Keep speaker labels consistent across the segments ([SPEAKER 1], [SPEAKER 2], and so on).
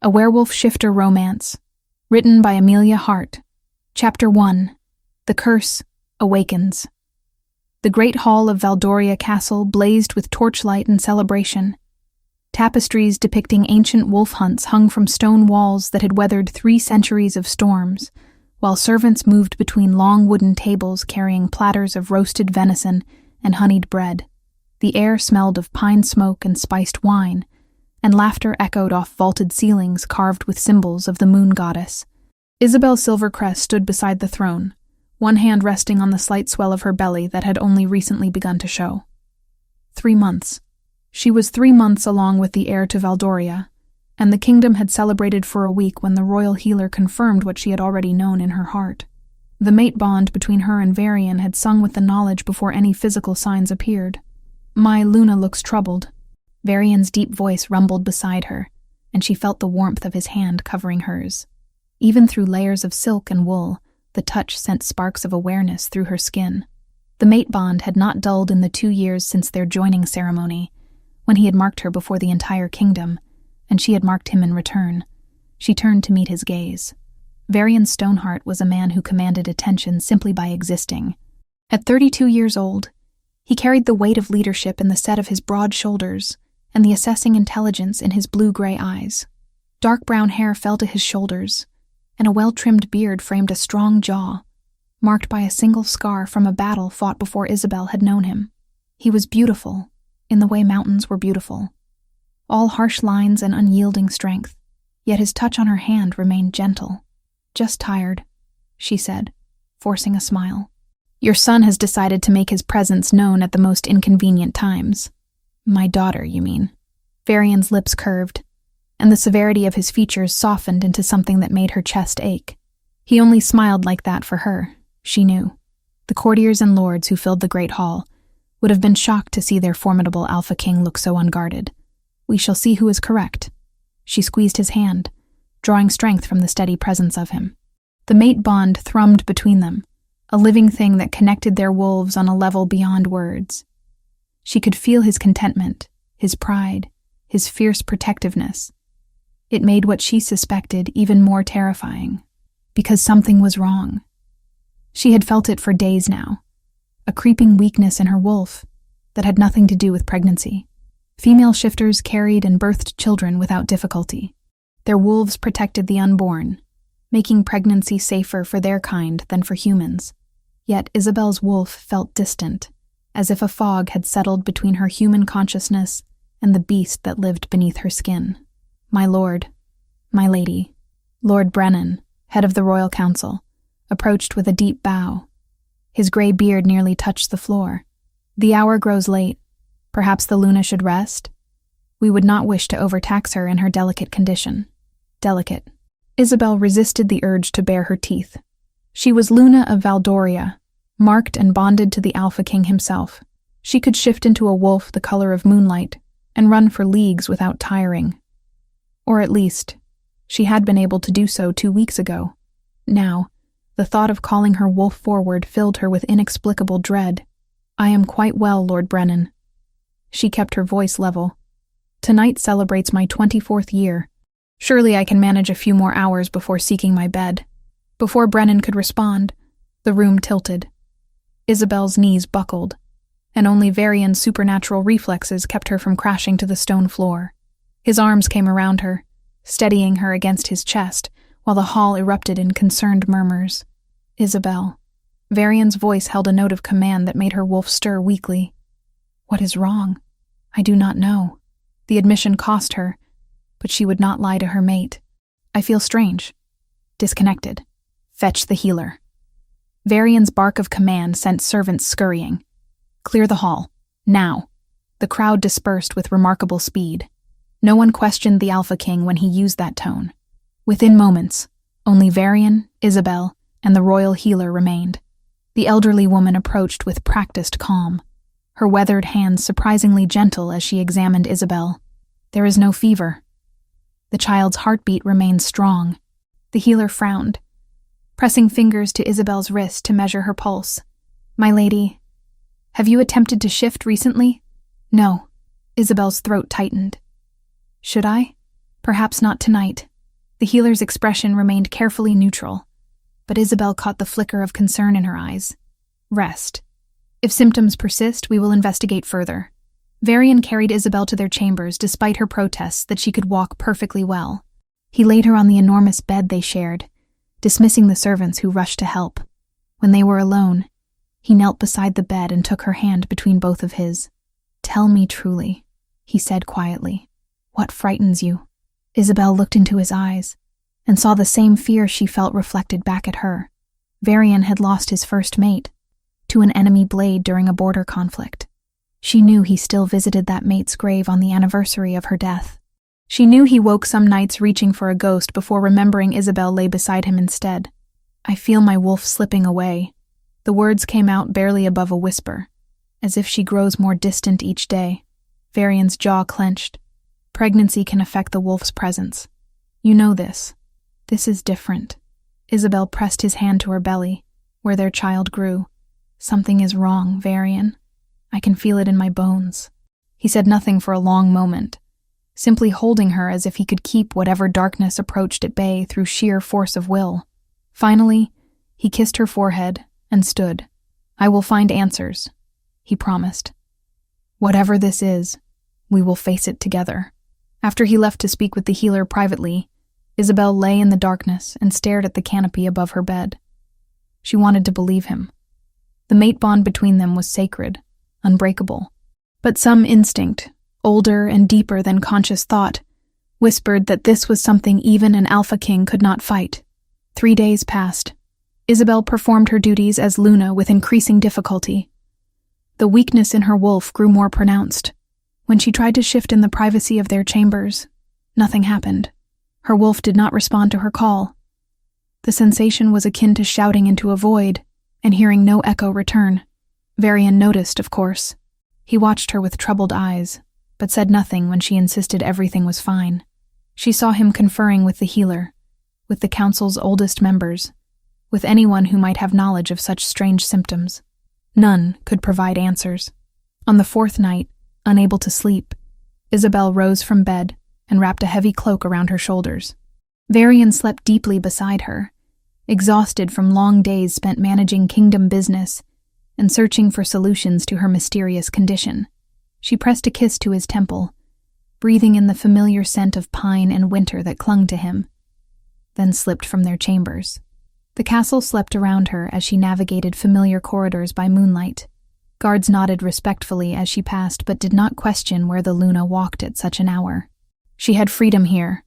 [SPEAKER 1] A Werewolf Shifter Romance, written by Amelia Hart. Chapter 1. The Curse Awakens. The great hall of Valdoria Castle blazed with torchlight and celebration. Tapestries depicting ancient wolf hunts hung from stone walls that had weathered 3 centuries of storms, while servants moved between long wooden tables carrying platters of roasted venison and honeyed bread. The air smelled of pine smoke and spiced wine, and laughter echoed off vaulted ceilings carved with symbols of the moon goddess. Isabel Silvercrest stood beside the throne, one hand resting on the slight swell of her belly that had only recently begun to show. 3 months. She was 3 months along with the heir to Valdoria, and the kingdom had celebrated for a week when the royal healer confirmed what she had already known in her heart. The mate bond between her and Varian had sung with the knowledge before any physical signs appeared. "My Luna looks troubled." Varian's deep voice rumbled beside her, and she felt the warmth of his hand covering hers. Even through layers of silk and wool, the touch sent sparks of awareness through her skin. The mate bond had not dulled in the 2 years since their joining ceremony, when he had marked her before the entire kingdom, and she had marked him in return. She turned to meet his gaze. Varian Stoneheart was a man who commanded attention simply by existing. At 32 years old, he carried the weight of leadership in the set of his broad shoulders and the assessing intelligence in his blue-gray eyes. Dark brown hair fell to his shoulders, and a well-trimmed beard framed a strong jaw, marked by a single scar from a battle fought before Isabel had known him. He was beautiful, in the way mountains were beautiful. All harsh lines and unyielding strength, yet his touch on her hand remained gentle. "Just tired," she said, forcing a smile. "Your son has decided to make his presence known at the most inconvenient times." "My daughter, you mean?" Varian's lips curved, and the severity of his features softened into something that made her chest ache. He only smiled like that for her, she knew. The courtiers and lords who filled the great hall would have been shocked to see their formidable Alpha King look so unguarded. "We shall see who is correct." She squeezed his hand, drawing strength from the steady presence of him. The mate bond thrummed between them, a living thing that connected their wolves on a level beyond words. She could feel his contentment, his pride, his fierce protectiveness. It made what she suspected even more terrifying, because something was wrong. She had felt it for days now, a creeping weakness in her wolf that had nothing to do with pregnancy. Female shifters carried and birthed children without difficulty. Their wolves protected the unborn, making pregnancy safer for their kind than for humans. Yet Isabel's wolf felt distant, as if a fog had settled between her human consciousness and the beast that lived beneath her skin. "My lord, my lady," Lord Brennan, head of the Royal Council, approached with a deep bow. His gray beard nearly touched the floor. "The hour grows late. Perhaps the Luna should rest? We would not wish to overtax her in her delicate condition." Delicate. Isabel resisted the urge to bare her teeth. She was Luna of Valdoria, marked and bonded to the Alpha King himself. She could shift into a wolf the color of moonlight and run for leagues without tiring. Or at least, she had been able to do so 2 weeks ago. Now, the thought of calling her wolf forward filled her with inexplicable dread. "I am quite well, Lord Brennan." She kept her voice level. "Tonight celebrates my 24th year. Surely I can manage a few more hours before seeking my bed." Before Brennan could respond, the room tilted. Isabel's knees buckled, and only Varian's supernatural reflexes kept her from crashing to the stone floor. His arms came around her, steadying her against his chest, while the hall erupted in concerned murmurs. "Isabel." Varian's voice held a note of command that made her wolf stir weakly. "What is wrong? I do not know." The admission cost her, but she would not lie to her mate. "I feel strange. Disconnected. Fetch the healer." Varian's bark of command sent servants scurrying. "Clear the hall. Now." The crowd dispersed with remarkable speed. No one questioned the Alpha King when he used that tone. Within moments, only Varian, Isabel, and the royal healer remained. The elderly woman approached with practiced calm, her weathered hands surprisingly gentle as she examined Isabel. "There is no fever." The child's heartbeat remained strong. The healer frowned, pressing fingers to Isabel's wrist to measure her pulse. "My lady, have you attempted to shift recently?" "No." Isabel's throat tightened. "Should I? Perhaps not tonight." The healer's expression remained carefully neutral, but Isabel caught the flicker of concern in her eyes. Rest. If symptoms persist, we will investigate further. Varian carried Isabel to their chambers despite her protests that she could walk perfectly well. He laid her on the enormous bed they shared, dismissing the servants who rushed to help. When they were alone, he knelt beside the bed and took her hand between both of his. "Tell me truly," he said quietly. "What frightens you?" Isabel looked into his eyes and saw the same fear she felt reflected back at her. Varian had lost his first mate to an enemy blade during a border conflict. She knew he still visited that mate's grave on the anniversary of her death. She knew he woke some nights reaching for a ghost before remembering Isabel lay beside him instead. "I feel my wolf slipping away." The words came out barely above a whisper, as if she grows more distant each day. Varian's jaw clenched. Pregnancy can affect the wolf's presence. "You know this. This is different." Isabel pressed his hand to her belly, where their child grew. "Something is wrong, Varian. I can feel it in my bones." He said nothing for a long moment, simply holding her as if he could keep whatever darkness approached at bay through sheer force of will. Finally, he kissed her forehead and stood. "I will find answers," he promised. "Whatever this is, we will face it together." After he left to speak with the healer privately, Isabel lay in the darkness and stared at the canopy above her bed. She wanted to believe him. The mate bond between them was sacred, unbreakable. But some instinct, older and deeper than conscious thought, whispered that this was something even an alpha king could not fight. 3 days passed. Isabel performed her duties as Luna with increasing difficulty. The weakness in her wolf grew more pronounced. When she tried to shift in the privacy of their chambers, nothing happened. Her wolf did not respond to her call. The sensation was akin to shouting into a void and hearing no echo return. Varian noticed, of course. He watched her with troubled eyes, but said nothing when she insisted everything was fine. She saw him conferring with the healer, with the council's oldest members, with anyone who might have knowledge of such strange symptoms. None could provide answers. On the 4th night, unable to sleep, Isabel rose from bed and wrapped a heavy cloak around her shoulders. Varian slept deeply beside her, exhausted from long days spent managing kingdom business and searching for solutions to her mysterious condition. She pressed a kiss to his temple, breathing in the familiar scent of pine and winter that clung to him, then slipped from their chambers. The castle slept around her as she navigated familiar corridors by moonlight. Guards nodded respectfully as she passed but did not question where the Luna walked at such an hour. She had freedom here,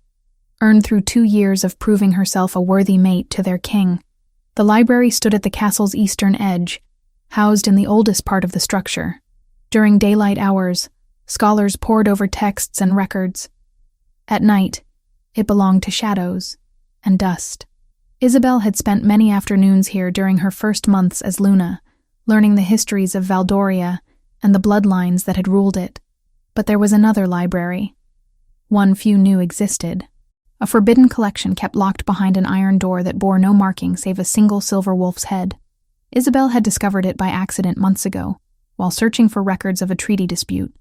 [SPEAKER 1] earned through 2 years of proving herself a worthy mate to their king. The library stood at the castle's eastern edge, housed in the oldest part of the structure. During daylight hours, scholars pored over texts and records. At night, it belonged to shadows and dust. Isabel had spent many afternoons here during her first months as Luna, learning the histories of Valdoria and the bloodlines that had ruled it. But there was another library, one few knew existed. A forbidden collection kept locked behind an iron door that bore no marking save a single silver wolf's head. Isabel had discovered it by accident months ago, while searching for records of a treaty dispute.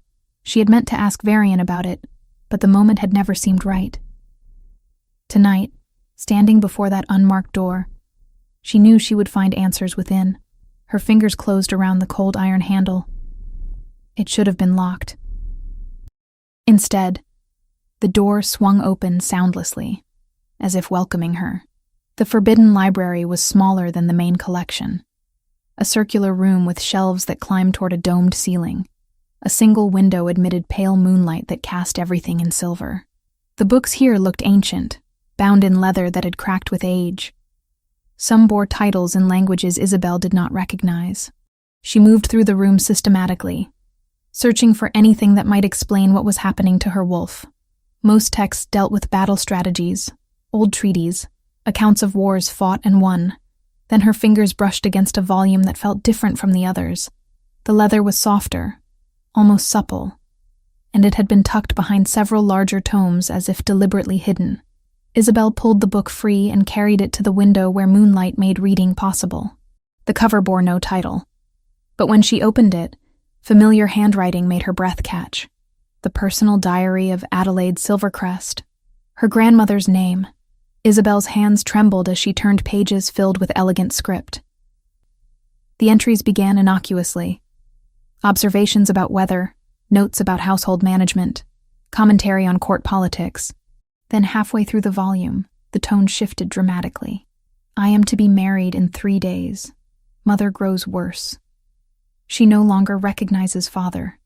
[SPEAKER 1] She had meant to ask Varian about it, but the moment had never seemed right. Tonight, standing before that unmarked door, she knew she would find answers within. Her fingers closed around the cold iron handle. It should have been locked. Instead, the door swung open soundlessly, as if welcoming her. The forbidden library was smaller than the main collection. A circular room with shelves that climbed toward a domed ceiling. A single window admitted pale moonlight that cast everything in silver. The books here looked ancient, bound in leather that had cracked with age. Some bore titles in languages Isabel did not recognize. She moved through the room systematically, searching for anything that might explain what was happening to her wolf. Most texts dealt with battle strategies, old treaties, accounts of wars fought and won. Then her fingers brushed against a volume that felt different from the others. The leather was softer, almost supple, and it had been tucked behind several larger tomes as if deliberately hidden. Isabel pulled the book free and carried it to the window where moonlight made reading possible. The cover bore no title, but when she opened it, familiar handwriting made her breath catch. The personal diary of Adelaide Silvercrest, her grandmother's name, Isabel's hands trembled as she turned pages filled with elegant script. The entries began innocuously. Observations about weather, notes about household management, commentary on court politics. Then halfway through the volume, the tone shifted dramatically. I am to be married in 3 days. Mother grows worse. She no longer recognizes father,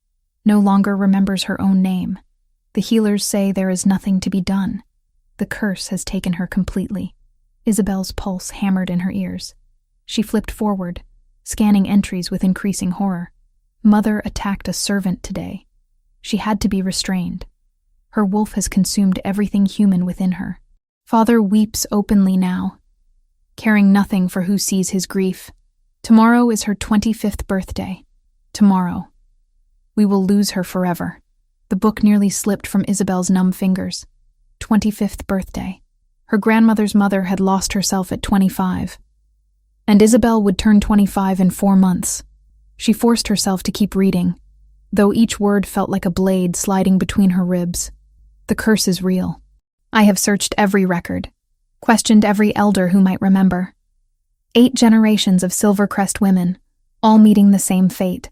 [SPEAKER 1] no longer remembers her own name. The healers say there is nothing to be done. The curse has taken her completely. Isabel's pulse hammered in her ears. She flipped forward, scanning entries with increasing horror. Mother attacked a servant today. She had to be restrained. Her wolf has consumed everything human within her. Father weeps openly now, caring nothing for who sees his grief. Tomorrow is her 25th birthday. Tomorrow. We will lose her forever. The book nearly slipped from Isabel's numb fingers. 25th birthday. Her grandmother's mother had lost herself at 25. And Isabel would turn 25 in 4 months. She forced herself to keep reading, though each word felt like a blade sliding between her ribs. The curse is real. I have searched every record, questioned every elder who might remember. 8 generations of Silvercrest women, all meeting the same fate.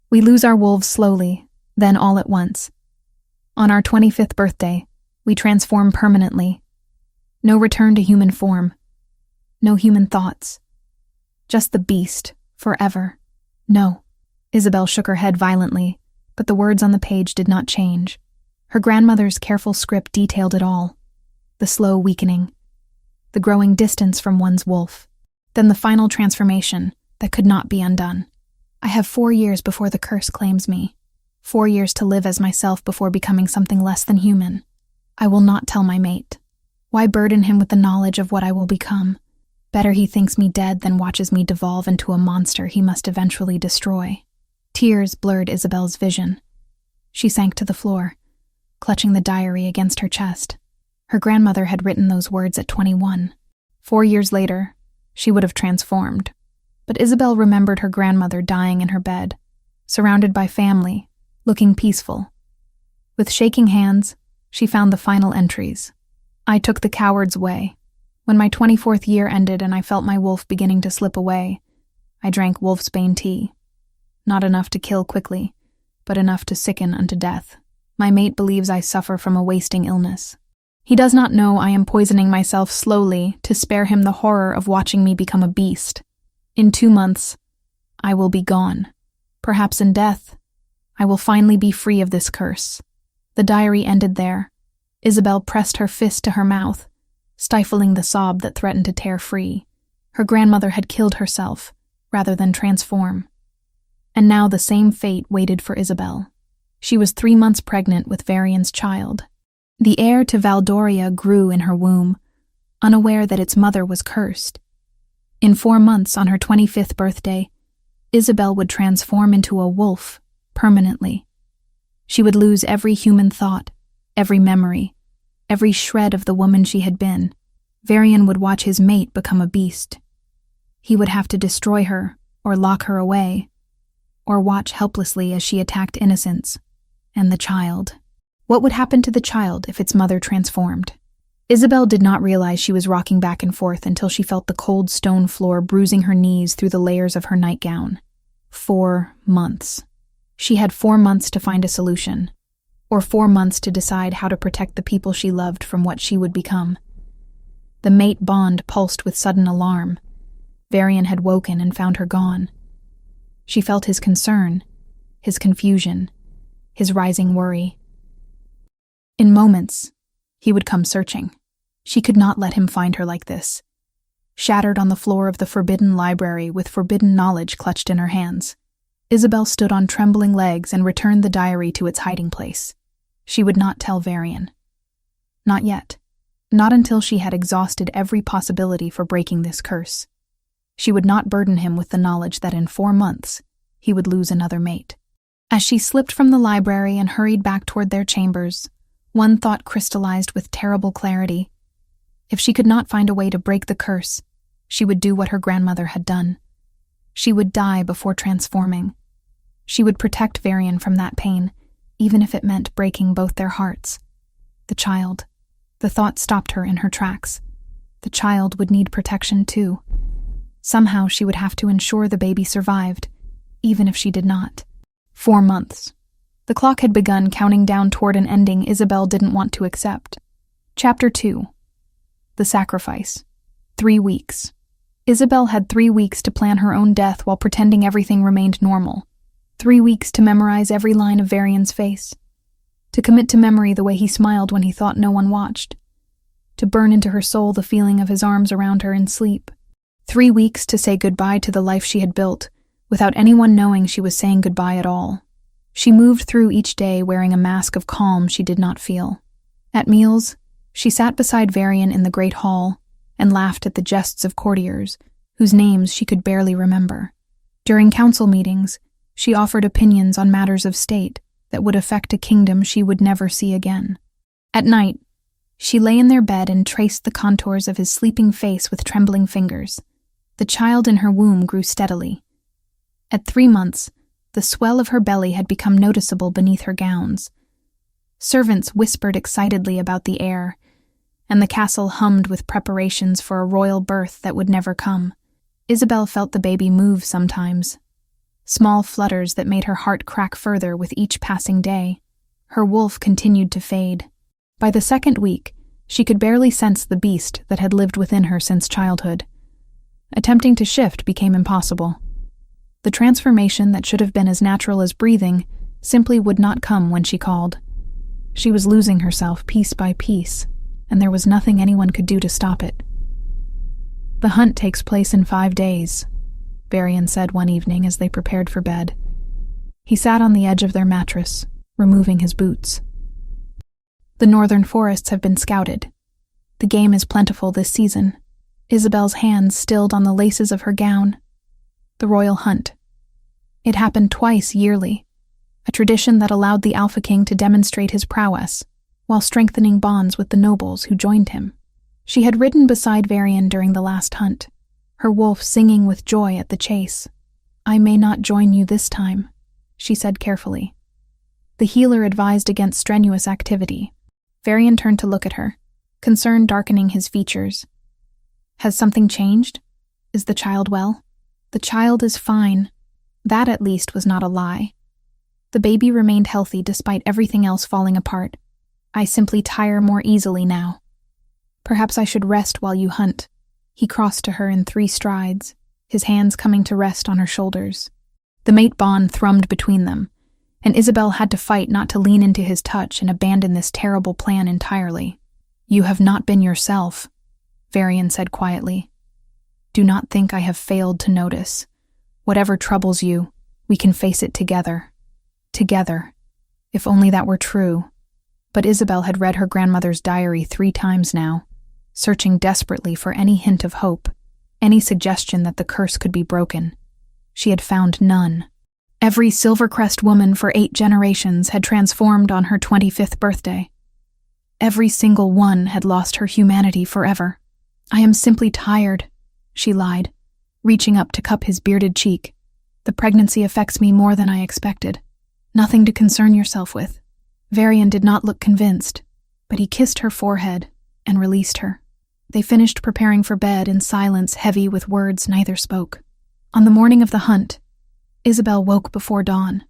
[SPEAKER 1] We lose our wolves slowly, then all at once. On our 25th birthday, we transform permanently. No return to human form. No human thoughts. Just the beast, forever. No. Isabel shook her head violently, but the words on the page did not change. Her grandmother's careful script detailed it all. The slow weakening. The growing distance from one's wolf. Then the final transformation that could not be undone. I have 4 years before the curse claims me. 4 years to live as myself before becoming something less than human. I will not tell my mate. Why burden him with the knowledge of what I will become? Better he thinks me dead than watches me devolve into a monster he must eventually destroy. Tears blurred Isabel's vision. She sank to the floor, clutching the diary against her chest. Her grandmother had written those words at 21. 4 years later, she would have transformed. But Isabel remembered her grandmother dying in her bed, surrounded by family, looking peaceful. With shaking hands, she found the final entries. I took the coward's way. When my 24th year ended and I felt my wolf beginning to slip away, I drank wolfsbane tea. Not enough to kill quickly, but enough to sicken unto death. My mate believes I suffer from a wasting illness. He does not know I am poisoning myself slowly to spare him the horror of watching me become a beast. In 2 months, I will be gone. Perhaps in death, I will finally be free of this curse. The diary ended there. Isabel pressed her fist to her mouth, stifling the sob that threatened to tear free. Her grandmother had killed herself, rather than transform. And now the same fate waited for Isabel. She was 3 months pregnant with Varian's child. The heir to Valdoria grew in her womb, unaware that its mother was cursed. In 4 months, on her 25th birthday, Isabel would transform into a wolf, permanently. She would lose every human thought, every memory, every shred of the woman she had been. Varian would watch his mate become a beast. He would have to destroy her, or lock her away, or watch helplessly as she attacked innocents, and the child. What would happen to the child if its mother transformed? Isabel did not realize she was rocking back and forth until she felt the cold stone floor bruising her knees through the layers of her nightgown. 4 months. She had 4 months to find a solution, or 4 months to decide how to protect the people she loved from what she would become. The mate bond pulsed with sudden alarm. Varian had woken and found her gone. She felt his concern, his confusion, his rising worry. In moments, he would come searching. She could not let him find her like this. Shattered on the floor of the forbidden library with forbidden knowledge clutched in her hands, Isabel stood on trembling legs and returned the diary to its hiding place. She would not tell Varian. Not yet. Not until she had exhausted every possibility for breaking this curse. She would not burden him with the knowledge that in 4 months, he would lose another mate. As she slipped from the library and hurried back toward their chambers, one thought crystallized with terrible clarity. If she could not find a way to break the curse, she would do what her grandmother had done. She would die before transforming. She would protect Varian from that pain, even if it meant breaking both their hearts. The child. The thought stopped her in her tracks. The child would need protection too. Somehow she would have to ensure the baby survived, even if she did not. 4 months. The clock had begun counting down toward an ending Isabel didn't want to accept. Chapter 2. The Sacrifice. 3 weeks. Isabel had 3 weeks to plan her own death while pretending everything remained normal. 3 weeks to memorize every line of Varian's face. To commit to memory the way he smiled when he thought no one watched. To burn into her soul the feeling of his arms around her in sleep. 3 weeks to say goodbye to the life she had built, without anyone knowing she was saying goodbye at all. She moved through each day wearing a mask of calm she did not feel. At meals, she sat beside Varian in the great hall and laughed at the jests of courtiers, whose names she could barely remember. During council meetings, she offered opinions on matters of state that would affect a kingdom she would never see again. At night, she lay in their bed and traced the contours of his sleeping face with trembling fingers. The child in her womb grew steadily. At 3 months, the swell of her belly had become noticeable beneath her gowns. Servants whispered excitedly about the heir, and the castle hummed with preparations for a royal birth that would never come. Isabel felt the baby move sometimes. Small flutters that made her heart crack further with each passing day. Her wolf continued to fade. By the 2nd week, she could barely sense the beast that had lived within her since childhood. Attempting to shift became impossible. The transformation that should have been as natural as breathing simply would not come when she called. She was losing herself piece by piece, and there was nothing anyone could do to stop it. "The hunt takes place in 5 days," Varian said one evening as they prepared for bed. He sat on the edge of their mattress, removing his boots. "The northern forests have been scouted. The game is plentiful this season." Isabel's hands stilled on the laces of her gown. The royal hunt. It happened twice yearly, a tradition that allowed the Alpha King to demonstrate his prowess, while strengthening bonds with the nobles who joined him. She had ridden beside Varian during the last hunt, her wolf singing with joy at the chase. "I may not join you this time," she said carefully. The healer advised against strenuous activity. Varian turned to look at her, concern darkening his features. "Has something changed? Is the child well?" "The child is fine." That at least was not a lie. The baby remained healthy despite everything else falling apart. "I simply tire more easily now." "Perhaps I should rest while you hunt." He crossed to her in 3 strides, his hands coming to rest on her shoulders. The mate bond thrummed between them, and Isabel had to fight not to lean into his touch and abandon this terrible plan entirely. "You have not been yourself," Varian said quietly. "Do not think I have failed to notice. Whatever troubles you, we can face it together. Together. If only that were true." But Isabel had read her grandmother's diary 3 times now, searching desperately for any hint of hope, any suggestion that the curse could be broken. She had found none. Every Silvercrest woman for 8 generations had transformed on her 25th birthday. Every single one had lost her humanity forever. "I am simply tired," she lied, reaching up to cup his bearded cheek. "The pregnancy affects me more than I expected. Nothing to concern yourself with." Varian did not look convinced, but he kissed her forehead and released her. They finished preparing for bed in silence heavy with words neither spoke. On the morning of the hunt, Isabel woke before dawn.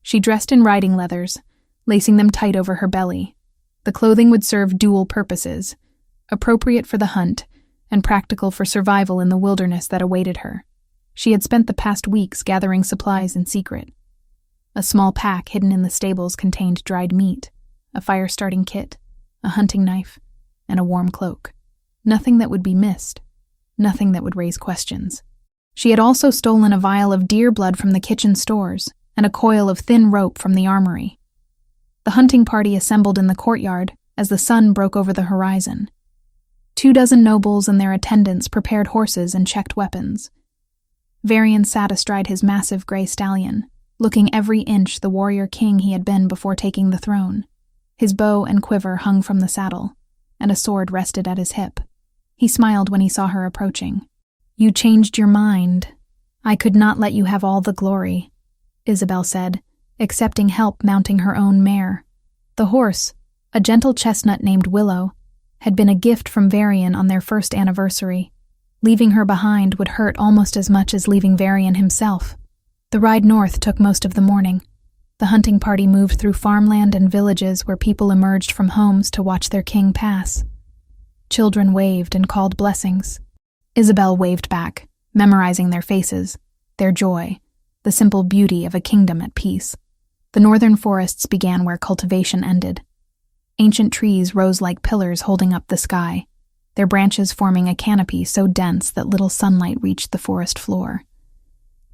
[SPEAKER 1] She dressed in riding leathers, lacing them tight over her belly. The clothing would serve dual purposes, appropriate for the hunt and practical for survival in the wilderness that awaited her. She had spent the past weeks gathering supplies in secret. A small pack hidden in the stables contained dried meat, a fire-starting kit, a hunting knife, and a warm cloak. Nothing that would be missed, nothing that would raise questions. She had also stolen a vial of deer blood from the kitchen stores and a coil of thin rope from the armory. The hunting party assembled in the courtyard as the sun broke over the horizon. 24 nobles and their attendants prepared horses and checked weapons. Varian sat astride his massive gray stallion, looking every inch the warrior king he had been before taking the throne. His bow and quiver hung from the saddle, and a sword rested at his hip. He smiled when he saw her approaching. "You changed your mind. I could not let you have all the glory," Isabel said, accepting help mounting her own mare. The horse, a gentle chestnut named Willow, had been a gift from Varian on their first anniversary. Leaving her behind would hurt almost as much as leaving Varian himself. The ride north took most of the morning. The hunting party moved through farmland and villages where people emerged from homes to watch their king pass. Children waved and called blessings. Isabel waved back, memorizing their faces, their joy, the simple beauty of a kingdom at peace. The northern forests began where cultivation ended. Ancient trees rose like pillars holding up the sky, their branches forming a canopy so dense that little sunlight reached the forest floor.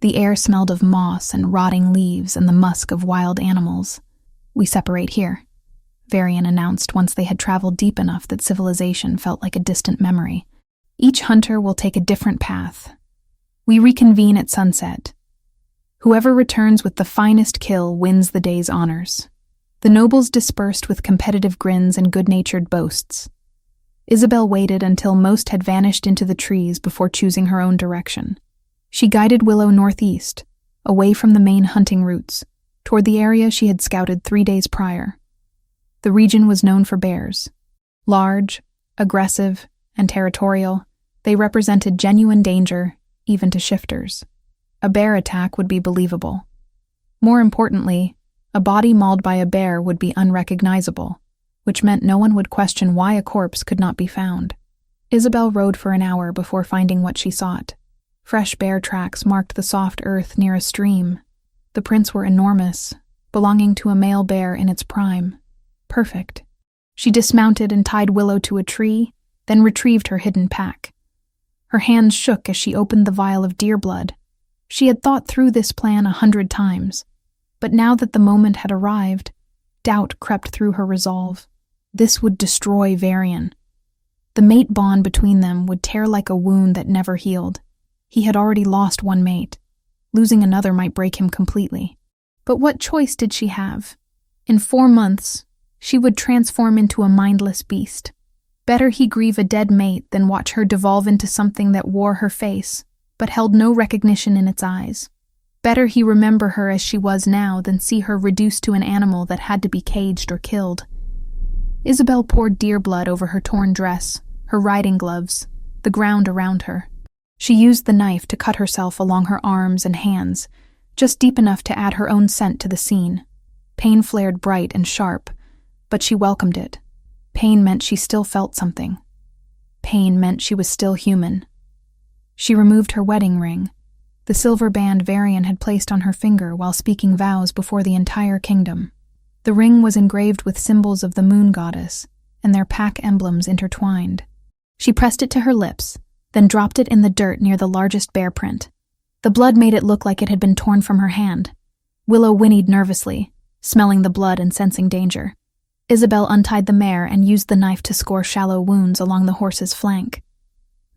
[SPEAKER 1] The air smelled of moss and rotting leaves and the musk of wild animals. "We separate here," Varian announced once they had traveled deep enough that civilization felt like a distant memory. "Each hunter will take a different path. We reconvene at sunset. Whoever returns with the finest kill wins the day's honors." The nobles dispersed with competitive grins and good-natured boasts. Isabel waited until most had vanished into the trees before choosing her own direction. She guided Willow northeast, away from the main hunting routes, toward the area she had scouted 3 days prior. The region was known for bears. Large, aggressive, and territorial, they represented genuine danger, even to shifters. A bear attack would be believable. More importantly, a body mauled by a bear would be unrecognizable, which meant no one would question why a corpse could not be found. Isabel rode for an hour before finding what she sought. Fresh bear tracks marked the soft earth near a stream. The prints were enormous, belonging to a male bear in its prime. Perfect. She dismounted and tied Willow to a tree, then retrieved her hidden pack. Her hands shook as she opened the vial of deer blood. She had thought through this plan 100 times, but now that the moment had arrived, doubt crept through her resolve. This would destroy Varian. The mate bond between them would tear like a wound that never healed. He had already lost one mate. Losing another might break him completely. But what choice did she have? In 4 months, she would transform into a mindless beast. Better he grieve a dead mate than watch her devolve into something that wore her face, but held no recognition in its eyes. Better he remember her as she was now than see her reduced to an animal that had to be caged or killed. Isabel poured deer blood over her torn dress, her riding gloves, the ground around her. She used the knife to cut herself along her arms and hands, just deep enough to add her own scent to the scene. Pain flared bright and sharp, but she welcomed it. Pain meant she still felt something. Pain meant she was still human. She removed her wedding ring, the silver band Varian had placed on her finger while speaking vows before the entire kingdom. The ring was engraved with symbols of the moon goddess, and their pack emblems intertwined. She pressed it to her lips, then dropped it in the dirt near the largest bear print. The blood made it look like it had been torn from her hand. Willow whinnied nervously, smelling the blood and sensing danger. Isabel untied the mare and used the knife to score shallow wounds along the horse's flank.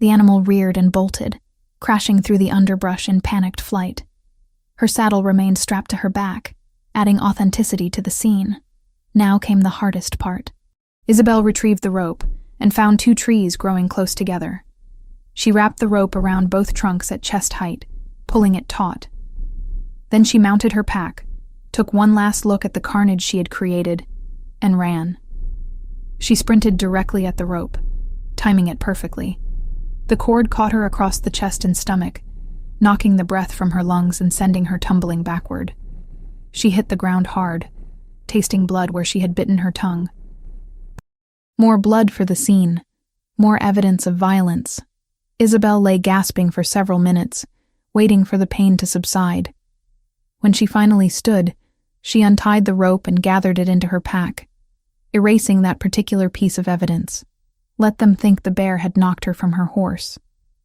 [SPEAKER 1] The animal reared and bolted, crashing through the underbrush in panicked flight. Her saddle remained strapped to her back, adding authenticity to the scene. Now came the hardest part. Isabel retrieved the rope and found 2 trees growing close together. She wrapped the rope around both trunks at chest height, pulling it taut. Then she mounted her pack, took one last look at the carnage she had created, and ran. She sprinted directly at the rope, timing it perfectly. The cord caught her across the chest and stomach, knocking the breath from her lungs and sending her tumbling backward. She hit the ground hard, tasting blood where she had bitten her tongue. More blood for the scene, more evidence of violence. Isabel lay gasping for several minutes, waiting for the pain to subside. When she finally stood, she untied the rope and gathered it into her pack, erasing that particular piece of evidence. Let them think the bear had knocked her from her horse.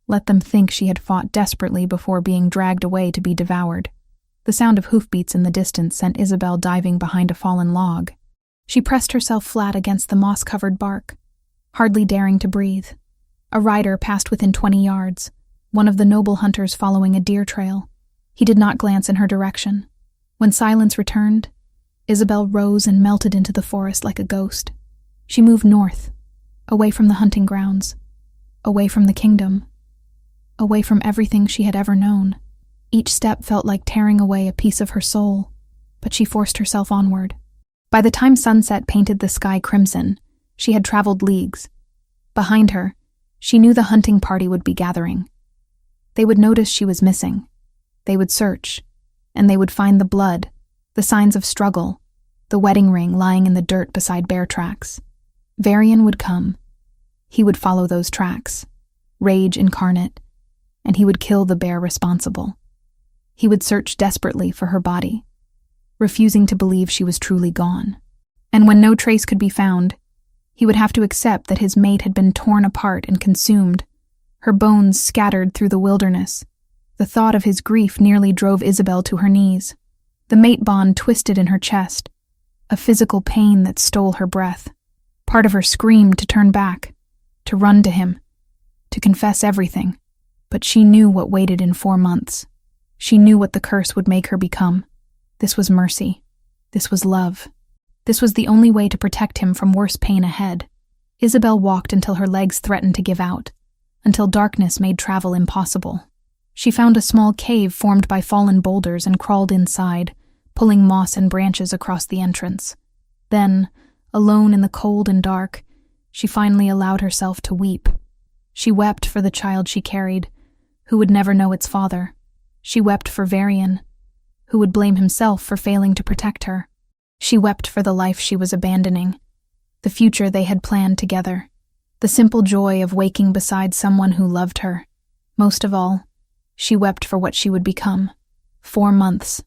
[SPEAKER 1] Let them think she had fought desperately before being dragged away to be devoured. The sound of hoofbeats in the distance sent Isabel diving behind a fallen log. She pressed herself flat against the moss-covered bark, hardly daring to breathe. A rider passed within 20 yards, one of the noble hunters following a deer trail. He did not glance in her direction. When silence returned, Isabel rose and melted into the forest like a ghost. She moved north, away from the hunting grounds, away from the kingdom, away from everything she had ever known. Each step felt like tearing away a piece of her soul, but she forced herself onward. By the time sunset painted the sky crimson, she had traveled leagues, Behind her, she knew the hunting party would be gathering. They would notice she was missing. They would search, and they would find the blood, the signs of struggle, the wedding ring lying in the dirt beside bear tracks. Varian would come. He would follow those tracks, rage incarnate, and he would kill the bear responsible. He would search desperately for her body, refusing to believe she was truly gone. And when no trace could be found, he would have to accept that his mate had been torn apart and consumed, her bones scattered through the wilderness. The thought of his grief nearly drove Isabel to her knees. The mate bond twisted in her chest, a physical pain that stole her breath. Part of her screamed to turn back, to run to him, to confess everything. But she knew what waited in 4 months. She knew what the curse would make her become. This was mercy. This was love. This was the only way to protect him from worse pain ahead. Isabel walked until her legs threatened to give out, until darkness made travel impossible. She found a small cave formed by fallen boulders and crawled inside, pulling moss and branches across the entrance. Then, alone in the cold and dark, she finally allowed herself to weep. She wept for the child she carried, who would never know its father. She wept for Varian, who would blame himself for failing to protect her. She wept for the life she was abandoning, the future they had planned together, the simple joy of waking beside someone who loved her. Most of all, she wept for what she would become. 4 months.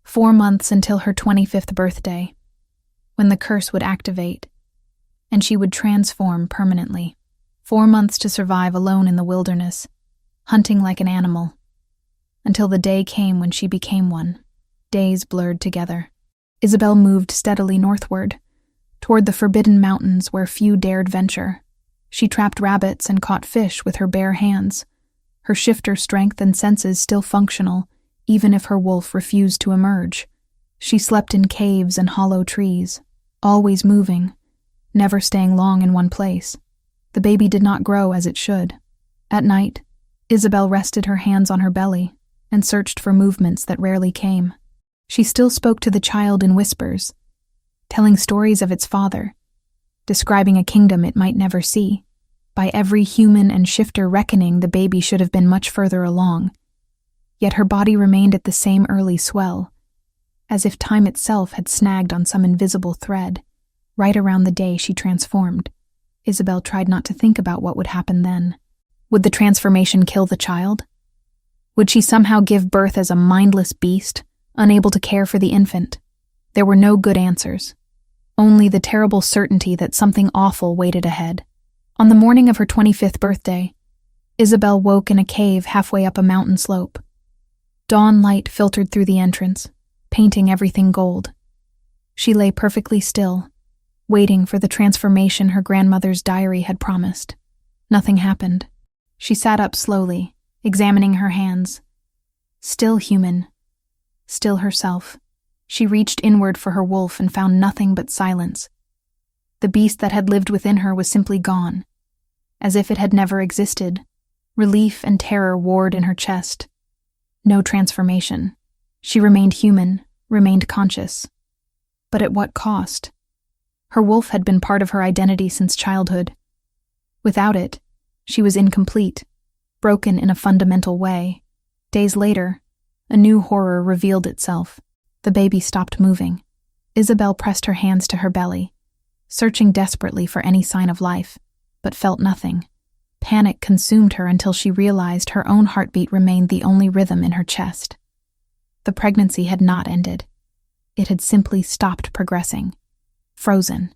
[SPEAKER 1] 4 months until her 25th birthday, when the curse would activate, and she would transform permanently. 4 months to survive alone in the wilderness, hunting like an animal, until the day came when she became one. Days blurred together. Isabel moved steadily northward, toward the forbidden mountains where few dared venture. She trapped rabbits and caught fish with her bare hands, her shifter strength and senses still functional, even if her wolf refused to emerge. She slept in caves and hollow trees, always moving, never staying long in one place. The baby did not grow as it should. At night, Isabel rested her hands on her belly and searched for movements that rarely came. She still spoke to the child in whispers, telling stories of its father, describing a kingdom it might never see. By every human and shifter reckoning, the baby should have been much further along. Yet her body remained at the same early swell, as if time itself had snagged on some invisible thread, right around the day she transformed. Isabel tried not to think about what would happen then. Would the transformation kill the child? Would she somehow give birth as a mindless beast, unable to care for the infant? There were no good answers, only the terrible certainty that something awful waited ahead. On the morning of her 25th birthday, Isabel woke in a cave halfway up a mountain slope. Dawn light filtered through the entrance, painting everything gold. She lay perfectly still, waiting for the transformation her grandmother's diary had promised. Nothing happened. She sat up slowly, examining her hands. Still human, still herself. She reached inward for her wolf and found nothing but silence. The beast that had lived within her was simply gone, as if it had never existed. Relief and terror warred in her chest. No transformation. She remained human, remained conscious. But at what cost? Her wolf had been part of her identity since childhood. Without it, she was incomplete, broken in a fundamental way. Days later, a new horror revealed itself. The baby stopped moving. Isabel pressed her hands to her belly, searching desperately for any sign of life, but felt nothing. Panic consumed her until she realized her own heartbeat remained the only rhythm in her chest. The pregnancy had not ended. It had simply stopped progressing. Frozen.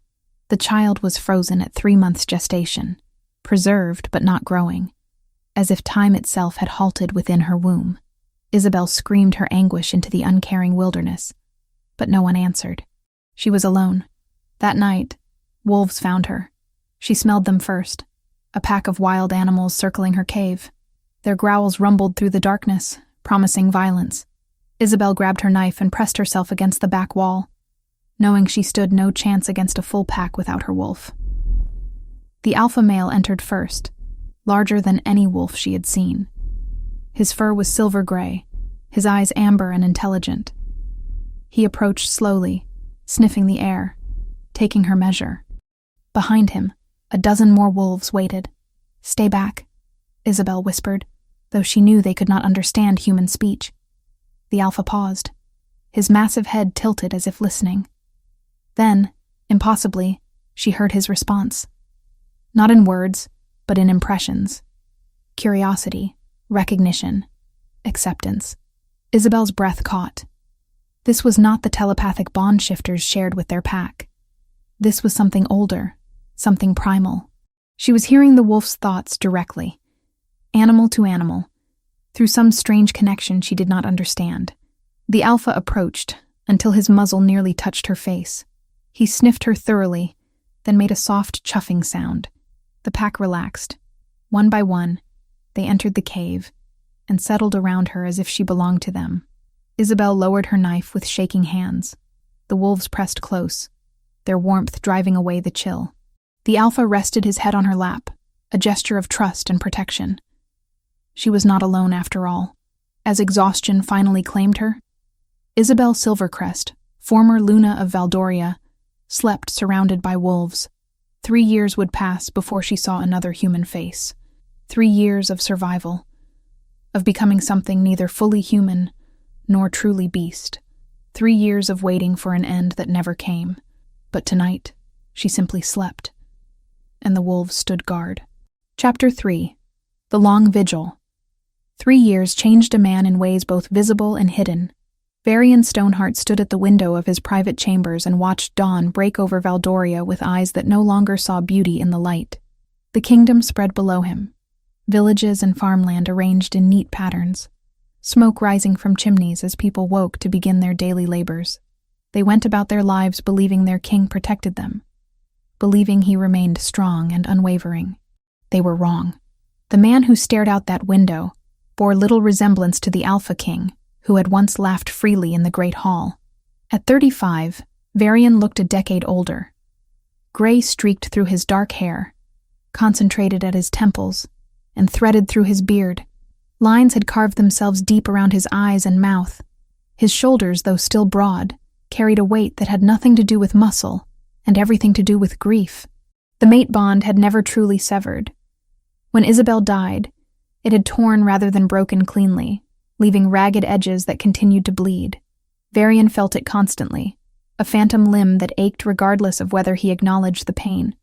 [SPEAKER 1] The child was frozen at 3 months gestation, preserved but not growing, as if time itself had halted within her womb. Isabel screamed her anguish into the uncaring wilderness, but no one answered. She was alone. That night, wolves found her. She smelled them first, a pack of wild animals circling her cave. Their growls rumbled through the darkness, promising violence. Isabel grabbed her knife and pressed herself against the back wall, knowing she stood no chance against a full pack without her wolf. The alpha male entered first, larger than any wolf she had seen. His fur was silver gray, his eyes amber and intelligent. He approached slowly, sniffing the air, taking her measure. Behind him, A dozen more wolves waited. "Stay back," Isabel whispered, though she knew they could not understand human speech. The alpha paused, his massive head tilted as if listening. Then, impossibly, she heard his response. Not in words, but in impressions. Curiosity, recognition, acceptance. Isabel's breath caught. This was not the telepathic bond shifters shared with their pack. This was something older, something primal. She was hearing the wolf's thoughts directly, animal to animal, through some strange connection she did not understand. The alpha approached until his muzzle nearly touched her face. He sniffed her thoroughly, then made a soft chuffing sound. The pack relaxed. One by one, they entered the cave and settled around her as if she belonged to them. Isabel lowered her knife with shaking hands. The wolves pressed close, their warmth driving away the chill. The alpha rested his head on her lap, a gesture of trust and protection. She was not alone after all. As exhaustion finally claimed her, Isabel Silvercrest, former Luna of Valdoria, slept surrounded by wolves. 3 years would pass before she saw another human face. 3 years of survival, of becoming something neither fully human nor truly beast. 3 years of waiting for an end that never came. But tonight, she simply slept, and the wolves stood guard. Chapter 3. The Long Vigil. 3 years changed a man in ways both visible and hidden. Varian Stoneheart stood at the window of his private chambers and watched dawn break over Valdoria with eyes that no longer saw beauty in the light. The kingdom spread below him, villages and farmland arranged in neat patterns, smoke rising from chimneys as people woke to begin their daily labors. They went about their lives believing their king protected them, believing he remained strong and unwavering. They were wrong. The man who stared out that window bore little resemblance to the Alpha King, who had once laughed freely in the Great Hall. At 35, Varian looked a decade older. Gray streaked through his dark hair, concentrated at his temples, and threaded through his beard. Lines had carved themselves deep around his eyes and mouth. His shoulders, though still broad, carried a weight that had nothing to do with muscle and everything to do with grief. The mate bond had never truly severed. When Isabel died, it had torn rather than broken cleanly, leaving ragged edges that continued to bleed. Varian felt it constantly, a phantom limb that ached regardless of whether he acknowledged the pain.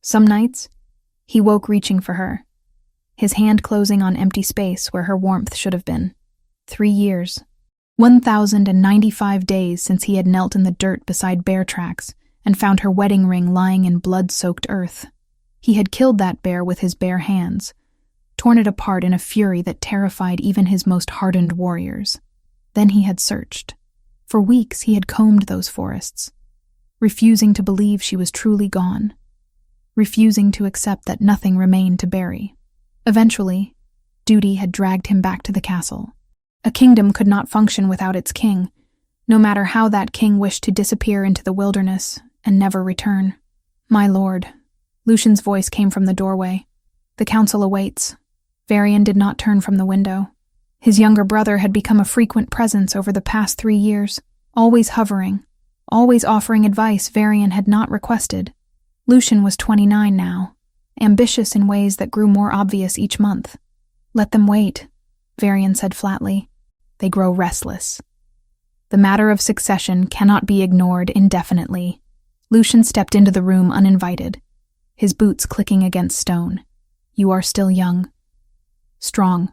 [SPEAKER 1] Some nights, he woke reaching for her, his hand closing on empty space where her warmth should have been. 3 years. 1,095 days since he had knelt in the dirt beside bear tracks and found her wedding ring lying in blood-soaked earth. He had killed that bear with his bare hands, torn it apart in a fury that terrified even his most hardened warriors. Then he had searched. For weeks he had combed those forests, refusing to believe she was truly gone, refusing to accept that nothing remained to bury. Eventually, duty had dragged him back to the castle. A kingdom could not function without its king, no matter how that king wished to disappear into the wilderness and never return. "My lord," Lucian's voice came from the doorway. "The council awaits." Varian did not turn from the window. His younger brother had become a frequent presence over the past 3 years, always hovering, always offering advice Varian had not requested. Lucian was 29 now, ambitious in ways that grew more obvious each month. "Let them wait," Varian said flatly. "They grow restless. The matter of succession cannot be ignored indefinitely." Lucian stepped into the room uninvited, his boots clicking against stone. "You are still young. Strong.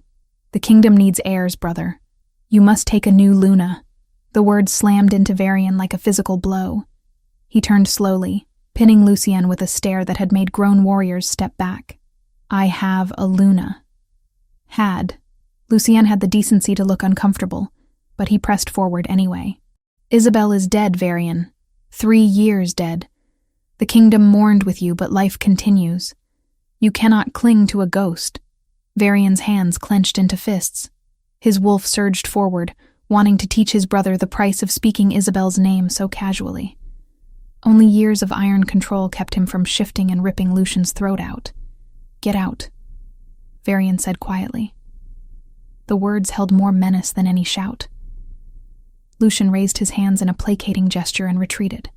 [SPEAKER 1] The kingdom needs heirs, brother. You must take a new Luna." The words slammed into Varian like a physical blow. He turned slowly, pinning Lucien with a stare that had made grown warriors step back. "I have a Luna." Had. Lucien had the decency to look uncomfortable, but he pressed forward anyway. "Isabel is dead, Varian. 3 years dead. The kingdom mourned with you, but life continues. You cannot cling to a ghost." Varian's hands clenched into fists. His wolf surged forward, wanting to teach his brother the price of speaking Isabel's name so casually. Only years of iron control kept him from shifting and ripping Lucian's throat out. "Get out," Varian said quietly. The words held more menace than any shout. Lucian raised his hands in a placating gesture and retreated.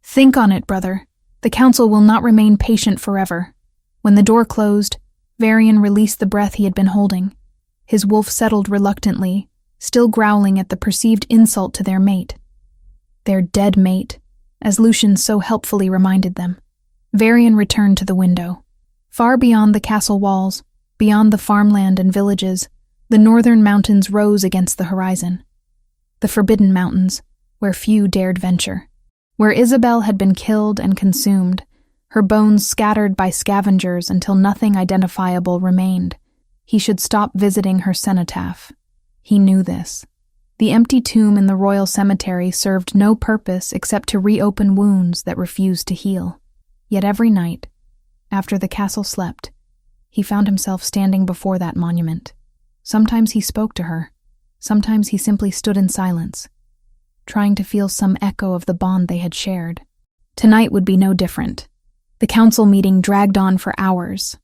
[SPEAKER 1] "Think on it, brother. The council will not remain patient forever. When the door closed, Varian released the breath he had been holding. His wolf settled reluctantly, still growling at the perceived insult to their mate. Their dead mate, as Lucian so helpfully reminded them. Varian returned to the window. Far beyond the castle walls, beyond the farmland and villages, the northern mountains rose against the horizon. The Forbidden Mountains, where few dared venture. Where Isabel had been killed and consumed, her bones scattered by scavengers until nothing identifiable remained. He should stop visiting her cenotaph. He knew this. The empty tomb in the royal cemetery served no purpose except to reopen wounds that refused to heal. Yet every night, after the castle slept, he found himself standing before that monument. Sometimes he spoke to her. Sometimes he simply stood in silence, trying to feel some echo of the bond they had shared. Tonight would be no different. The council meeting dragged on for hours.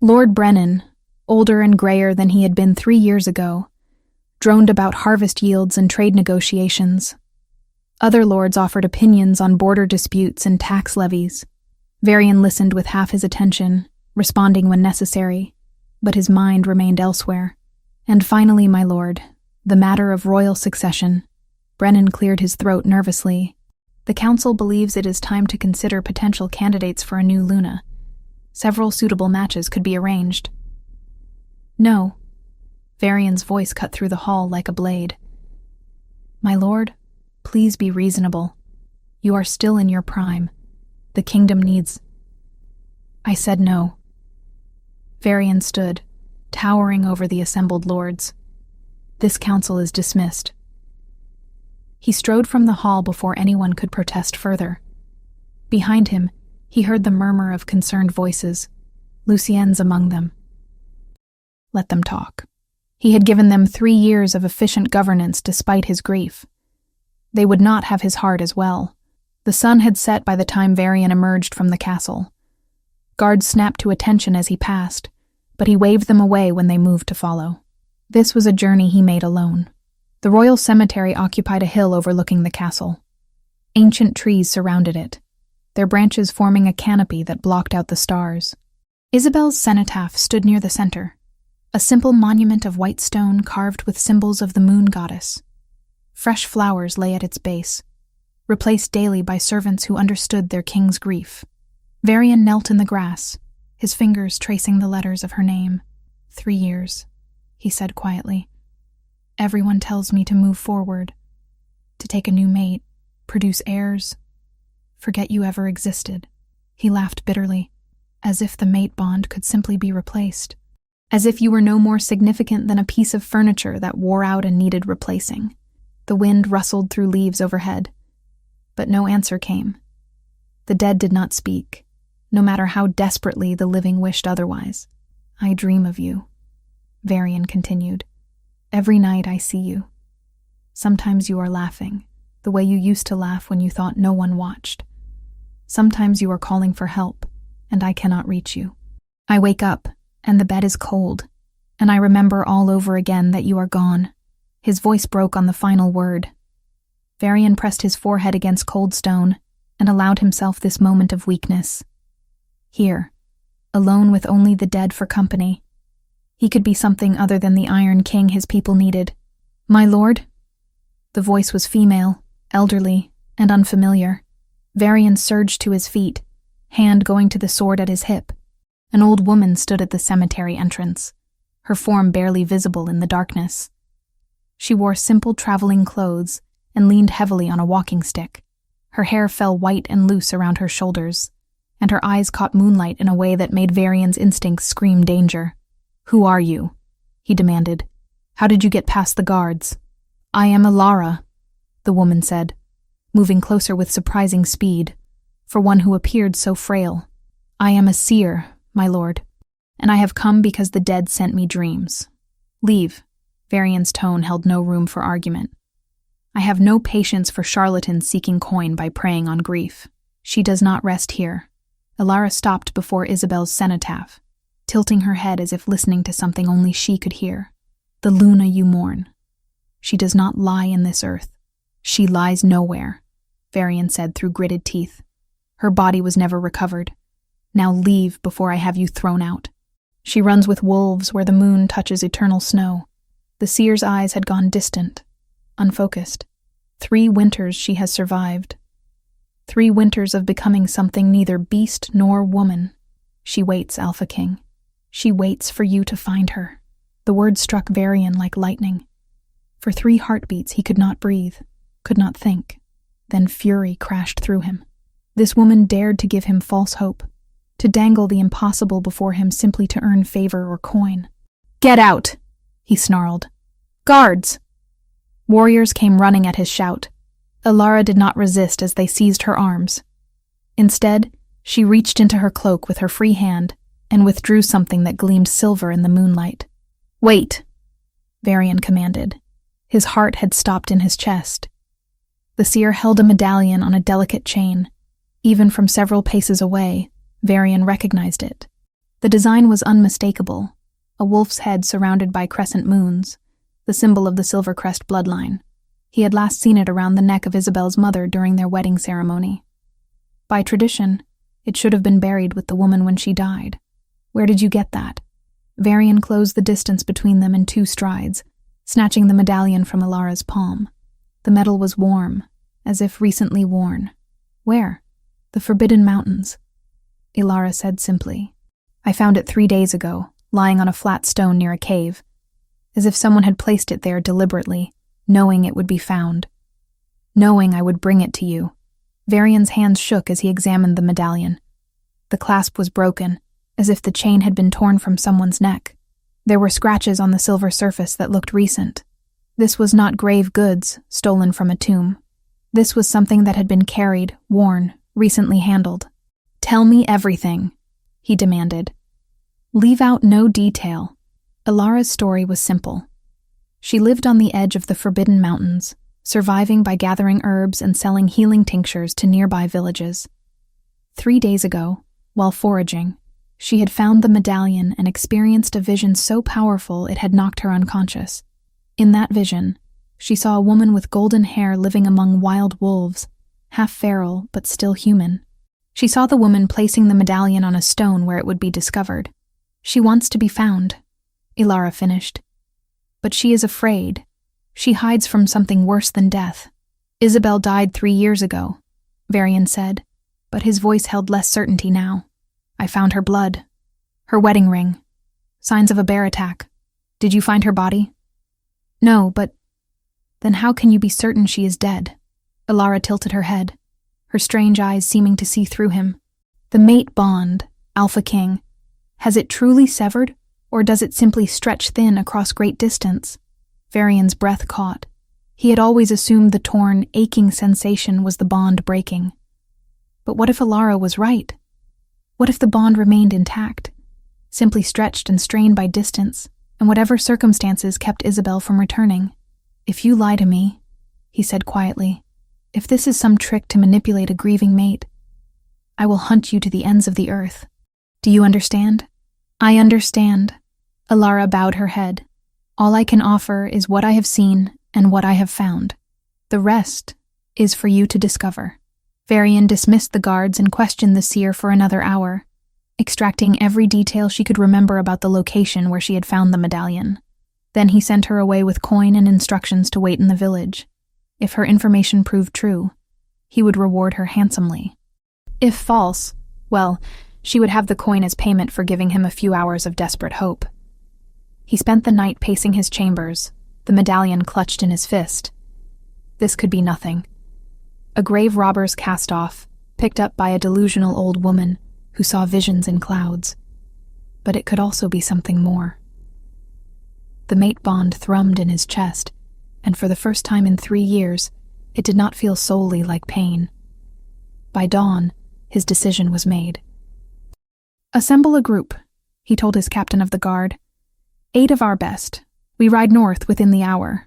[SPEAKER 1] Lord Brennan, older and grayer than he had been 3 years ago, droned about harvest yields and trade negotiations. Other lords offered opinions on border disputes and tax levies. Varian listened with half his attention, responding when necessary, but his mind remained elsewhere. And finally, my lord, the matter of royal succession. Brennan cleared his throat nervously. The council believes it is time to consider potential candidates for a new Luna. Several suitable matches could be arranged. No. Varian's voice cut through the hall like a blade. My lord, please be reasonable. You are still in your prime. The kingdom needs... I said no. Varian stood, towering over the assembled lords. This council is dismissed. He strode from the hall before anyone could protest further. Behind him, he heard the murmur of concerned voices, Lucien's among them. Let them talk. He had given them 3 years of efficient governance despite his grief. They would not have his heart as well. The sun had set by the time Varian emerged from the castle. Guards snapped to attention as he passed, but he waved them away when they moved to follow. This was a journey he made alone. The royal cemetery occupied a hill overlooking the castle. Ancient trees surrounded it, their branches forming a canopy that blocked out the stars. Isabel's cenotaph stood near the center, a simple monument of white stone carved with symbols of the moon goddess. Fresh flowers lay at its base, replaced daily by servants who understood their king's grief. Varian knelt in the grass, his fingers tracing the letters of her name. 3 years, he said quietly. Everyone tells me to move forward, to take a new mate, produce heirs, forget you ever existed. He laughed bitterly, as if the mate bond could simply be replaced, as if you were no more significant than a piece of furniture that wore out and needed replacing. The wind rustled through leaves overhead, but no answer came. The dead did not speak, no matter how desperately the living wished otherwise. I dream of you, Varian continued. Every night I see you. Sometimes you are laughing, the way you used to laugh when you thought no one watched. Sometimes you are calling for help, and I cannot reach you. I wake up, and the bed is cold, and I remember all over again that you are gone. His voice broke on the final word. Varian pressed his forehead against cold stone and allowed himself this moment of weakness. Here, alone with only the dead for company, he could be something other than the Iron King his people needed. My lord? The voice was female, elderly, and unfamiliar. Varian surged to his feet, hand going to the sword at his hip. An old woman stood at the cemetery entrance, her form barely visible in the darkness. She wore simple traveling clothes and leaned heavily on a walking stick. Her hair fell white and loose around her shoulders, and her eyes caught moonlight in a way that made Varian's instincts scream danger. Who are you? He demanded. How did you get past the guards? I am Alara, the woman said, moving closer with surprising speed, for one who appeared so frail. I am a seer, my lord, and I have come because the dead sent me dreams. Leave. Varian's tone held no room for argument. I have no patience for charlatans seeking coin by preying on grief. She does not rest here. Alara stopped before Isabel's cenotaph, tilting her head as if listening to something only she could hear. The Luna you mourn. She does not lie in this earth. She lies nowhere, Varian said through gritted teeth. Her body was never recovered. Now leave before I have you thrown out. She runs with wolves where the moon touches eternal snow. The seer's eyes had gone distant, unfocused. 3 winters she has survived. 3 winters of becoming something neither beast nor woman. She waits, Alpha King. She waits for you to find her. The word struck Varian like lightning. For 3 heartbeats he could not breathe, could not think. Then fury crashed through him. This woman dared to give him false hope, to dangle the impossible before him simply to earn favor or coin. "Get out!" he snarled. "Guards!" Warriors came running at his shout. Ilara did not resist as they seized her arms. Instead, she reached into her cloak with her free hand and withdrew something that gleamed silver in the moonlight. "Wait!" Varian commanded. His heart had stopped in his chest. The seer held a medallion on a delicate chain. Even from several paces away, Varian recognized it. The design was unmistakable, a wolf's head surrounded by crescent moons, the symbol of the Silvercrest bloodline. He had last seen it around the neck of Isabel's mother during their wedding ceremony. By tradition, it should have been buried with the woman when she died. Where did you get that? Varian closed the distance between them in 2 strides, snatching the medallion from Ilara's palm. The metal was warm, as if recently worn. Where? The Forbidden Mountains. Ilara said simply. I found it 3 days ago, lying on a flat stone near a cave, as if someone had placed it there deliberately, knowing it would be found. Knowing I would bring it to you. Varian's hands shook as he examined the medallion. The clasp was broken, as if the chain had been torn from someone's neck. There were scratches on the silver surface that looked recent. This was not grave goods stolen from a tomb. This was something that had been carried, worn, recently handled. Tell me everything, he demanded. Leave out no detail. Ilara's story was simple. She lived on the edge of the Forbidden Mountains, surviving by gathering herbs and selling healing tinctures to nearby villages. 3 days ago, while foraging, she had found the medallion and experienced a vision so powerful it had knocked her unconscious. In that vision, she saw a woman with golden hair living among wild wolves, half feral but still human. She saw the woman placing the medallion on a stone where it would be discovered. She wants to be found, Ilara finished. But she is afraid. She hides from something worse than death. Isabel died 3 years ago, Varian said, but his voice held less certainty now. I found her blood, her wedding ring, signs of a bear attack. Did you find her body? No, but then how can you be certain she is dead? Ilara tilted her head, her strange eyes seeming to see through him. The mate bond, Alpha King, has it truly severed, or does it simply stretch thin across great distance? Varian's breath caught. He had always assumed the torn, aching sensation was the bond breaking. But what if Ilara was right? What if the bond remained intact, simply stretched and strained by distance, and whatever circumstances kept Isabel from returning? If you lie to me, he said quietly, if this is some trick to manipulate a grieving mate, I will hunt you to the ends of the earth. Do you understand? I understand. Ilara bowed her head. All I can offer is what I have seen and what I have found. The rest is for you to discover. Varian dismissed the guards and questioned the seer for another hour, extracting every detail she could remember about the location where she had found the medallion. Then he sent her away with coin and instructions to wait in the village. If her information proved true, he would reward her handsomely. If false, well, she would have the coin as payment for giving him a few hours of desperate hope. He spent the night pacing his chambers, the medallion clutched in his fist. This could be nothing. A grave robber's cast-off, picked up by a delusional old woman who saw visions in clouds. But it could also be something more. The mate bond thrummed in his chest, and for the first time in 3 years, it did not feel solely like pain. By dawn, his decision was made. Assemble a group, he told his captain of the guard. 8 of our best. We ride north within the hour.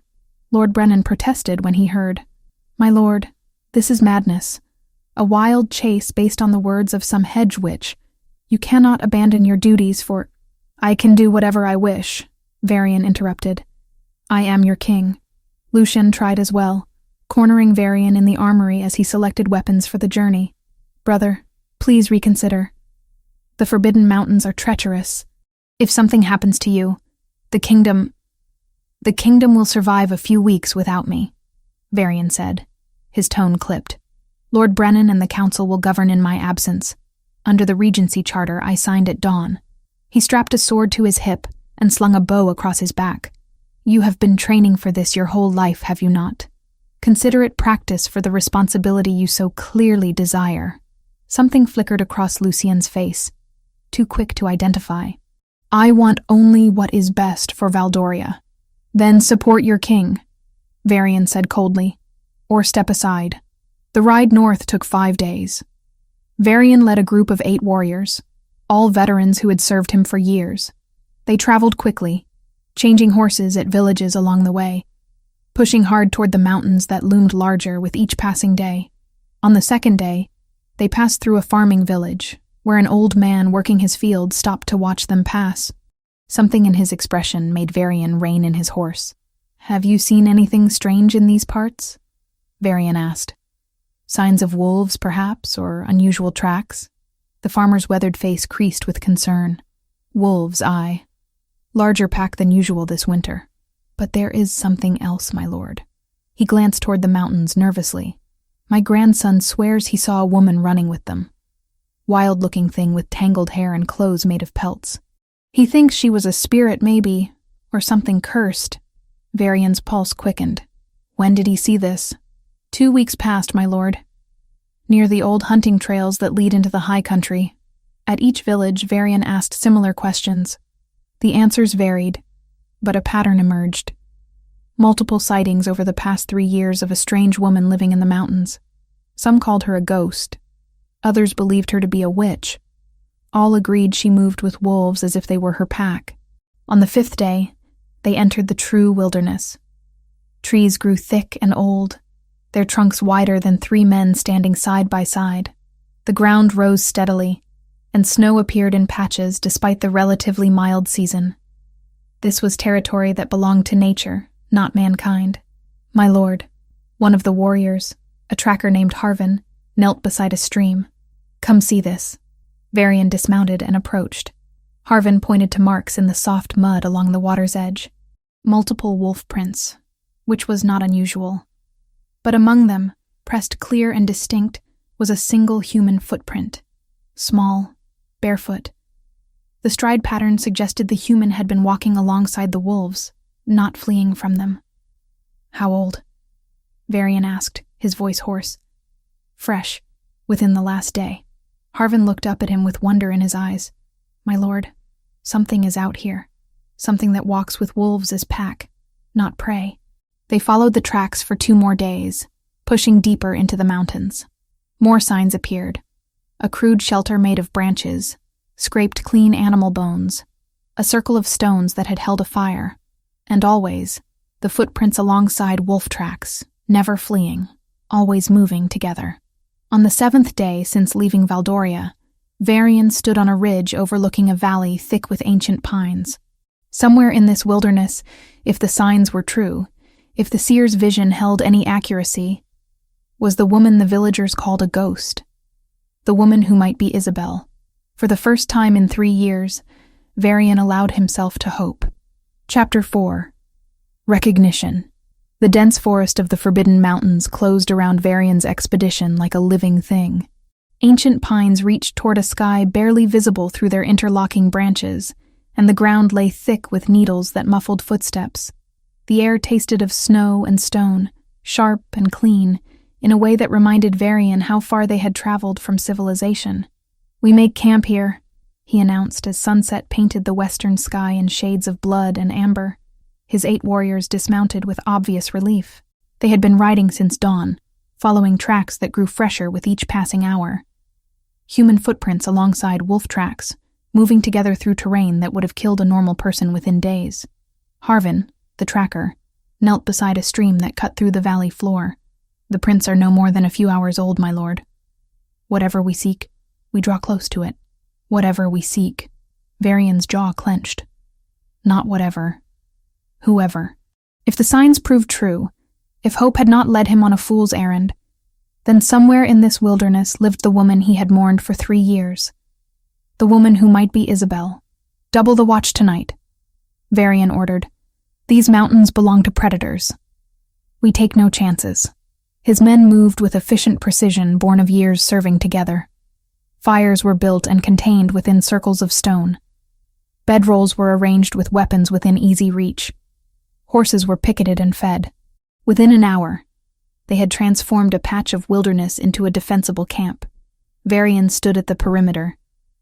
[SPEAKER 1] Lord Brennan protested when he heard, My lord, this is madness. A wild chase based on the words of some hedge witch. You cannot abandon your duties for— I can do whatever I wish, Varian interrupted. I am your king. Lucian tried as well, cornering Varian in the armory as he selected weapons for the journey. Brother, please reconsider. The Forbidden Mountains are treacherous. If something happens to you, the kingdom will survive a few weeks without me, Varian said. His tone clipped. Lord Brennan and the council will govern in my absence. Under the Regency Charter I signed at dawn. He strapped a sword to his hip and slung a bow across his back. You have been training for this your whole life, have you not? Consider it practice for the responsibility you so clearly desire. Something flickered across Lucien's face, too quick to identify. I want only what is best for Valdoria. Then support your king, Varian said coldly, or step aside. The ride north took 5 days. Varian led a group of 8 warriors, all veterans who had served him for years. They traveled quickly, changing horses at villages along the way, pushing hard toward the mountains that loomed larger with each passing day. On the second day, they passed through a farming village, where an old man working his field stopped to watch them pass. Something in his expression made Varian rein in his horse. Have you seen anything strange in these parts? Varian asked. Signs of wolves, perhaps, or unusual tracks? The farmer's weathered face creased with concern. Wolves, aye. Larger pack than usual this winter. But there is something else, my lord. He glanced toward the mountains nervously. My grandson swears he saw a woman running with them. Wild-looking thing with tangled hair and clothes made of pelts. He thinks she was a spirit, maybe, or something cursed. Varian's pulse quickened. When did he see this? 2 weeks past, my lord. Near the old hunting trails that lead into the high country. At each village, Varian asked similar questions. The answers varied, but a pattern emerged. Multiple sightings over the past 3 years of a strange woman living in the mountains. Some called her a ghost. Others believed her to be a witch. All agreed she moved with wolves as if they were her pack. On the 5th day, they entered the true wilderness. Trees grew thick and old, their trunks wider than 3 men standing side by side. The ground rose steadily, and snow appeared in patches despite the relatively mild season. This was territory that belonged to nature, not mankind. My lord, one of the warriors, a tracker named Harvin, knelt beside a stream. Come see this. Varian dismounted and approached. Harvin pointed to marks in the soft mud along the water's edge. Multiple wolf prints, which was not unusual. But among them, pressed clear and distinct, was a single human footprint. Small, barefoot. The stride pattern suggested the human had been walking alongside the wolves, not fleeing from them. How old? Varian asked, his voice hoarse. Fresh, within the last day. Harvin looked up at him with wonder in his eyes. My lord, something is out here. Something that walks with wolves as pack, not prey. They followed the tracks for 2 more days, pushing deeper into the mountains. More signs appeared. A crude shelter made of branches, scraped clean animal bones, a circle of stones that had held a fire, and always, the footprints alongside wolf tracks, never fleeing, always moving together. On the 7th day since leaving Valdoria, Varian stood on a ridge overlooking a valley thick with ancient pines. Somewhere in this wilderness, if the signs were true, if the seer's vision held any accuracy, was the woman the villagers called a ghost. The woman who might be Isabel. For the first time in 3 years, Varian allowed himself to hope. Chapter 4. Recognition. The dense forest of the Forbidden Mountains closed around Varian's expedition like a living thing. Ancient pines reached toward a sky barely visible through their interlocking branches, and the ground lay thick with needles that muffled footsteps. The air tasted of snow and stone, sharp and clean, in a way that reminded Varian how far they had traveled from civilization. We make camp here, he announced as sunset painted the western sky in shades of blood and amber. His 8 warriors dismounted with obvious relief. They had been riding since dawn, following tracks that grew fresher with each passing hour. Human footprints alongside wolf tracks, moving together through terrain that would have killed a normal person within days. Harvin, the tracker, knelt beside a stream that cut through the valley floor. The prints are no more than a few hours old, my lord. Whatever we seek, we draw close to it. Whatever we seek. Varian's jaw clenched. Not whatever. Whoever. If the signs proved true, if hope had not led him on a fool's errand, Then somewhere in this wilderness lived the woman he had mourned for 3 years. The woman who might be Isabel. "Double the watch tonight," Varian ordered. "These mountains belong to predators. We take no chances." His men moved with efficient precision born of years serving together. Fires were built and contained within circles of stone. Bedrolls were arranged with weapons within easy reach. Horses were picketed and fed. Within an hour, they had transformed a patch of wilderness into a defensible camp. Varian stood at the perimeter,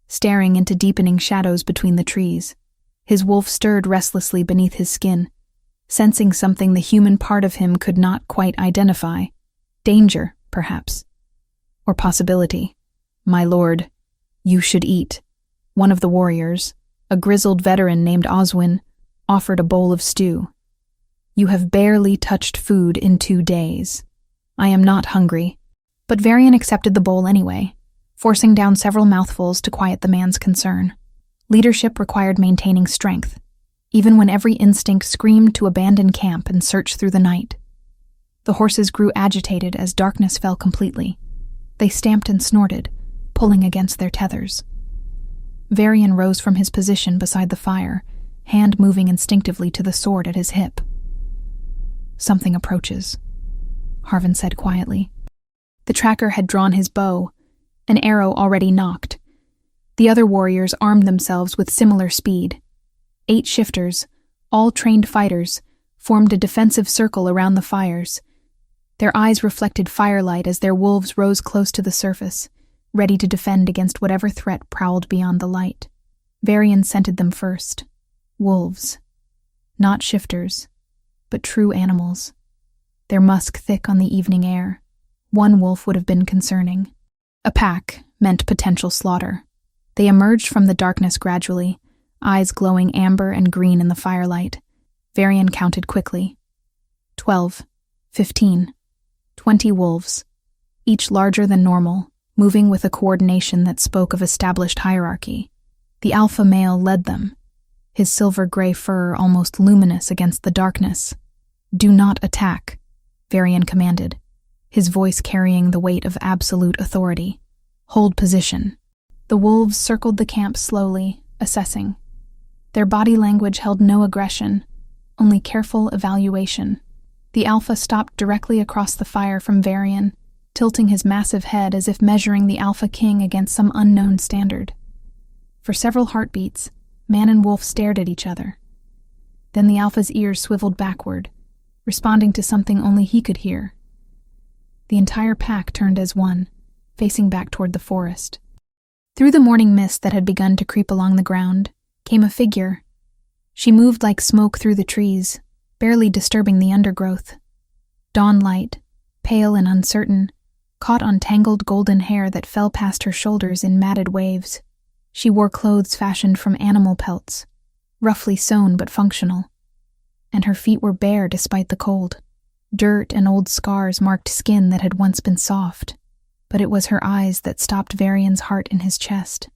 [SPEAKER 1] staring into deepening shadows between the trees. His wolf stirred restlessly beneath his skin, sensing something the human part of him could not quite identify. Danger, perhaps. Or possibility. "My lord, you should eat." One of the warriors, a grizzled veteran named Oswin, offered a bowl of stew. "You have barely touched food in 2 days. I am not hungry." But Varian accepted the bowl anyway, forcing down several mouthfuls to quiet the man's concern. Leadership required maintaining strength, even when every instinct screamed to abandon camp and search through the night. The horses grew agitated as darkness fell completely. They stamped and snorted, pulling against their tethers. Varian rose from his position beside the fire, hand moving instinctively to the sword at his hip. "Something approaches," Harvin said quietly. The tracker had drawn his bow, an arrow already nocked. The other warriors armed themselves with similar speed. 8 shifters, all trained fighters, formed a defensive circle around the fires. Their eyes reflected firelight as their wolves rose close to the surface, ready to defend against whatever threat prowled beyond the light. Varian scented them first. Wolves. Not shifters, but true animals. Their musk thick on the evening air. One wolf would have been concerning. A pack meant potential slaughter. They emerged from the darkness gradually, eyes glowing amber and green in the firelight. Varian counted quickly. 12, 15, 20 wolves, each larger than normal, moving with a coordination that spoke of established hierarchy. The alpha male led them, his silver-gray fur almost luminous against the darkness. "Do not attack," Varian commanded, his voice carrying the weight of absolute authority. "Hold position." The wolves circled the camp slowly, assessing. Their body language held no aggression, only careful evaluation. The alpha stopped directly across the fire from Varian, tilting his massive head as if measuring the alpha king against some unknown standard. For several heartbeats, man and wolf stared at each other. Then the alpha's ears swiveled backward, responding to something only he could hear. The entire pack turned as one, facing back toward the forest. Through the morning mist that had begun to creep along the ground came a figure. She moved like smoke through the trees, barely disturbing the undergrowth. Dawn light, pale and uncertain, caught on tangled golden hair that fell past her shoulders in matted waves. She wore clothes fashioned from animal pelts, roughly sewn but functional, and her feet were bare despite the cold. Dirt and old scars marked skin that had once been soft, but it was her eyes that stopped Varian's heart in his chest.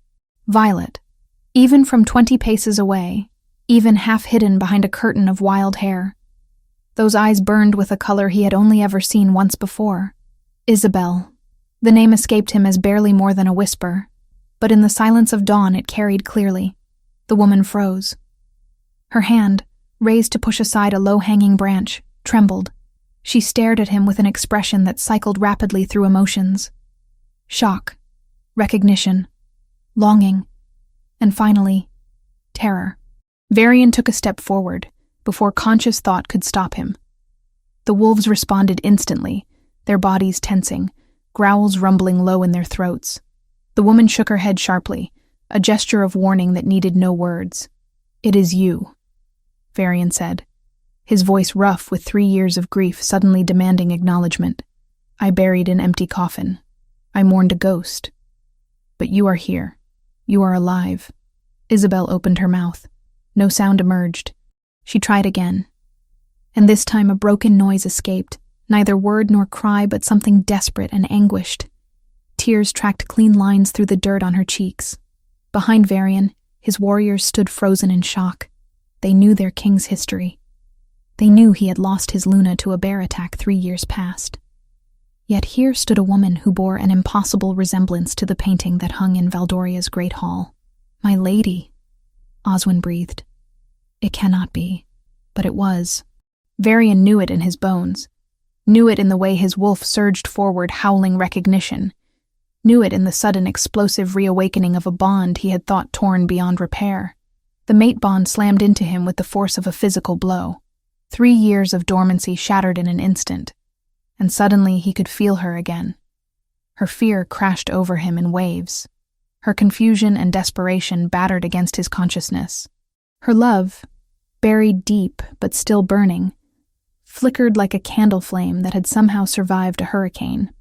[SPEAKER 1] Violet, even from 20 paces away, even half hidden behind a curtain of wild hair. Those eyes burned with a color he had only ever seen once before. Isabel. The name escaped him as barely more than a whisper, but in the silence of dawn it carried clearly. The woman froze. Her hand, raised to push aside a low-hanging branch, trembled. She stared at him with an expression that cycled rapidly through emotions. Shock, recognition, longing, and finally, terror. Varian took a step forward, before conscious thought could stop him. The wolves responded instantly, their bodies tensing, growls rumbling low in their throats. The woman shook her head sharply, a gesture of warning that needed no words. "It is you," Varian said, his voice rough with 3 years of grief suddenly demanding acknowledgement. "I buried an empty coffin. I mourned a ghost. But you are here. You are alive." Isabel opened her mouth. No sound emerged. She tried again. And this time a broken noise escaped, neither word nor cry but something desperate and anguished. Tears tracked clean lines through the dirt on her cheeks. Behind Varian, his warriors stood frozen in shock. They knew their king's history. They knew he had lost his Luna to a bear attack 3 years past. Yet here stood a woman who bore an impossible resemblance to the painting that hung in Valdoria's great hall. "My lady," Oswin breathed. "It cannot be." But it was. Varian knew it in his bones. Knew it in the way his wolf surged forward, howling recognition. Knew it in the sudden explosive reawakening of a bond he had thought torn beyond repair. The mate bond slammed into him with the force of a physical blow. 3 years of dormancy shattered in an instant, and suddenly he could feel her again. Her fear crashed over him in waves. Her confusion and desperation battered against his consciousness. Her love, buried deep but still burning, flickered like a candle flame that had somehow survived a hurricane.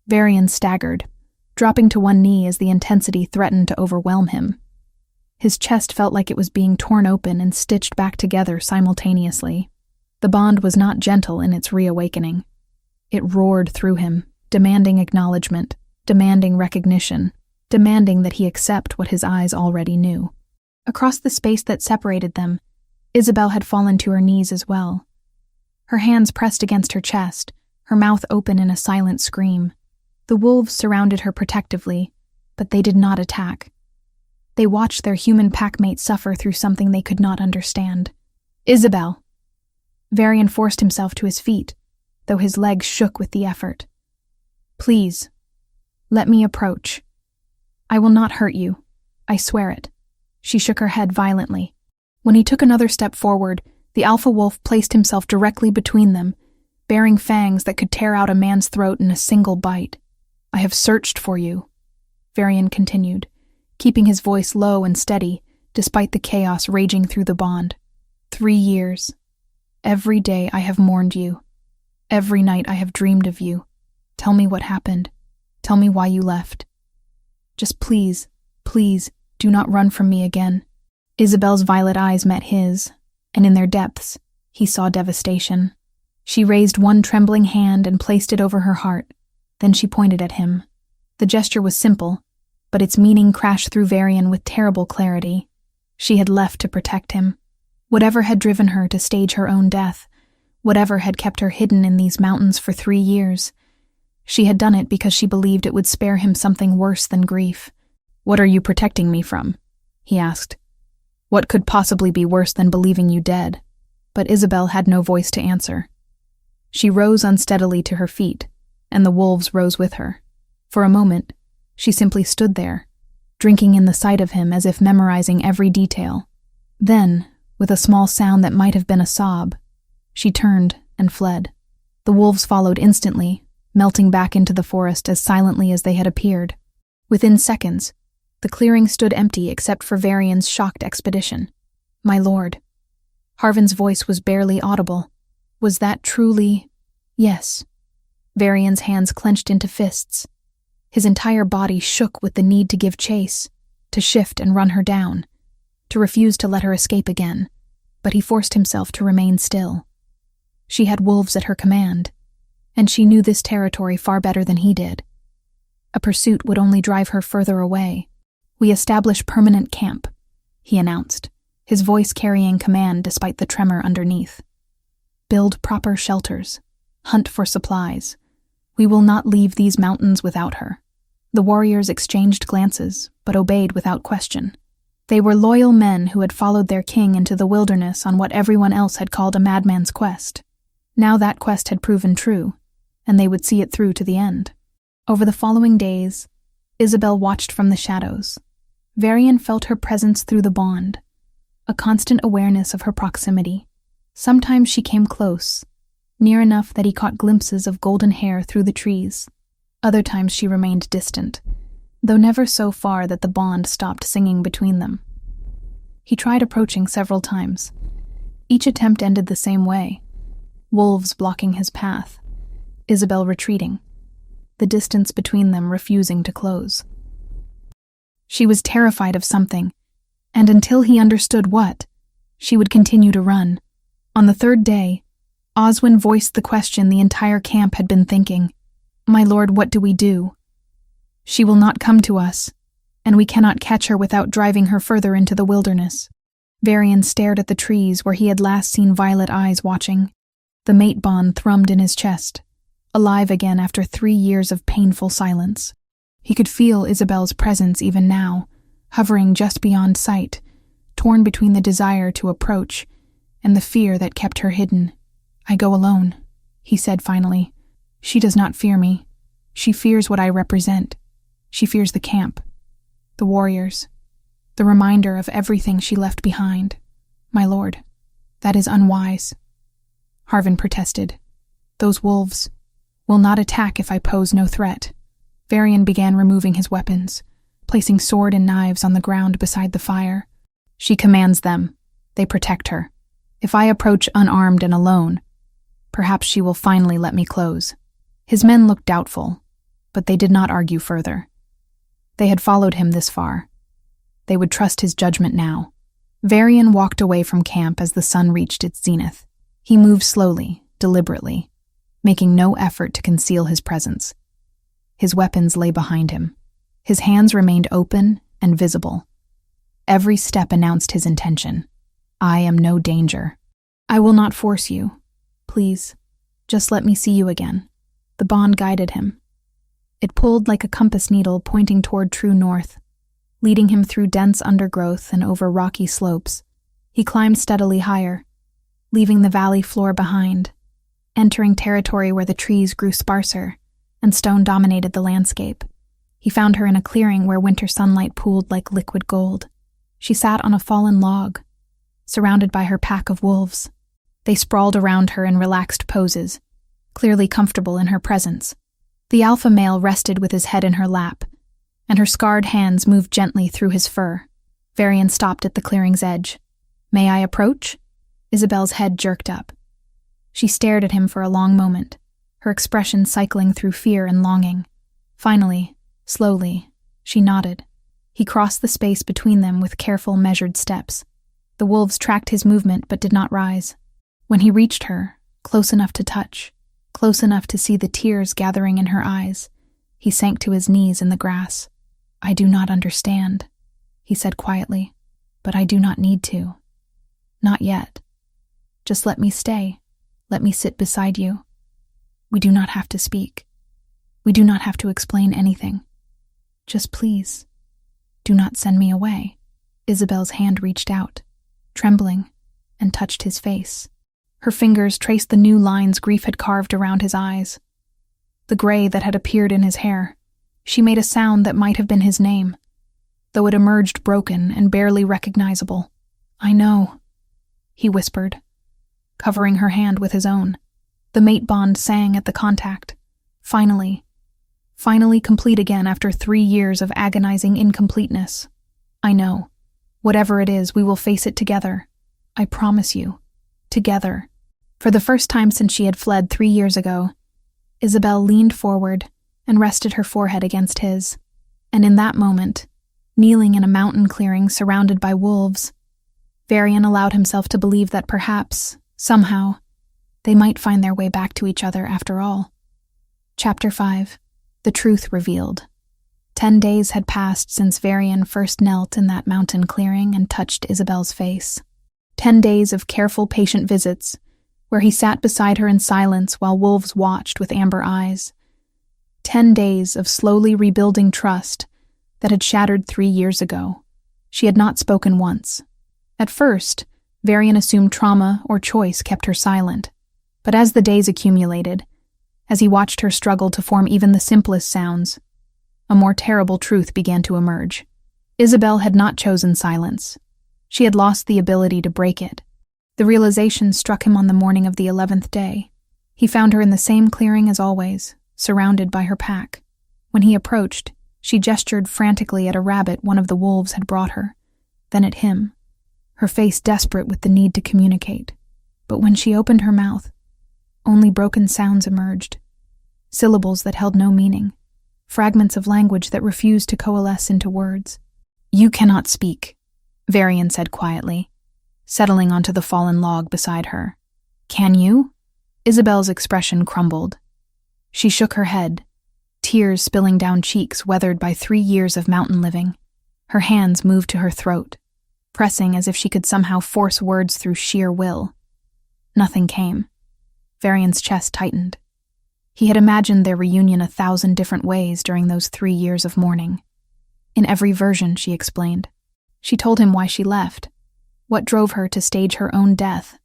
[SPEAKER 1] Varian staggered, dropping to one knee as the intensity threatened to overwhelm him. His chest felt like it was being torn open and stitched back together simultaneously. The bond was not gentle in its reawakening. It roared through him, demanding acknowledgement, demanding recognition, demanding that he accept what his eyes already knew. Across the space that separated them, Isabel had fallen to her knees as well. Her hands pressed against her chest, her mouth open in a silent scream. The wolves surrounded her protectively, but they did not attack. They watched their human packmate suffer through something they could not understand. "Isabel!" Varian forced himself to his feet, though his legs shook with the effort. "Please, let me approach. I will not hurt you. I swear it." She shook her head violently. When he took another step forward, the alpha wolf placed himself directly between them, bearing fangs that could tear out a man's throat in a single bite. "I have searched for you," Varian continued, keeping his voice low and steady, despite the chaos raging through the bond. 3 years. Every day I have mourned you. Every night I have dreamed of you. Tell me what happened. Tell me why you left. Just please, please, do not run from me again." Isabel's violet eyes met his, and in their depths, he saw devastation. She raised one trembling hand and placed it over her heart. Then she pointed at him. The gesture was simple, but its meaning crashed through Varian with terrible clarity. She had left to protect him. Whatever had driven her to stage her own death, whatever had kept her hidden in these mountains for 3 years, she had done it because she believed it would spare him something worse than grief. "What are you protecting me from?" he asked. "What could possibly be worse than believing you dead?" But Isabel had no voice to answer. She rose unsteadily to her feet, and the wolves rose with her. For a moment, she simply stood there, drinking in the sight of him as if memorizing every detail. Then, with a small sound that might have been a sob, she turned and fled. The wolves followed instantly, melting back into the forest as silently as they had appeared. Within seconds, the clearing stood empty except for Varian's shocked expedition. "My lord." Harvin's voice was barely audible. Was that truly— Yes. Varian's hands clenched into fists. His entire body shook with the need to give chase, to shift and run her down, to refuse to let her escape again, but he forced himself to remain still. She had wolves at her command, and she knew this territory far better than he did. A pursuit would only drive her further away. "We establish permanent camp," he announced, his voice carrying command despite the tremor underneath. "Build proper shelters. Hunt for supplies. We will not leave these mountains without her." The warriors exchanged glances, but obeyed without question. They were loyal men who had followed their king into the wilderness on what everyone else had called a madman's quest. Now that quest had proven true, and they would see it through to the end. Over the following days, Isabel watched from the shadows. Varian felt her presence through the bond, a constant awareness of her proximity. Sometimes she came close, near enough that he caught glimpses of golden hair through the trees. Other times she remained distant, though never so far that the bond stopped singing between them. He tried approaching several times. Each attempt ended the same way: wolves blocking his path, Isabel retreating, the distance between them refusing to close. She was terrified of something, and until he understood what, she would continue to run. On the 3rd day, Oswin voiced the question the entire camp had been thinking. "My lord, what do we do? She will not come to us, and we cannot catch her without driving her further into the wilderness." Varian stared at the trees where he had last seen violet eyes watching. The mate bond thrummed in his chest. alive again after 3 years of painful silence. He could feel Isabel's presence even now, hovering just beyond sight, torn between the desire to approach and the fear that kept her hidden. "I go alone," he said finally. "She does not fear me. She fears what I represent. She fears the camp, the warriors, the reminder of everything she left behind. My lord, that is unwise." Harvin protested. "Those wolves will not attack if I pose no threat." Varian began removing his weapons, placing sword and knives on the ground beside the fire. "She commands them. They protect her. If I approach unarmed and alone, perhaps she will finally let me close." His men looked doubtful, but they did not argue further. They had followed him this far. They would trust his judgment now. Varian walked away from camp as the sun reached its zenith. He moved slowly, deliberately, making no effort to conceal his presence. His weapons lay behind him. His hands remained open and visible. Every step announced his intention. "I am no danger. I will not force you. Please, just let me see you again." The bond guided him. It pulled like a compass needle pointing toward true north, leading him through dense undergrowth and over rocky slopes. He climbed steadily higher, leaving the valley floor behind, entering territory where the trees grew sparser and stone dominated the landscape. He found her in a clearing where winter sunlight pooled like liquid gold. She sat on a fallen log, surrounded by her pack of wolves. They sprawled around her in relaxed poses, clearly comfortable in her presence. The alpha male rested with his head in her lap, and her scarred hands moved gently through his fur. Varian stopped at the clearing's edge. "May I approach?" Isabel's head jerked up. She stared at him for a long moment, her expression cycling through fear and longing. Finally, slowly, she nodded. He crossed the space between them with careful, measured steps. The wolves tracked his movement but did not rise. When he reached her, close enough to touch, close enough to see the tears gathering in her eyes, he sank to his knees in the grass. "I do not understand," he said quietly, "but I do not need to. Not yet. Just let me stay. Let me sit beside you. We do not have to speak. We do not have to explain anything. Just please, do not send me away." Isabel's hand reached out, trembling, and touched his face. Her fingers traced the new lines grief had carved around his eyes, the gray that had appeared in his hair. She made a sound that might have been his name, though it emerged broken and barely recognizable. "I know," he whispered, covering her hand with his own. The mate bond sang at the contact. Finally complete again after 3 years of agonizing incompleteness. "I know. Whatever it is, we will face it together. I promise you. Together." For the first time since she had fled 3 years ago, Isabel leaned forward and rested her forehead against his. And in that moment, kneeling in a mountain clearing surrounded by wolves, Varian allowed himself to believe that perhaps, somehow, they might find their way back to each other after all. Chapter 5. The Truth Revealed. 10 days had passed since Varian first knelt in that mountain clearing and touched Isabel's face. 10 days of careful, patient visits, where he sat beside her in silence while wolves watched with amber eyes. 10 days of slowly rebuilding trust that had shattered 3 years ago. She had not spoken once. At first, Varian assumed trauma or choice kept her silent. But as the days accumulated, as he watched her struggle to form even the simplest sounds, a more terrible truth began to emerge. Isabel had not chosen silence. She had lost the ability to break it. The realization struck him on the morning of the 11th day. He found her in the same clearing as always, surrounded by her pack. When he approached, she gestured frantically at a rabbit one of the wolves had brought her, then at him, her face desperate with the need to communicate. But when she opened her mouth, only broken sounds emerged, syllables that held no meaning, fragments of language that refused to coalesce into words. "You cannot speak," Varian said quietly, settling onto the fallen log beside her. "Can you?" Isabel's expression crumbled. She shook her head, tears spilling down cheeks weathered by 3 years of mountain living. Her hands moved to her throat, pressing as if she could somehow force words through sheer will. Nothing came. Varian's chest tightened. He had imagined their reunion 1,000 different ways during those 3 years of mourning. In every version, she explained. She told him why she left, what drove her to stage her own death,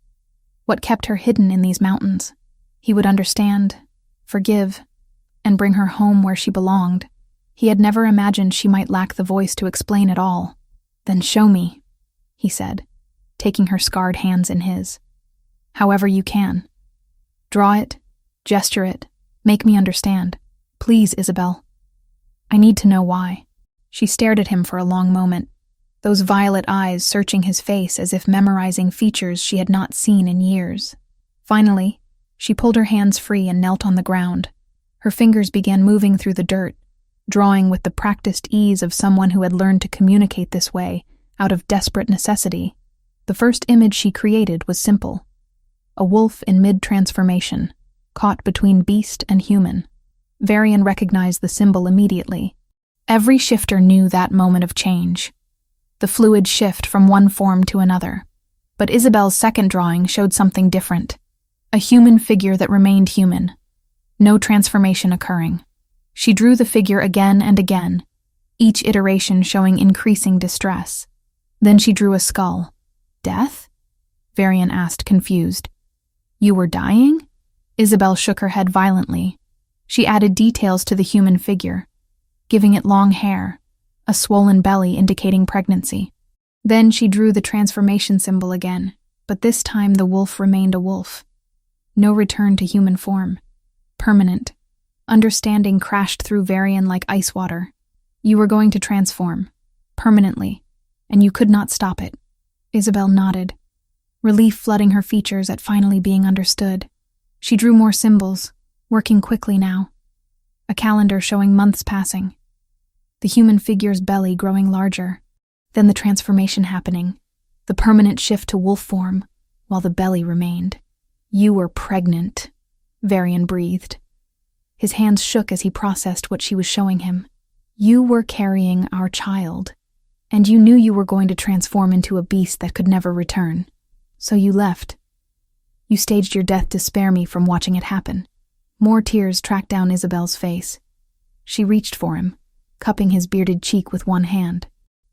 [SPEAKER 1] what kept her hidden in these mountains. He would understand, forgive, and bring her home where she belonged. He had never imagined she might lack the voice to explain it all. "Then show me," he said, taking her scarred hands in his. "However you can. Draw it, gesture it, make me understand. Please, Isabel. I need to know why." She stared at him for a long moment, those violet eyes searching his face as if memorizing features she had not seen in years. Finally, she pulled her hands free and knelt on the ground. Her fingers began moving through the dirt, drawing with the practiced ease of someone who had learned to communicate this way, out of desperate necessity. The first image she created was simple. A wolf in mid-transformation, caught between beast and human. Varian recognized the symbol immediately. Every shifter knew that moment of change, the fluid shift from one form to another. But Isabel's second drawing showed something different. A human figure that remained human, no transformation occurring. She drew the figure again and again, each iteration showing increasing distress. Then she drew a skull. "Death?" Varian asked, confused. "You were dying?" Isabel shook her head violently. She added details to the human figure, giving it long hair, a swollen belly indicating pregnancy. Then she drew the transformation symbol again, but this time the wolf remained a wolf. No return to human form. Permanent. Understanding crashed through Varian like ice water. You were going to transform. Permanently. And you could not stop it. Isabel nodded, relief flooding her features at finally being understood. She drew more symbols, working quickly now. A calendar showing months passing. The human figure's belly growing larger. Then the transformation happening. The permanent shift to wolf form, while the belly remained. "You were pregnant," Varian breathed. His hands shook as he processed what she was showing him. "You were carrying our child, and you knew you were going to transform into a beast that could never return. So you left. You staged your death to spare me from watching it happen." More tears tracked down Isabel's face. She reached for him, cupping his bearded cheek with one hand.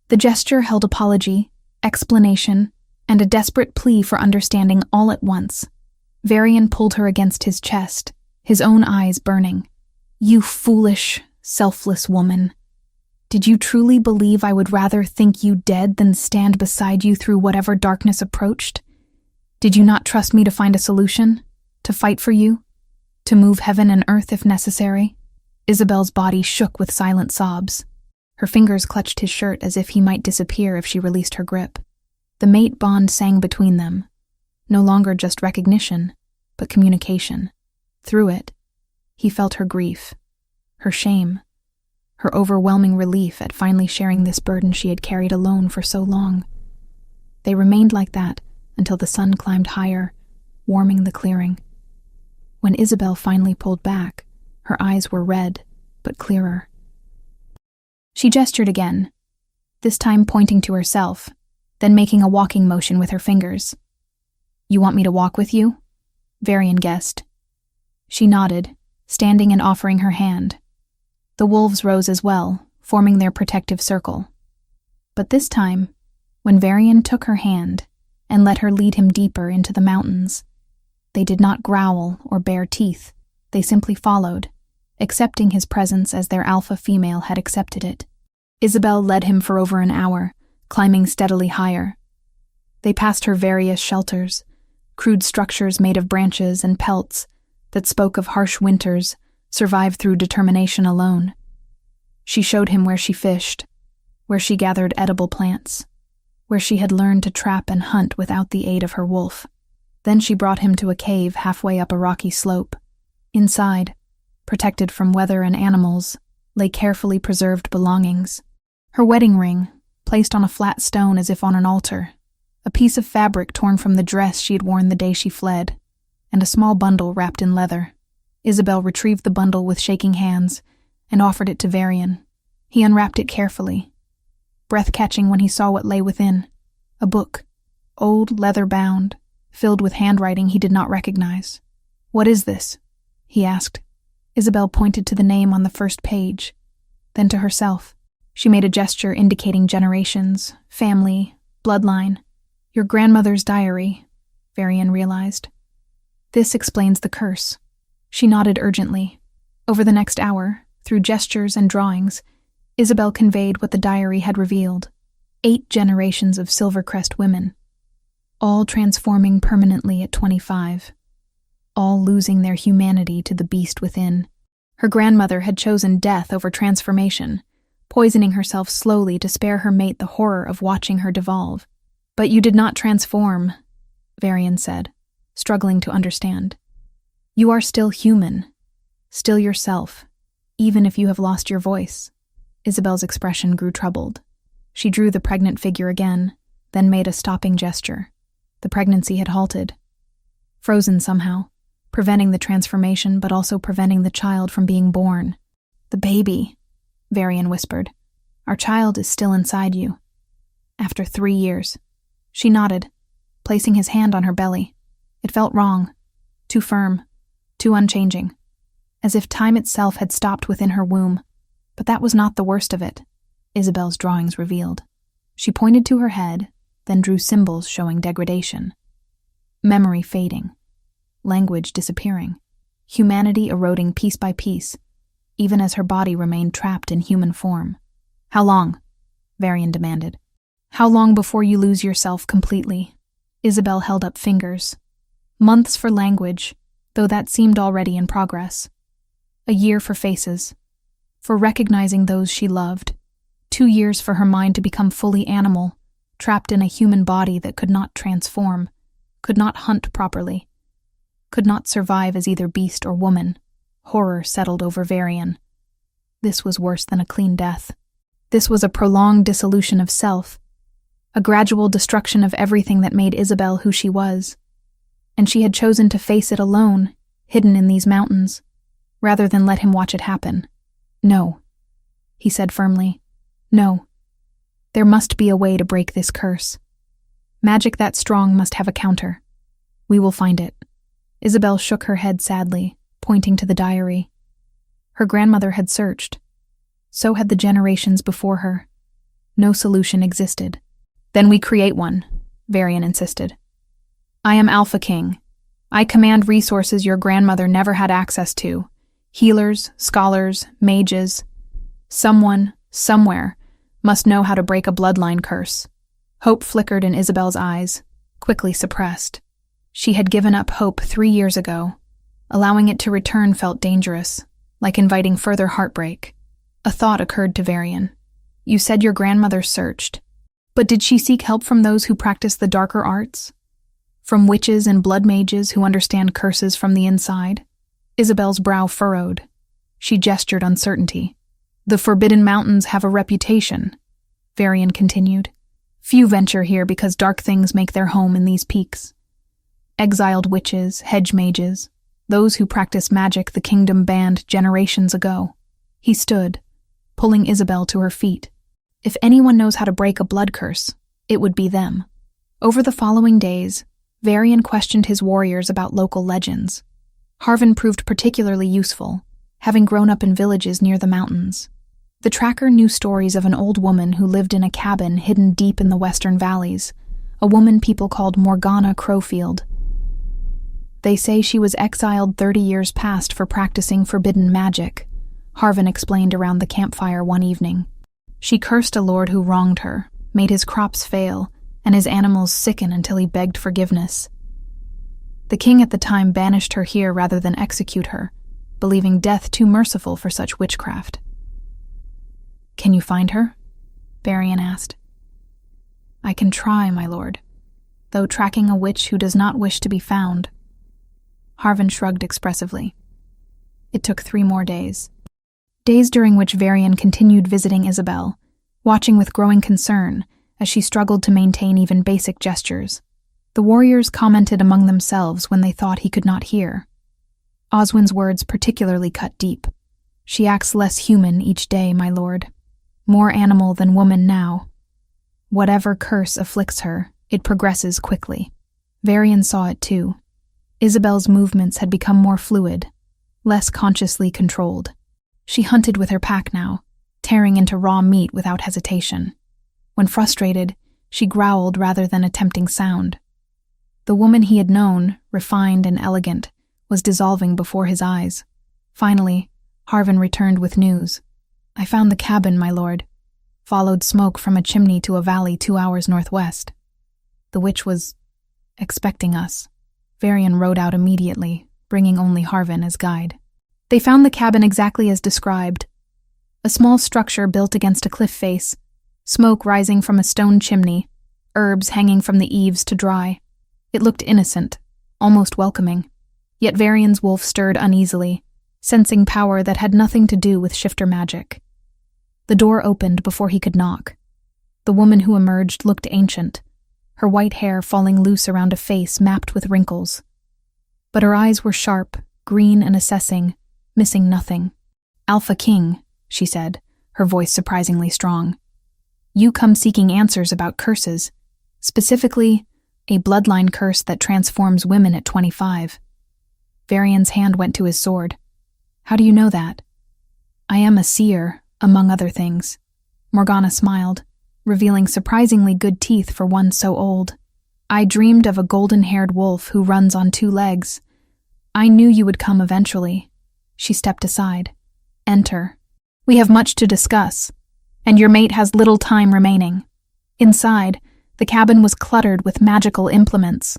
[SPEAKER 1] The gesture held apology, explanation, and a desperate plea for understanding all at once. Varian pulled her against his chest, his own eyes burning. "You foolish, selfless woman. Did you truly believe I would rather think you dead than stand beside you through whatever darkness approached? Did you not trust me to find a solution? To fight for you? To move heaven and earth if necessary?" Isabel's body shook with silent sobs. Her fingers clutched his shirt as if he might disappear if she released her grip. The mate bond sang between them. No longer just recognition, but communication. Through it, he felt her grief, her shame, her overwhelming relief at finally sharing this burden she had carried alone for so long. They remained like that until the sun climbed higher, warming the clearing. When Isabel finally pulled back, her eyes were red, but clearer. She gestured again, this time pointing to herself, then making a walking motion with her fingers. "You want me to walk with you?" Varian guessed. She nodded, standing and offering her hand. The wolves rose as well, forming their protective circle. But this time, when Varian took her hand and let her lead him deeper into the mountains, they did not growl or bare teeth. They simply followed, accepting his presence as their alpha female had accepted it. Isabel led him for over an hour, climbing steadily higher. They passed her various shelters, crude structures made of branches and pelts that spoke of harsh winters, survived through determination alone. She showed him where she fished, where she gathered edible plants, where she had learned to trap and hunt without the aid of her wolf. Then she brought him to a cave halfway up a rocky slope. Inside, protected from weather and animals, lay carefully preserved belongings. Her wedding ring, placed on a flat stone as if on an altar, a piece of fabric torn from the dress she had worn the day she fled, and a small bundle wrapped in leather. Isabel retrieved the bundle with shaking hands and offered it to Varian. He unwrapped it carefully, breath-catching when he saw what lay within. A book, old, leather-bound, filled with handwriting he did not recognize. "What is this?" he asked, Isabel pointed to the name on the first page, then to herself. She made a gesture indicating generations, family, bloodline. Your grandmother's diary, Varian realized. This explains the curse. She nodded urgently. Over the next hour, through gestures and drawings, Isabel conveyed what the diary had revealed. 8 generations of Silvercrest women, all transforming permanently at 25, all losing their humanity to the beast within. Her grandmother had chosen death over transformation, poisoning herself slowly to spare her mate the horror of watching her devolve. But you did not transform, Varian said, struggling to understand. You are still human, still yourself, even if you have lost your voice. Isabel's expression grew troubled. She drew the pregnant figure again, then made a stopping gesture. The pregnancy had halted, frozen somehow, preventing the transformation but also preventing the child from being born. The baby, Varian whispered. Our child is still inside you. After 3 years. She nodded, placing his hand on her belly. It felt wrong, too firm, too unchanging, as if time itself had stopped within her womb. But that was not the worst of it, Isabel's drawings revealed. She pointed to her head, then drew symbols showing degradation. Memory fading, language disappearing, humanity eroding piece by piece, even as her body remained trapped in human form. How long? Varian demanded. How long before you lose yourself completely? Isabel held up fingers. Months for language, though that seemed already in progress. A year for faces, for recognizing those she loved. 2 years for her mind to become fully animal, trapped in a human body that could not transform, could not hunt properly, could not survive as either beast or woman. Horror settled over Varian. This was worse than a clean death. This was a prolonged dissolution of self, a gradual destruction of everything that made Isabel who she was. And she had chosen to face it alone, hidden in these mountains, rather than let him watch it happen. No, he said firmly. No. There must be a way to break this curse. Magic that strong must have a counter. We will find it. Isabel shook her head sadly, pointing to the diary. Her grandmother had searched. So had the generations before her. No solution existed. Then we create one, Varian insisted. I am Alpha King. I command resources your grandmother never had access to. Healers, scholars, mages. Someone, somewhere, must know how to break a bloodline curse. Hope flickered in Isabel's eyes, quickly suppressed. She had given up hope 3 years ago. Allowing it to return felt dangerous, like inviting further heartbreak. A thought occurred to Varian. You said your grandmother searched. But did she seek help from those who practice the darker arts? From witches and blood mages who understand curses from the inside? Isabel's brow furrowed. She gestured uncertainty. The Forbidden Mountains have a reputation, Varian continued. Few venture here because dark things make their home in these peaks. Exiled witches, hedge mages, those who practice magic the kingdom banned generations ago. He stood, pulling Isabel to her feet. If anyone knows how to break a blood curse, it would be them. Over the following days, Varian questioned his warriors about local legends. Harvin proved particularly useful, having grown up in villages near the mountains. The tracker knew stories of an old woman who lived in a cabin hidden deep in the western valleys, a woman people called Morgana Crowfield. They say she was exiled 30 years past for practicing forbidden magic, Harvin explained around the campfire one evening. She cursed a lord who wronged her, made his crops fail, and his animals sicken until he begged forgiveness. The king at the time banished her here rather than execute her, believing death too merciful for such witchcraft. Can you find her? Varian asked. I can try, my lord, though tracking a witch who does not wish to be found. Harvin shrugged expressively. It took 3 more days. Days during which Varian continued visiting Isabel, watching with growing concern as she struggled to maintain even basic gestures. The warriors commented among themselves when they thought he could not hear. Oswin's words particularly cut deep. She acts less human each day, my lord. More animal than woman now. Whatever curse afflicts her, it progresses quickly. Varian saw it too. Isabel's movements had become more fluid, less consciously controlled. She hunted with her pack now, tearing into raw meat without hesitation. When frustrated, she growled rather than attempting sound. The woman he had known, refined and elegant, was dissolving before his eyes. Finally, Harvin returned with news. "I found the cabin, my lord. Followed smoke from a chimney to a valley 2 hours northwest. The witch was expecting us." Varian rode out immediately, bringing only Harvin as guide. They found the cabin exactly as described. A small structure built against a cliff face, smoke rising from a stone chimney, herbs hanging from the eaves to dry. It looked innocent, almost welcoming. Yet Varian's wolf stirred uneasily, sensing power that had nothing to do with shifter magic. The door opened before he could knock. The woman who emerged looked ancient, her white hair falling loose around a face mapped with wrinkles. But her eyes were sharp, green and assessing, missing nothing. "Alpha King," she said, her voice surprisingly strong. "You come seeking answers about curses, specifically a bloodline curse that transforms women at 25. Varian's hand went to his sword. "How do you know that?" "I am a seer, among other things." Morgana smiled, revealing surprisingly good teeth for one so old. "I dreamed of a golden-haired wolf who runs on 2 legs. I knew you would come eventually." She stepped aside. "Enter. We have much to discuss, and your mate has little time remaining." Inside, the cabin was cluttered with magical implements.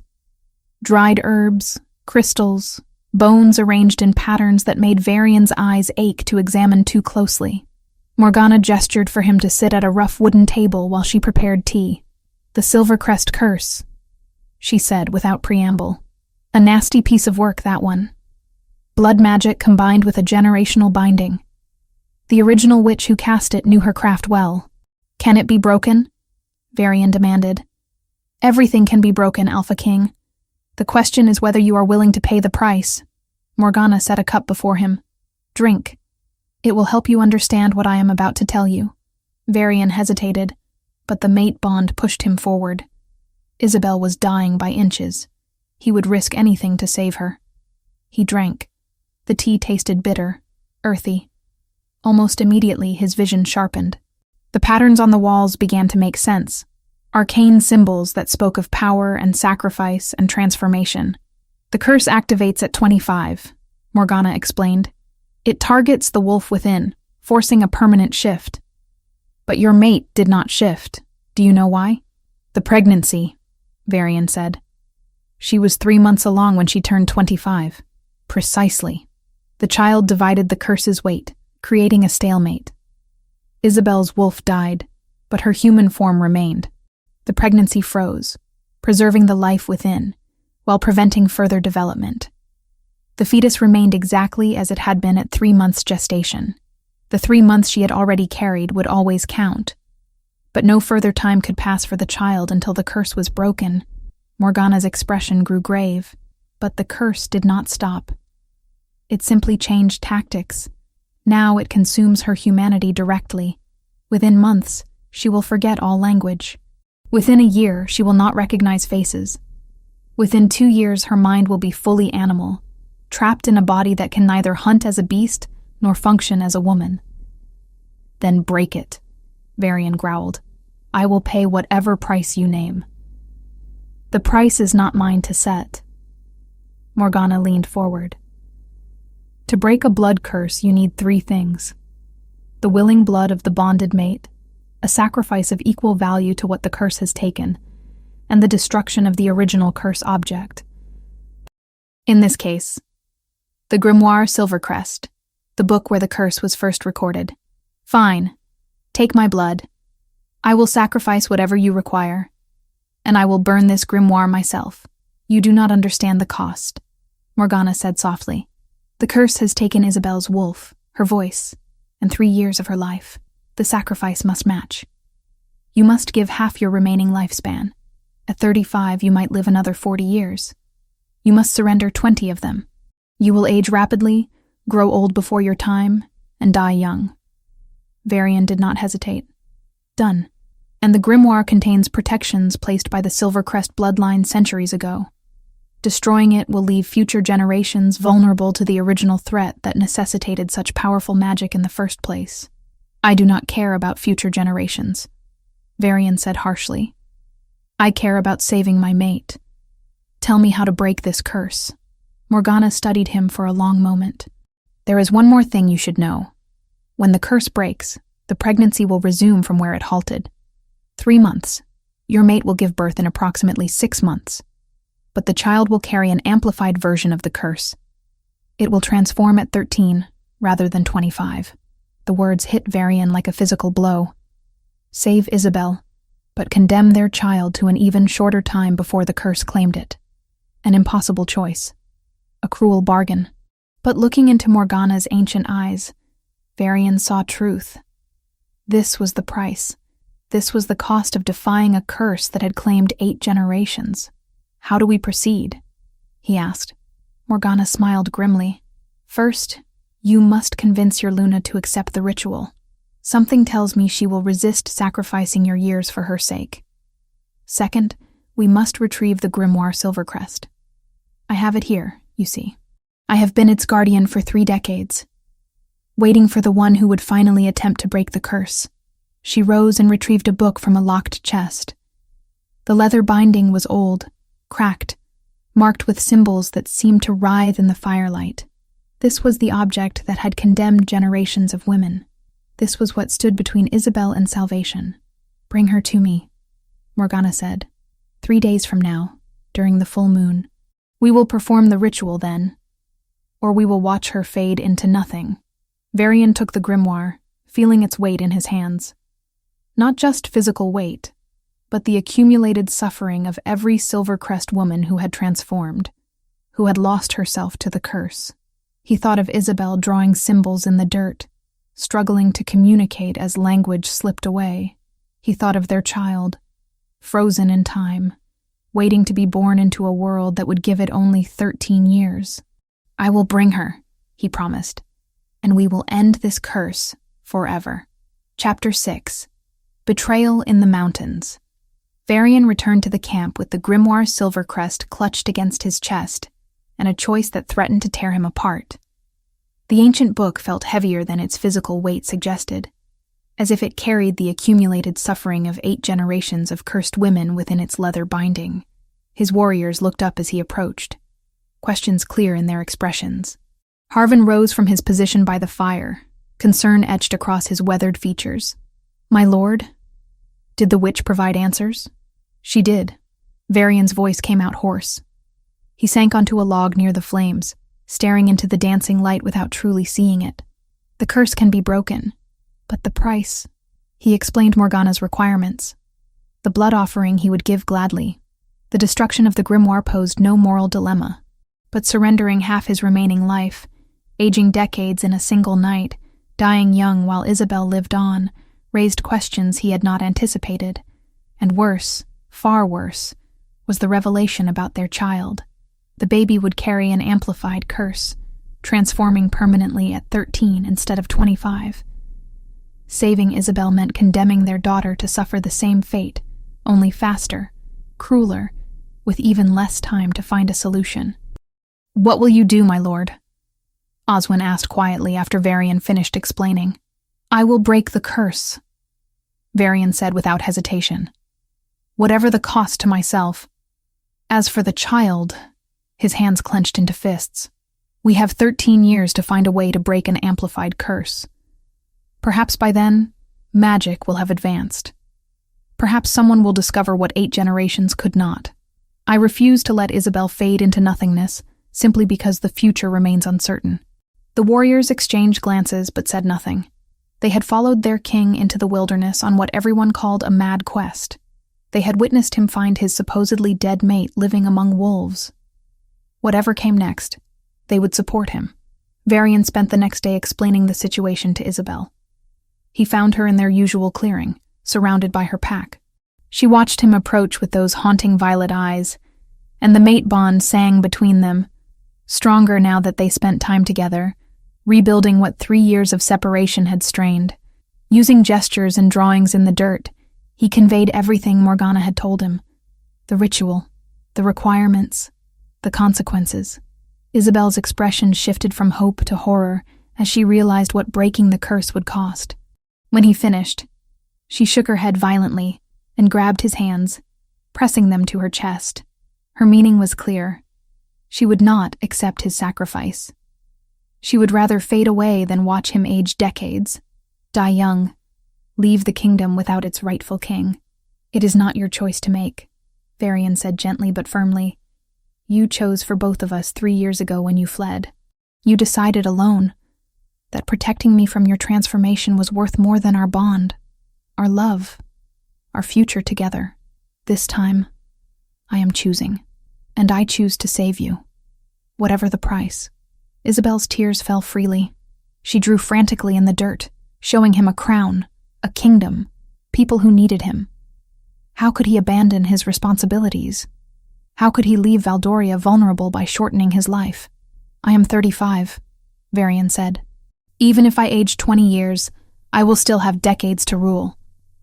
[SPEAKER 1] Dried herbs, crystals, bones arranged in patterns that made Varian's eyes ache to examine too closely. Morgana gestured for him to sit at a rough wooden table while she prepared tea. "The Silvercrest curse," she said without preamble. "A nasty piece of work, that one. Blood magic combined with a generational binding. The original witch who cast it knew her craft well. Can it be broken?" Varian demanded. "Everything can be broken, Alpha King. The question is whether you are willing to pay the price." Morgana set a cup before him. "Drink. It will help you understand what I am about to tell you." Varian hesitated, but the mate bond pushed him forward. Isabel was dying by inches. He would risk anything to save her. He drank. The tea tasted bitter, earthy. Almost immediately, his vision sharpened. The patterns on the walls began to make sense. Arcane symbols that spoke of power and sacrifice and transformation. "The curse activates at 25, Morgana explained. "It targets the wolf within, forcing a permanent shift. But your mate did not shift. Do you know why?" "The pregnancy," Varian said. "She was 3 months along when she turned 25. Precisely. The child divided the curse's weight, creating a stalemate. Isabel's wolf died, but her human form remained. The pregnancy froze, preserving the life within, while preventing further development. The fetus remained exactly as it had been at 3 months gestation. The 3 months she had already carried would always count. But no further time could pass for the child until the curse was broken." Morgana's expression grew grave, but the curse did not stop. It simply changed tactics. Now it consumes her humanity directly. Within months, she will forget all language. Within a year, she will not recognize faces. Within 2 years, her mind will be fully animal, trapped in a body that can neither hunt as a beast nor function as a woman. "Then break it," Varian growled. "I will pay whatever price you name." "The price is not mine to set." Morgana leaned forward. "To break a blood curse, you need 3 things. The willing blood of the bonded mate, a sacrifice of equal value to what the curse has taken, and the destruction of the original curse object. In this case, the Grimoire Silvercrest, the book where the curse was first recorded. Fine. Take my blood. I will sacrifice whatever you require, and I will burn this grimoire myself. You do not understand the cost," Morgana said softly. "The curse has taken Isabel's wolf, her voice, and 3 years of her life. The sacrifice must match. You must give half your remaining lifespan. At 35, you might live another 40 years. You must surrender 20 of them. You will age rapidly, grow old before your time, and die young." Varian did not hesitate. "Done. And the grimoire contains protections placed by the Silvercrest bloodline centuries ago. Destroying it will leave future generations vulnerable to the original threat that necessitated such powerful magic in the first place. I do not care about future generations, Varian said harshly. I care about saving my mate. Tell me how to break this curse. Morgana studied him for a long moment. There is one more thing you should know. When the curse breaks, the pregnancy will resume from where it halted. 3 months. Your mate will give birth in approximately 6 months. But the child will carry an amplified version of the curse. It will transform at 13, rather than 25. The words hit Varian like a physical blow. Save Isabel, but condemn their child to an even shorter time before the curse claimed it. An impossible choice. A cruel bargain. But looking into Morgana's ancient eyes, Varian saw truth. This was the price. This was the cost of defying a curse that had claimed 8 generations. How do we proceed? He asked. Morgana smiled grimly. First, you must convince your Luna to accept the ritual. Something tells me she will resist sacrificing your years for her sake. Second, we must retrieve the grimoire Silvercrest. I have it here, you see. I have been its guardian for 3 decades, waiting for the one who would finally attempt to break the curse. She rose and retrieved a book from a locked chest. The leather binding was old, cracked, marked with symbols that seemed to writhe in the firelight. This was the object that had condemned generations of women. This was what stood between Isabel and salvation. Bring her to me, Morgana said. 3 days from now, during the full moon. We will perform the ritual then, or we will watch her fade into nothing. Varian took the grimoire, feeling its weight in his hands. Not just physical weight, but the accumulated suffering of every Silvercrest woman who had transformed, who had lost herself to the curse. He thought of Isabel drawing symbols in the dirt, struggling to communicate as language slipped away. He thought of their child, frozen in time, waiting to be born into a world that would give it only 13 years. I will bring her, he promised, and we will end this curse forever. Chapter 6. Betrayal in the Mountains. Varian returned to the camp with the grimoire Silvercrest clutched against his chest, and a choice that threatened to tear him apart. The ancient book felt heavier than its physical weight suggested, as if it carried the accumulated suffering of 8 generations of cursed women within its leather binding. His warriors looked up as he approached, questions clear in their expressions. Harvin rose from his position by the fire, concern etched across his weathered features. My lord? Did the witch provide answers? She did. Varian's voice came out hoarse. He sank onto a log near the flames, staring into the dancing light without truly seeing it. The curse can be broken, but the price. He explained Morgana's requirements. The blood offering he would give gladly. The destruction of the grimoire posed no moral dilemma, but surrendering half his remaining life, aging decades in a single night, dying young while Isabel lived on, raised questions he had not anticipated, and worse, far worse, was the revelation about their child. The baby would carry an amplified curse, transforming permanently at 13 instead of 25. Saving Isabel meant condemning their daughter to suffer the same fate, only faster, crueler, with even less time to find a solution. What will you do, my lord? Oswin asked quietly after Varian finished explaining. I will break the curse, Varian said without hesitation. Whatever the cost to myself. As for the child, his hands clenched into fists. We have 13 years to find a way to break an amplified curse. Perhaps by then, magic will have advanced. Perhaps someone will discover what 8 generations could not. I refuse to let Isabel fade into nothingness, simply because the future remains uncertain. The warriors exchanged glances but said nothing. They had followed their king into the wilderness on what everyone called a mad quest. They had witnessed him find his supposedly dead mate living among wolves. Whatever came next, they would support him. Varian spent the next day explaining the situation to Isabel. He found her in their usual clearing, surrounded by her pack. She watched him approach with those haunting violet eyes, and the mate bond sang between them, stronger now that they spent time together, rebuilding what 3 years of separation had strained. Using gestures and drawings in the dirt, he conveyed everything Morgana had told him. The ritual, the requirements, The consequences. Isabel's expression shifted from hope to horror as she realized what breaking the curse would cost. When he finished, she shook her head violently and grabbed his hands, pressing them to her chest. Her meaning was clear. She would not accept his sacrifice. She would rather fade away than watch him age decades, die young, leave the kingdom without its rightful king. "It is not your choice to make," Varian said gently but firmly. "You chose for both of us 3 years ago when you fled. You decided alone that protecting me from your transformation was worth more than our bond, our love, our future together. This time, I am choosing, and I choose to save you, whatever the price." Isabel's tears fell freely. She drew frantically in the dirt, showing him a crown, a kingdom, people who needed him. How could he abandon his responsibilities? How could he leave Valdoria vulnerable by shortening his life? "I am 35, Varian said. "Even if I age 20 years, I will still have decades to rule.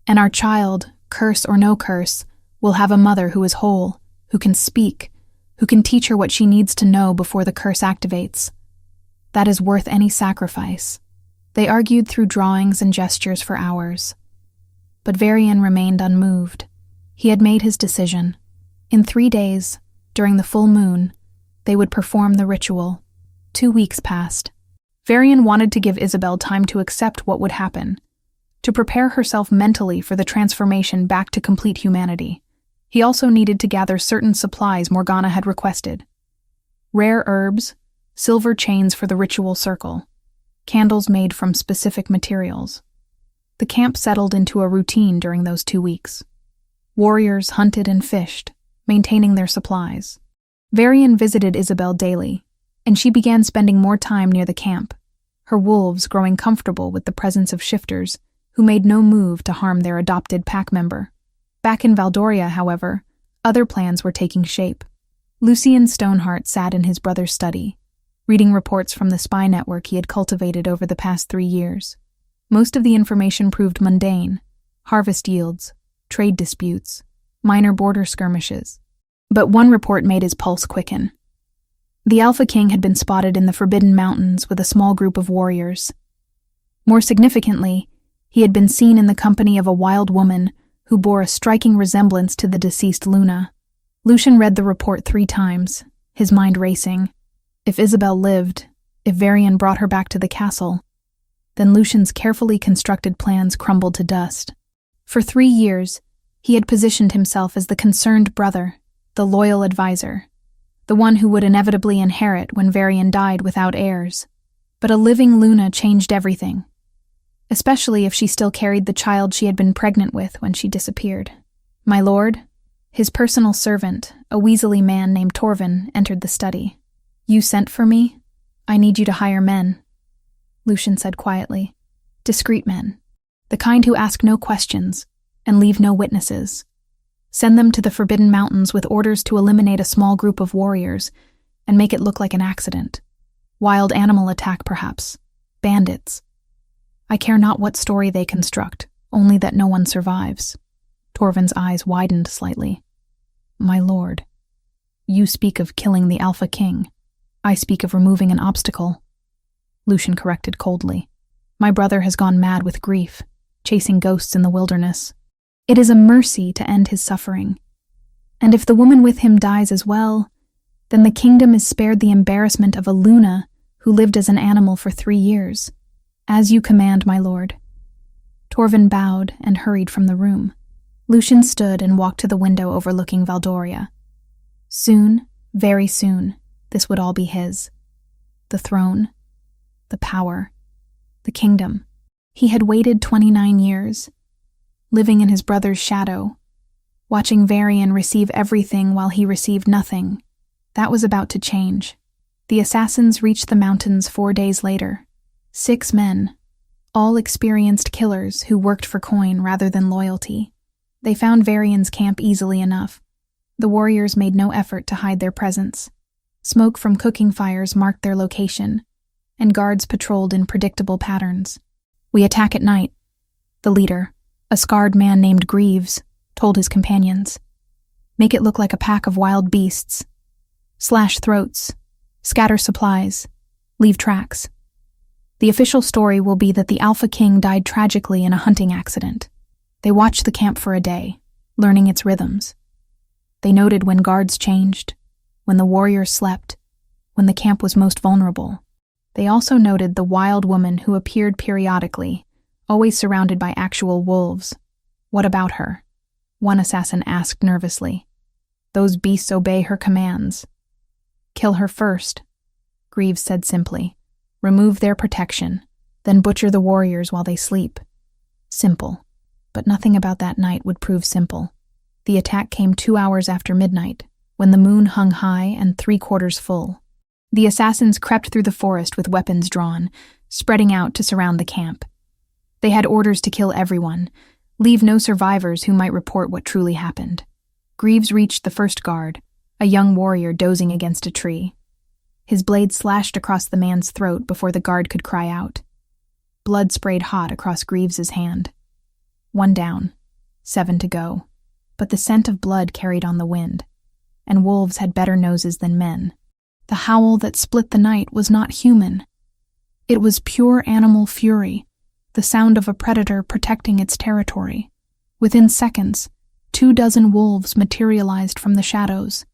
[SPEAKER 1] And our child, curse or no curse, will have a mother who is whole, who can speak, who can teach her what she needs to know before the curse activates. That is worth any sacrifice." They argued through drawings and gestures for hours. But Varian remained unmoved. He had made his decision. In 3 days, during the full moon, they would perform the ritual. 2 weeks passed. Varian wanted to give Isabel time to accept what would happen, to prepare herself mentally for the transformation back to complete humanity. He also needed to gather certain supplies Morgana had requested. Rare herbs, silver chains for the ritual circle, candles made from specific materials. The camp settled into a routine during those 2 weeks. Warriors hunted and fished, maintaining their supplies. Varian visited Isabel daily, and she began spending more time near the camp, her wolves growing comfortable with the presence of shifters who made no move to harm their adopted pack member. Back in Valdoria, however, other plans were taking shape. Lucien Stoneheart sat in his brother's study, reading reports from the spy network he had cultivated over the past 3 years. Most of the information proved mundane: harvest yields, trade disputes, minor border skirmishes. But one report made his pulse quicken. The Alpha King had been spotted in the Forbidden Mountains with a small group of warriors. More significantly, he had been seen in the company of a wild woman who bore a striking resemblance to the deceased Luna. Lucien read the report 3 times, his mind racing. If Isabel lived, if Varian brought her back to the castle, then Lucien's carefully constructed plans crumbled to dust. For 3 years, he had positioned himself as the concerned brother, the loyal advisor, the one who would inevitably inherit when Varian died without heirs. But a living Luna changed everything, especially if she still carried the child she had been pregnant with when she disappeared. My lord, his personal servant, a weaselly man named Torvin, entered the study. "You sent for me? I need you to hire men," Lucien said quietly. "Discreet men, the kind who ask no questions and leave no witnesses. Send them to the Forbidden Mountains with orders to eliminate a small group of warriors and make it look like an accident. Wild animal attack, perhaps. Bandits. I care not what story they construct, only that no one survives." Torvin's eyes widened slightly. "My lord, you speak of killing the Alpha King. I speak of removing an obstacle," Lucien corrected coldly. "My brother has gone mad with grief, chasing ghosts in the wilderness. It is a mercy to end his suffering. And if the woman with him dies as well, then the kingdom is spared the embarrassment of a Luna who lived as an animal for 3 years. As you command, my lord." Torvin bowed and hurried from the room. Lucien stood and walked to the window overlooking Valdoria. Soon, very soon, this would all be his. The throne, the power, the kingdom. He had waited 29 years, living in his brother's shadow, watching Varian receive everything while he received nothing. That was about to change. The assassins reached the mountains 4 days later. 6 men, all experienced killers who worked for coin rather than loyalty. They found Varian's camp easily enough. The warriors made no effort to hide their presence. Smoke from cooking fires marked their location, and guards patrolled in predictable patterns. "We attack at night," the leader, a scarred man named Greaves, told his companions. "Make it look like a pack of wild beasts. slash throats, scatter supplies, leave tracks. The official story will be that the Alpha King died tragically in a hunting accident. They watched the camp for a day, learning its rhythms. They noted when guards changed, when the warriors slept, when the camp was most vulnerable. They also noted the wild woman who appeared periodically, always surrounded by actual wolves. What about her? One assassin asked nervously. Those beasts obey her commands. Kill her first, Greaves said simply. Remove their protection, then butcher the warriors while they sleep. Simple. But nothing about that night would prove simple. The attack came 2 hours after midnight, when the moon hung high and 3/4 full. The assassins crept through the forest with weapons drawn, spreading out to surround the camp. They had orders to kill everyone, leave no survivors who might report what truly happened. Greaves reached the first guard, a young warrior dozing against a tree. His blade slashed across the man's throat before the guard could cry out. Blood sprayed hot across Greaves's hand. 1 down, 7 to go. But the scent of blood carried on the wind, and wolves had better noses than men. The howl that split the night was not human. It was pure animal fury, the sound of a predator protecting its territory. Within seconds, 24 wolves materialized from the shadows,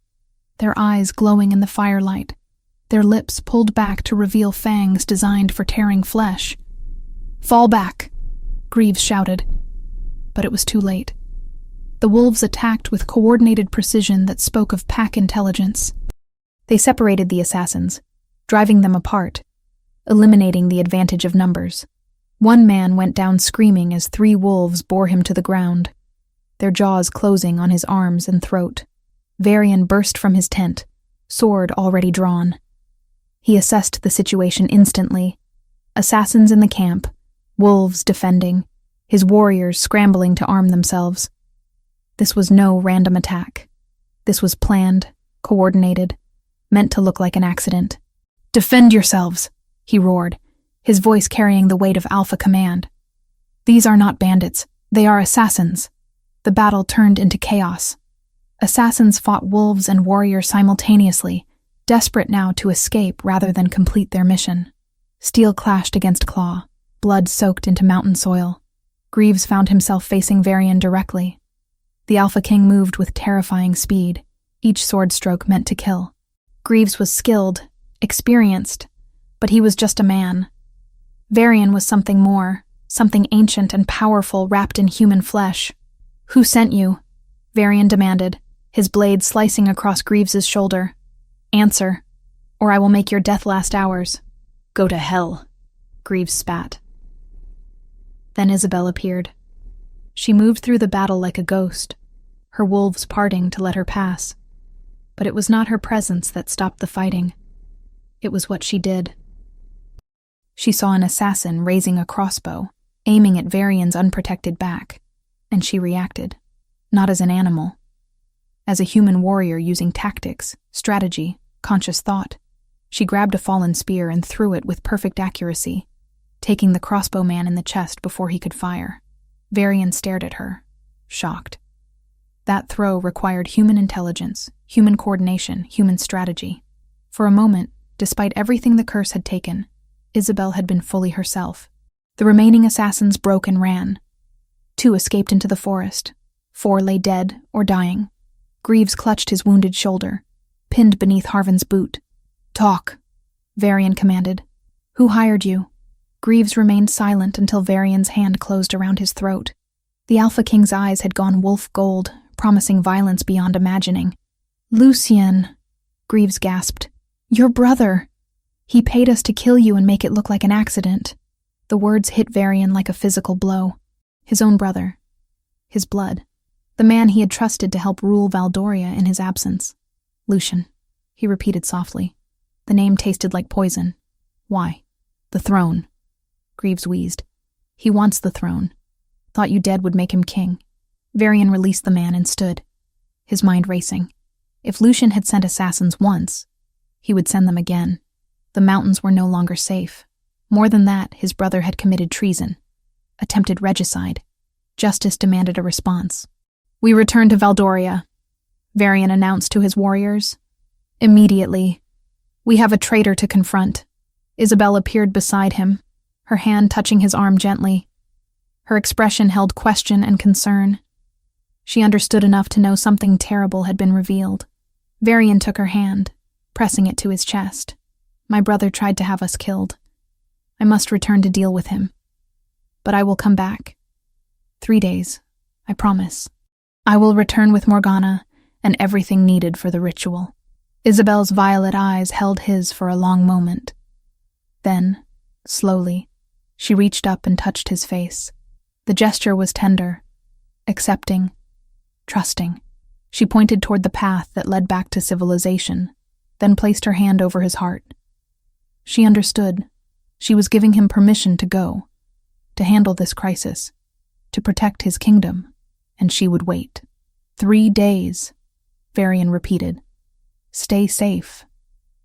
[SPEAKER 1] their eyes glowing in the firelight, their lips pulled back to reveal fangs designed for tearing flesh. "Fall back," Greaves shouted. But it was too late. The wolves attacked with coordinated precision that spoke of pack intelligence. They separated the assassins, driving them apart, eliminating the advantage of numbers. One man went down screaming as 3 wolves bore him to the ground, their jaws closing on his arms and throat. Varian burst from his tent, sword already drawn. He assessed the situation instantly. Assassins in the camp, wolves defending, his warriors scrambling to arm themselves. This was no random attack. This was planned, coordinated, meant to look like an accident. "Defend yourselves," he roared, his voice carrying the weight of alpha command. "These are not bandits, they are assassins." The battle turned into chaos. Assassins fought wolves and warriors simultaneously, desperate now to escape rather than complete their mission. Steel clashed against claw, blood soaked into mountain soil. Greaves found himself facing Varian directly. The Alpha King moved with terrifying speed, each sword stroke meant to kill. Greaves was skilled, experienced, but he was just a man. Varian was something more, something ancient and powerful wrapped in human flesh. "Who sent you?" Varian demanded, his blade slicing across Greaves's shoulder. "Answer, or I will make your death last hours." "Go to hell," Greaves spat. Then Isabel appeared. She moved through the battle like a ghost, her wolves parting to let her pass. But it was not her presence that stopped the fighting. It was what she did. She saw an assassin raising a crossbow, aiming at Varian's unprotected back, and she reacted, not as an animal, as a human warrior using tactics, strategy, conscious thought. She grabbed a fallen spear and threw it with perfect accuracy, taking the crossbowman in the chest before he could fire. Varian stared at her, shocked. That throw required human intelligence, human coordination, human strategy. For a moment, despite everything the curse had taken, Isabel had been fully herself. The remaining assassins broke and ran. 2 escaped into the forest. 4 lay dead or dying. Greaves clutched his wounded shoulder, pinned beneath Harvin's boot. "Talk," Varian commanded. "Who hired you?" Greaves remained silent until Varian's hand closed around his throat. The Alpha King's eyes had gone wolf gold, promising violence beyond imagining. "Lucien," Greaves gasped. "Your brother. He paid us to kill you and make it look like an accident." The words hit Varian like a physical blow. His own brother. His blood. The man he had trusted to help rule Valdoria in his absence. "Lucien," he repeated softly. The name tasted like poison. "Why?" "The throne," Greaves wheezed. "He wants the throne. Thought you dead would make him king." Varian released the man and stood, his mind racing. If Lucien had sent assassins once, he would send them again. The mountains were no longer safe. More than that, his brother had committed treason, attempted regicide. Justice demanded a response. "We return to Valdoria," Varian announced to his warriors. Immediately. We have a traitor to confront. Isabel appeared beside him, her hand touching his arm gently. Her expression held question and concern. She understood enough to know something terrible had been revealed. Varian took her hand, pressing it to his chest. My brother tried to have us killed. I must return to deal with him. But I will come back. 3 days, I promise. I will return with Morgana and everything needed for the ritual. Isabel's violet eyes held his for a long moment. Then, slowly, she reached up and touched his face. The gesture was tender, accepting, trusting. She pointed toward the path that led back to civilization, then placed her hand over his heart. She understood. She was giving him permission to go, to handle this crisis, to protect his kingdom, and she would wait. 3 days, Varian repeated. Stay safe.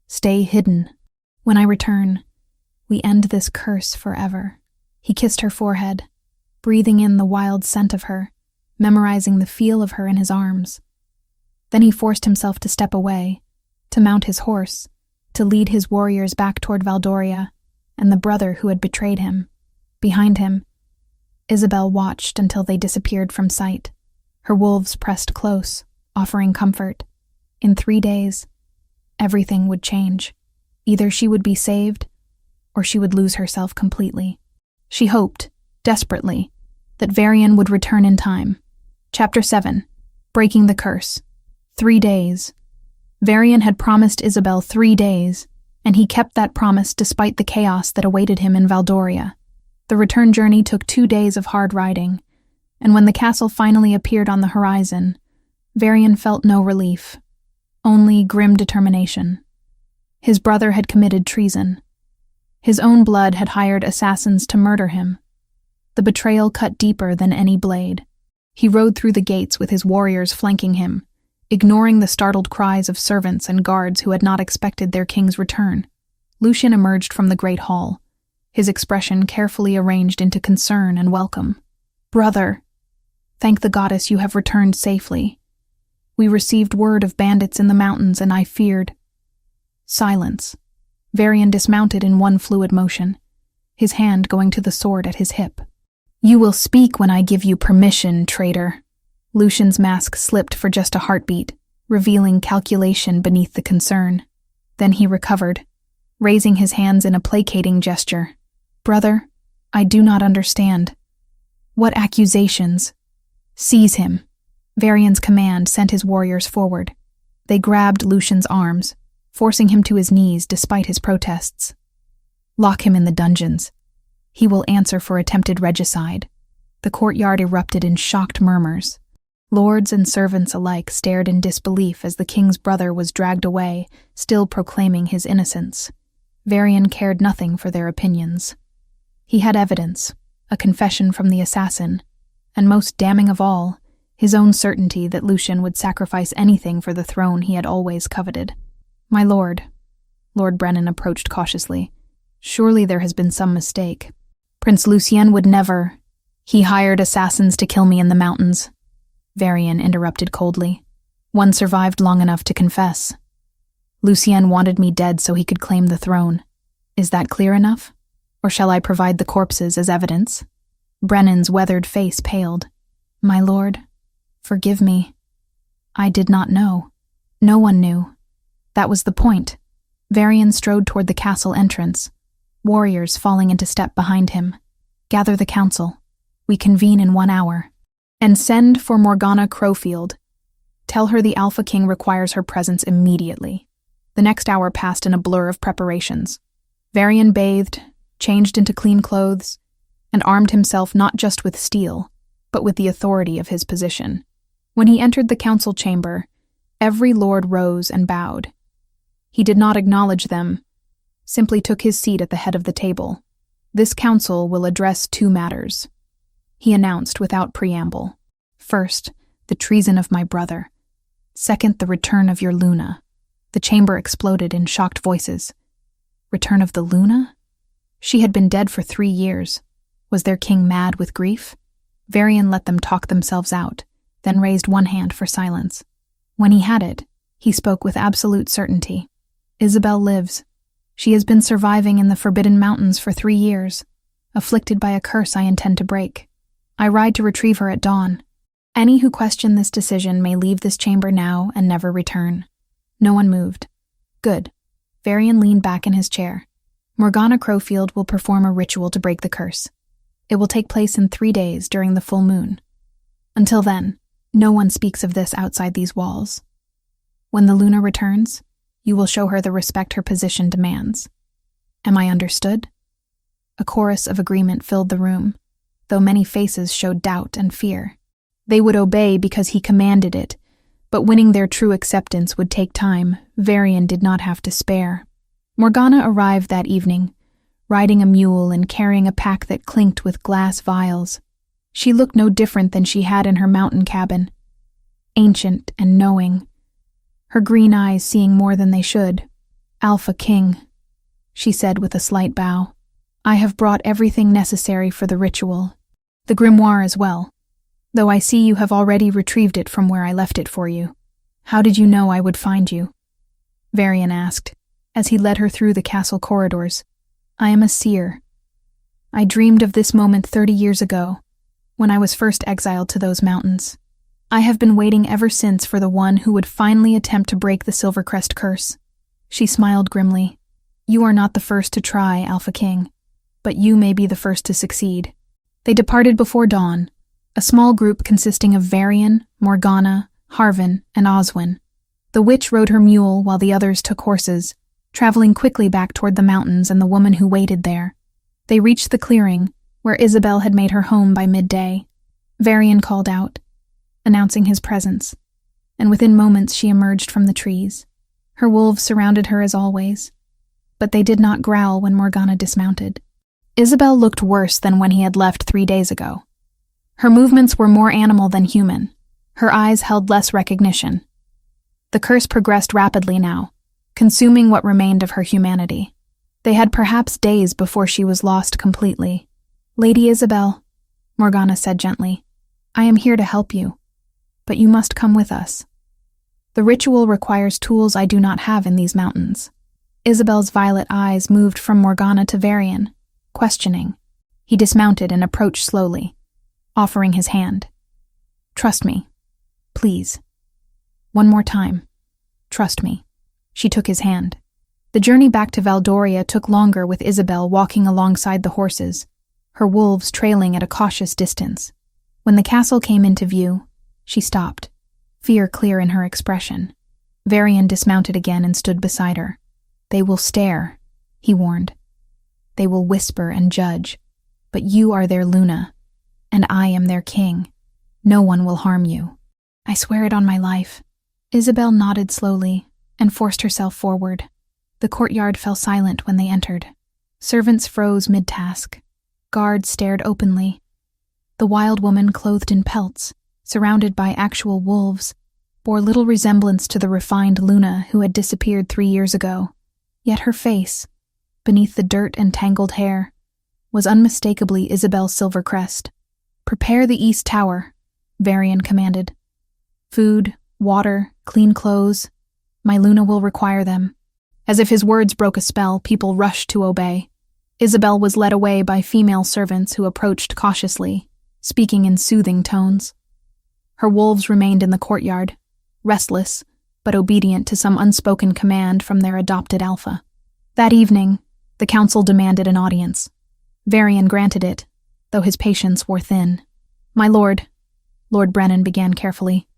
[SPEAKER 1] Stay hidden. When I return, we end this curse forever. He kissed her forehead, breathing in the wild scent of her, memorizing the feel of her in his arms. Then he forced himself to step away, to mount his horse, to lead his warriors back toward Valdoria and the brother who had betrayed him. Behind him, Isabel watched until they disappeared from sight. Her wolves pressed close, offering comfort. In 3 days, everything would change. Either she would be saved, or she would lose herself completely. She hoped, desperately, that Varian would return in time. Chapter 7. Breaking the Curse. 3 days. Varian had promised Isabel 3 days, and he kept that promise despite the chaos that awaited him in Valdoria. The return journey took 2 days of hard riding, and when the castle finally appeared on the horizon, Varian felt no relief, only grim determination. His brother had committed treason. His own blood had hired assassins to murder him. The betrayal cut deeper than any blade. He rode through the gates with his warriors flanking him, ignoring the startled cries of servants and guards who had not expected their king's return. Lucian emerged from the great hall, his expression carefully arranged into concern and welcome. Brother, thank the goddess you have returned safely. We received word of bandits in the mountains and I feared. Silence. Varian dismounted in one fluid motion, his hand going to the sword at his hip. You will speak when I give you permission, traitor. Lucian's mask slipped for just a heartbeat, revealing calculation beneath the concern. Then he recovered, raising his hands in a placating gesture. Brother, I do not understand. What accusations? Seize him. Varian's command sent his warriors forward. They grabbed Lucian's arms, forcing him to his knees despite his protests. Lock him in the dungeons. He will answer for attempted regicide. The courtyard erupted in shocked murmurs. Lords and servants alike stared in disbelief as the king's brother was dragged away, still proclaiming his innocence. Varian cared nothing for their opinions. He had evidence, a confession from the assassin, and most damning of all, his own certainty that Lucian would sacrifice anything for the throne he had always coveted. My lord, Lord Brennan approached cautiously. Surely there has been some mistake. Prince Lucien would never. He hired assassins to kill me in the mountains. Varian interrupted coldly. One survived long enough to confess. Lucien wanted me dead so he could claim the throne. Is that clear enough? Or shall I provide the corpses as evidence? Brennan's weathered face paled. My lord, forgive me. I did not know. No one knew. That was the point. Varian strode toward the castle entrance, warriors falling into step behind him. Gather the council. We convene in 1 hour. And send for Morgana Crowfield. Tell her the Alpha King requires her presence immediately. The next hour passed in a blur of preparations. Varian bathed, changed into clean clothes, and armed himself not just with steel, but with the authority of his position. When he entered the council chamber, every lord rose and bowed. He did not acknowledge them, simply took his seat at the head of the table. This council will address 2 matters, he announced without preamble. First, the treason of my brother. Second, the return of your Luna. The chamber exploded in shocked voices. Return of the Luna? She had been dead for 3 years. Was their king mad with grief? Varian let them talk themselves out, then raised one hand for silence. When he had it, He spoke with absolute certainty. Isabel lives. She has been surviving in the Forbidden Mountains for 3 years, afflicted by a curse I intend to break. I ride to retrieve her at dawn. Any who question this decision may leave this chamber now and never return. No one moved. Good. Varian leaned back in his chair. Morgana Crowfield will perform a ritual to break the curse. It will take place in 3 days during the full moon. Until then, no one speaks of this outside these walls. When the Luna returns, you will show her the respect her position demands. Am I understood? A chorus of agreement filled the room, though many faces showed doubt and fear. They would obey because he commanded it, but winning their true acceptance would take time. Varian did not have to spare. Morgana arrived that evening, riding a mule and carrying a pack that clinked with glass vials. She looked no different than she had in her mountain cabin, ancient and knowing, her green eyes seeing more than they should. "Alpha King," she said with a slight bow. "I have brought everything necessary for the ritual, the grimoire as well, though I see you have already retrieved it from where I left it for you. How did you know I would find you?" Varian asked, as he led her through the castle corridors. "I am a seer. I dreamed of this moment 30 years ago, when I was first exiled to those mountains. I have been waiting ever since for the one who would finally attempt to break the Silvercrest curse." She smiled grimly. "You are not the first to try, Alpha King, but you may be the first to succeed." They departed before dawn, a small group consisting of Varian, Morgana, Harvin, and Oswin. The witch rode her mule while the others took horses, traveling quickly back toward the mountains and the woman who waited there. They reached the clearing, where Isabel had made her home by midday. Varian called out, announcing his presence, and within moments she emerged from the trees. Her wolves surrounded her as always, but they did not growl when Morgana dismounted. Isabel looked worse than when he had left 3 days ago. Her movements were more animal than human. Her eyes held less recognition. The curse progressed rapidly now, consuming what remained of her humanity. They had perhaps days before she was lost completely. "Lady Isabel," Morgana said gently, "I am here to help you, but you must come with us. The ritual requires tools I do not have in these mountains." Isabel's violet eyes moved from Morgana to Varian, questioning. He dismounted and approached slowly, offering his hand. "Trust me, please. One more time. Trust me." She took his hand. The journey back to Valdoria took longer with Isabel walking alongside the horses, her wolves trailing at a cautious distance. When the castle came into view, she stopped, fear clear in her expression. Varian dismounted again and stood beside her. "They will stare," he warned. "They will whisper and judge, but you are their Luna, and I am their king. No one will harm you." "I swear it on my life." Isabel nodded slowly and forced herself forward. The courtyard fell silent when they entered. Servants froze mid-task. Guards stared openly. The wild woman, clothed in pelts, surrounded by actual wolves, bore little resemblance to the refined Luna who had disappeared 3 years ago. Yet her face, beneath the dirt and tangled hair, was unmistakably Isabel Silvercrest. "Prepare the East Tower," Varian commanded. "Food, water, clean clothes. My Luna will require them." As if his words broke a spell, people rushed to obey. Isabel was led away by female servants who approached cautiously, speaking in soothing tones. Her wolves remained in the courtyard, restless, but obedient to some unspoken command from their adopted alpha. That evening, the council demanded an audience. Varian granted it, though his patience wore thin. "My lord," Lord Brennan began carefully,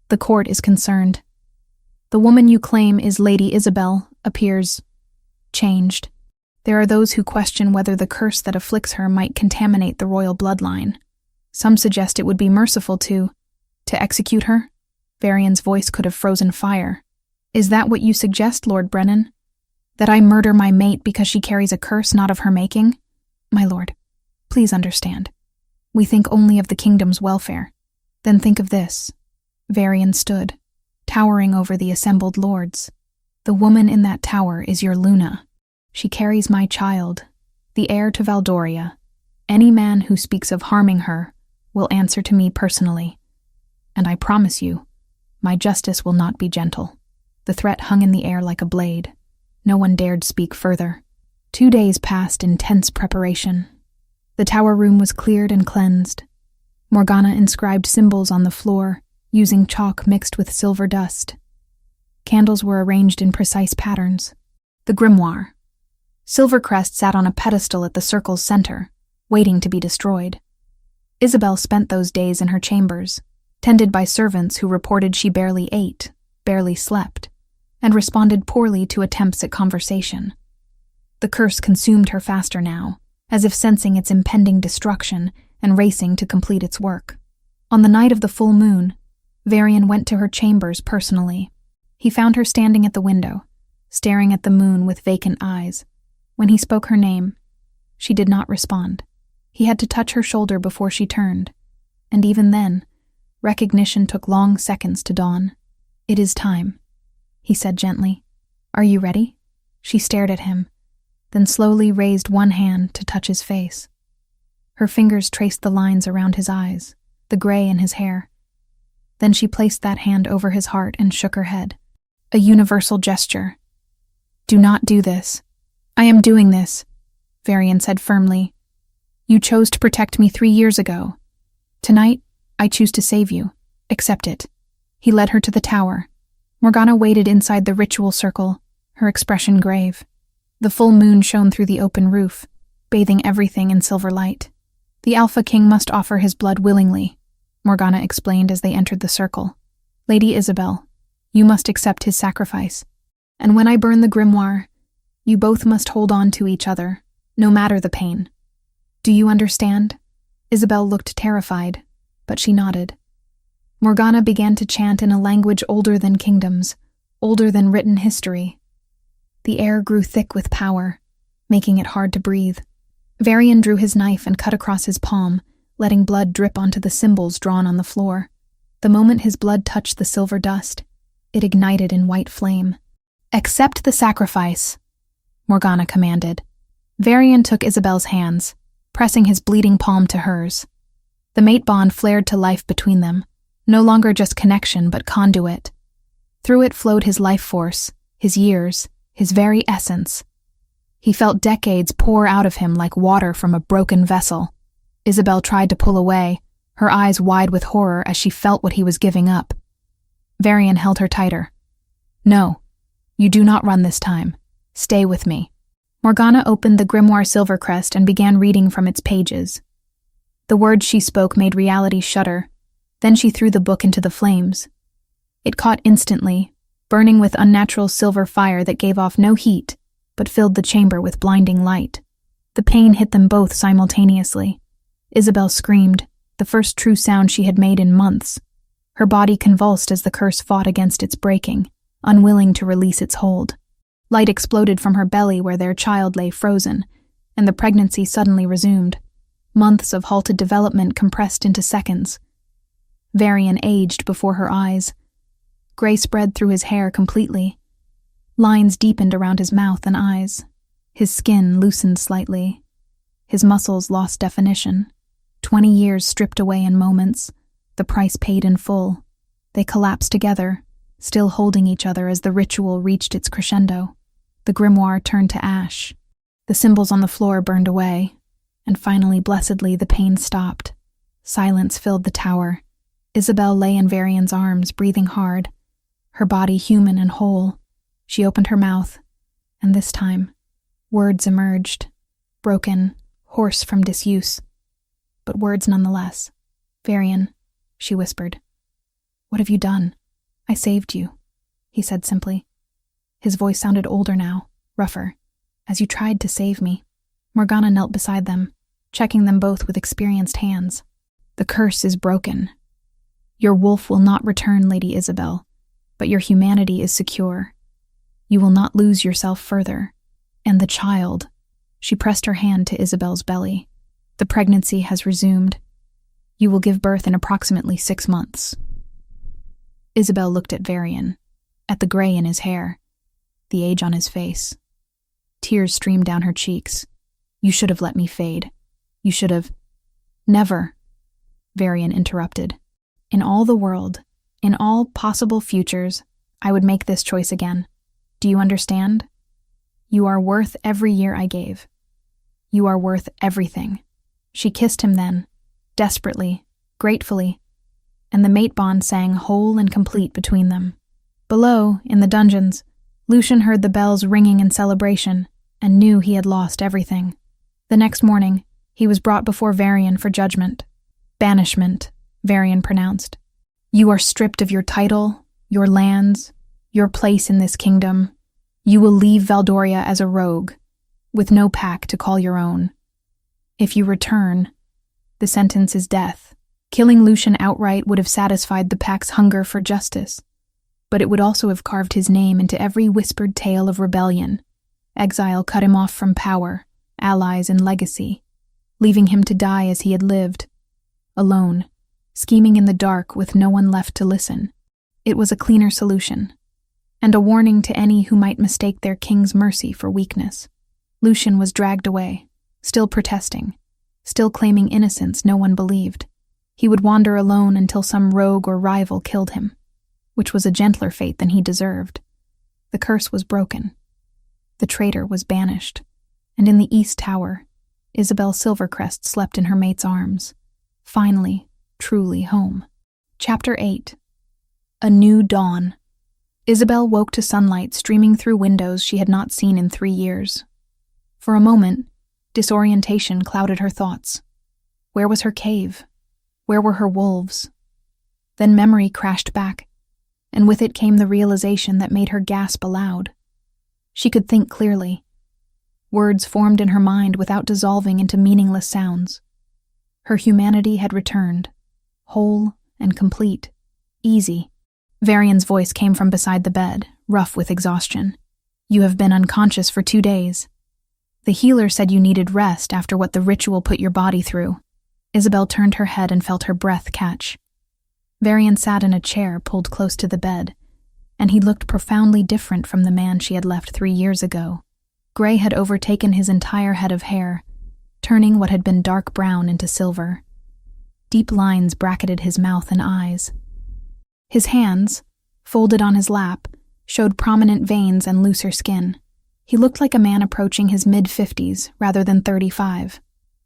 [SPEAKER 1] "the court is concerned. The woman you claim is Lady Isabel appears changed. There are those who question whether the curse that afflicts her might contaminate the royal bloodline. Some suggest it would be merciful to execute her." Varian's voice could have frozen fire. "Is that what you suggest, Lord Brennan? That I murder my mate because she carries a curse not of her making? My lord, please understand. We think only of the kingdom's welfare. Then think of this." Varian stood, towering over the assembled lords. "The woman in that tower is your Luna. She carries my child, the heir to Valdoria. Any man who speaks of harming her will answer to me personally. And I promise you, my justice will not be gentle." The threat hung in the air like a blade. No one dared speak further. 2 days passed in tense preparation. The tower room was cleared and cleansed. Morgana inscribed symbols on the floor, using chalk mixed with silver dust. Candles were arranged in precise patterns. The grimoire. Silvercrest sat on a pedestal at the circle's center, waiting to be destroyed. Isabel spent those days in her chambers, tended by servants who reported she barely ate, barely slept, and responded poorly to attempts at conversation. The curse consumed her faster now, as if sensing its impending destruction and racing to complete its work. On the night of the full moon, Varian went to her chambers personally. He found her standing at the window, staring at the moon with vacant eyes. When he spoke her name, she did not respond. He had to touch her shoulder before she turned, and even then, recognition took long seconds to dawn. "It is time," he said gently. "Are you ready?" She stared at him, then slowly raised one hand to touch his face. Her fingers traced the lines around his eyes, the gray in his hair. Then she placed that hand over his heart and shook her head. A universal gesture. "Do not do this." "I am doing this," Varian said firmly. "You chose to protect me 3 years ago. Tonight, I choose to save you. Accept it." He led her to the tower. Morgana waited inside the ritual circle, her expression grave. The full moon shone through the open roof, bathing everything in silver light. "The Alpha King must offer his blood willingly," Morgana explained as they entered the circle. "Lady Isabel, you must accept his sacrifice. And when I burn the grimoire, you both must hold on to each other, no matter the pain. Do you understand?" Isabel looked terrified, but she nodded. Morgana began to chant in a language older than kingdoms, older than written history. The air grew thick with power, making it hard to breathe. Varian drew his knife and cut across his palm, letting blood drip onto the symbols drawn on the floor. The moment his blood touched the silver dust, it ignited in white flame. "Accept the sacrifice," Morgana commanded. Varian took Isabel's hands, pressing his bleeding palm to hers. The mate bond flared to life between them, no longer just connection but conduit. Through it flowed his life force, his years, his very essence. He felt decades pour out of him like water from a broken vessel. Isabel tried to pull away, her eyes wide with horror as she felt what he was giving up. Varian held her tighter. "No, you do not run this time. Stay with me." Morgana opened the grimoire Silvercrest and began reading from its pages. The words she spoke made reality shudder. Then she threw the book into the flames. It caught instantly, burning with unnatural silver fire that gave off no heat, but filled the chamber with blinding light. The pain hit them both simultaneously. Isabel screamed, the first true sound she had made in months. Her body convulsed as the curse fought against its breaking, unwilling to release its hold. Light exploded from her belly where their child lay frozen, and the pregnancy suddenly resumed. Months of halted development compressed into seconds. Varian aged before her eyes. Gray spread through his hair completely. Lines deepened around his mouth and eyes. His skin loosened slightly. His muscles lost definition. 20 years stripped away in moments, the price paid in full. They collapsed together, still holding each other as the ritual reached its crescendo. The grimoire turned to ash. The symbols on the floor burned away, and finally, blessedly, the pain stopped. Silence filled the tower. Isabel lay in Varian's arms, breathing hard, her body human and whole. She opened her mouth, and this time, words emerged, broken, hoarse from disuse. But words nonetheless. "Varian," she whispered. "What have you done?" "I saved you," he said simply. His voice sounded older now, rougher. "As you tried to save me." Morgana knelt beside them, checking them both with experienced hands. "The curse is broken. Your wolf will not return, Lady Isabel, but your humanity is secure. You will not lose yourself further. And the child." She pressed her hand to Isabel's belly. "The pregnancy has resumed. You will give birth in approximately 6 months." Isabel looked at Varian, at the gray in his hair, the age on his face. Tears streamed down her cheeks. "You should have let me fade. You should have—" "Never," Varian interrupted. "In all the world, in all possible futures, I would make this choice again. Do you understand? You are worth every year I gave. You are worth everything." She kissed him then, desperately, gratefully, and the mate bond sang whole and complete between them. Below, in the dungeons, Lucian heard the bells ringing in celebration and knew he had lost everything. The next morning, he was brought before Varian for judgment. "Banishment," Varian pronounced. "You are stripped of your title, your lands, your place in this kingdom. You will leave Valdoria as a rogue, with no pack to call your own. If you return, the sentence is death." Killing Lucian outright would have satisfied the pack's hunger for justice, but it would also have carved his name into every whispered tale of rebellion. Exile cut him off from power, allies, and legacy, leaving him to die as he had lived, alone, scheming in the dark with no one left to listen. It was a cleaner solution, and a warning to any who might mistake their king's mercy for weakness. Lucian was dragged away, still protesting, still claiming innocence no one believed. He would wander alone until some rogue or rival killed him, which was a gentler fate than he deserved. The curse was broken. The traitor was banished, and in the East Tower, Isabel Silvercrest slept in her mate's arms, finally, truly home. Chapter 8. A New Dawn. Isabel woke to sunlight streaming through windows she had not seen in 3 years. For a moment, disorientation clouded her thoughts. Where was her cave? Where were her wolves? Then memory crashed back, and with it came the realization that made her gasp aloud. She could think clearly. Words formed in her mind without dissolving into meaningless sounds. Her humanity had returned, whole and complete, easy. Varian's voice came from beside the bed, rough with exhaustion. "You have been unconscious for 2 days. The healer said you needed rest after what the ritual put your body through." Isabel turned her head and felt her breath catch. Varian sat in a chair pulled close to the bed, and he looked profoundly different from the man she had left 3 years ago. Gray had overtaken his entire head of hair, turning what had been dark brown into silver. Deep lines bracketed his mouth and eyes. His hands, folded on his lap, showed prominent veins and looser skin. He looked like a man approaching his mid-50s rather than 35.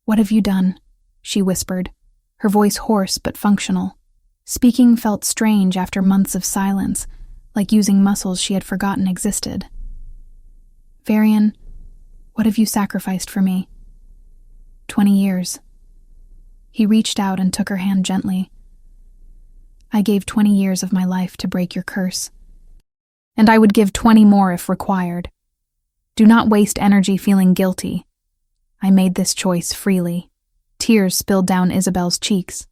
[SPEAKER 1] "What have you done?" she whispered, her voice hoarse but functional. Speaking felt strange after months of silence, like using muscles she had forgotten existed. "Varian, what have you sacrificed for me?" 20 years. He reached out and took her hand gently. "I gave 20 years of my life to break your curse, and I would give 20 more if required. Do not waste energy feeling guilty. I made this choice freely." Tears spilled down Isabel's cheeks.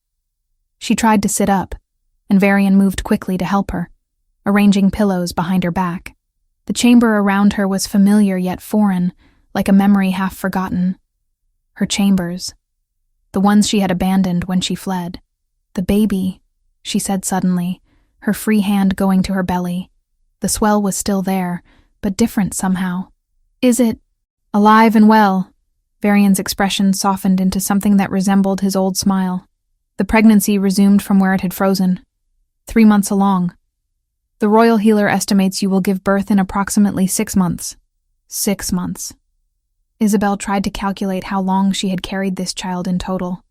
[SPEAKER 1] She tried to sit up, and Varian moved quickly to help her, arranging pillows behind her back. The chamber around her was familiar yet foreign, like a memory half forgotten. Her chambers, the ones she had abandoned when she fled. "The baby," she said suddenly, her free hand going to her belly. The swell was still there, but different somehow. "Is it alive and well?" Varian's expression softened into something that resembled his old smile. The pregnancy resumed from where it had frozen. 3 months along. "The royal healer estimates you will give birth in approximately 6 months. 6 months. Isabel tried to calculate how long she had carried this child in total.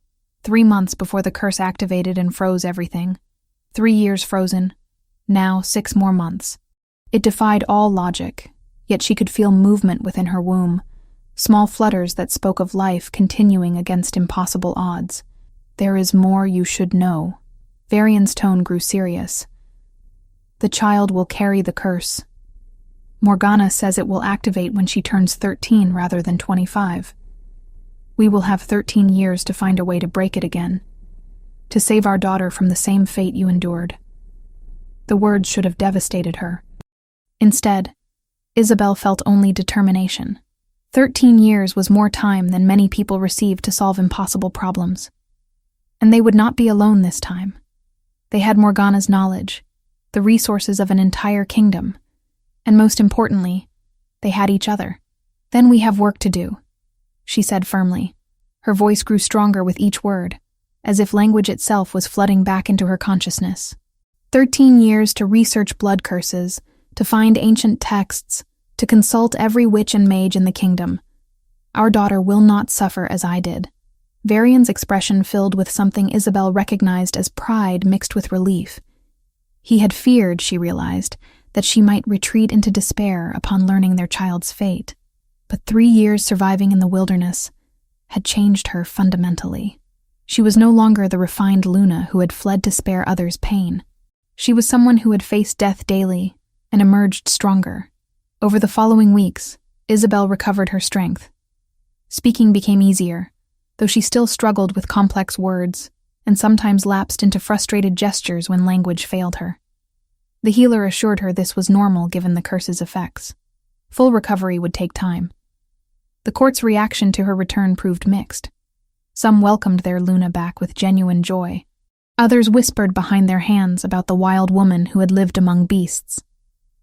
[SPEAKER 1] 3 months before the curse activated and froze everything. 3 years frozen. Now 6 more months. It defied all logic, yet she could feel movement within her womb. Small flutters that spoke of life continuing against impossible odds. "There is more you should know." Varian's tone grew serious. "The child will carry the curse. Morgana says it will activate when she turns 13 rather than 25. We will have 13 years to find a way to break it again, to save our daughter from the same fate you endured." The words should have devastated her. Instead, Isabel felt only determination. 13 years was more time than many people received to solve impossible problems. And they would not be alone this time. They had Morgana's knowledge, the resources of an entire kingdom, and most importantly, they had each other. "Then we have work to do," she said firmly. Her voice grew stronger with each word, as if language itself was flooding back into her consciousness. 13 years to research blood curses, to find ancient texts, to consult every witch and mage in the kingdom. Our daughter will not suffer as I did. Varian's expression filled with something Isabel recognized as pride mixed with relief. He had feared, she realized, that she might retreat into despair upon learning their child's fate. But 3 years surviving in the wilderness had changed her fundamentally. She was no longer the refined Luna who had fled to spare others pain. She was someone who had faced death daily and emerged stronger. Over the following weeks, Isabel recovered her strength. Speaking became easier, though she still struggled with complex words and sometimes lapsed into frustrated gestures when language failed her. The healer assured her this was normal given the curse's effects. Full recovery would take time. The court's reaction to her return proved mixed. Some welcomed their Luna back with genuine joy. Others whispered behind their hands about the wild woman who had lived among beasts,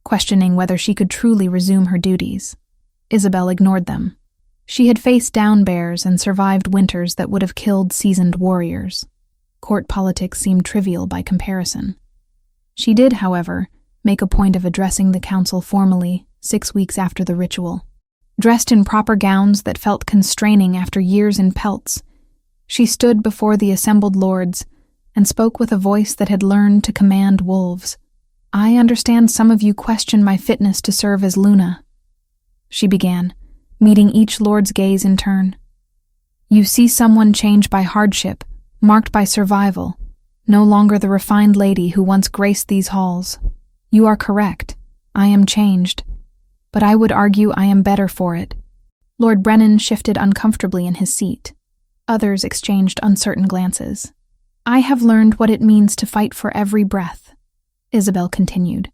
[SPEAKER 1] questioning whether she could truly resume her duties. Isabel ignored them. She had faced down bears and survived winters that would have killed seasoned warriors. Court politics seemed trivial by comparison. She did, however, make a point of addressing the council formally 6 weeks after the ritual. Dressed in proper gowns that felt constraining after years in pelts, she stood before the assembled lords and spoke with a voice that had learned to command wolves. "I understand some of you question my fitness to serve as Luna," she began, meeting each lord's gaze in turn. "You see someone changed by hardship, marked by survival, no longer the refined lady who once graced these halls. You are correct. I am changed. But I would argue I am better for it." Lord Brennan shifted uncomfortably in his seat. Others exchanged uncertain glances. "I have learned what it means to fight for every breath," Isabel continued.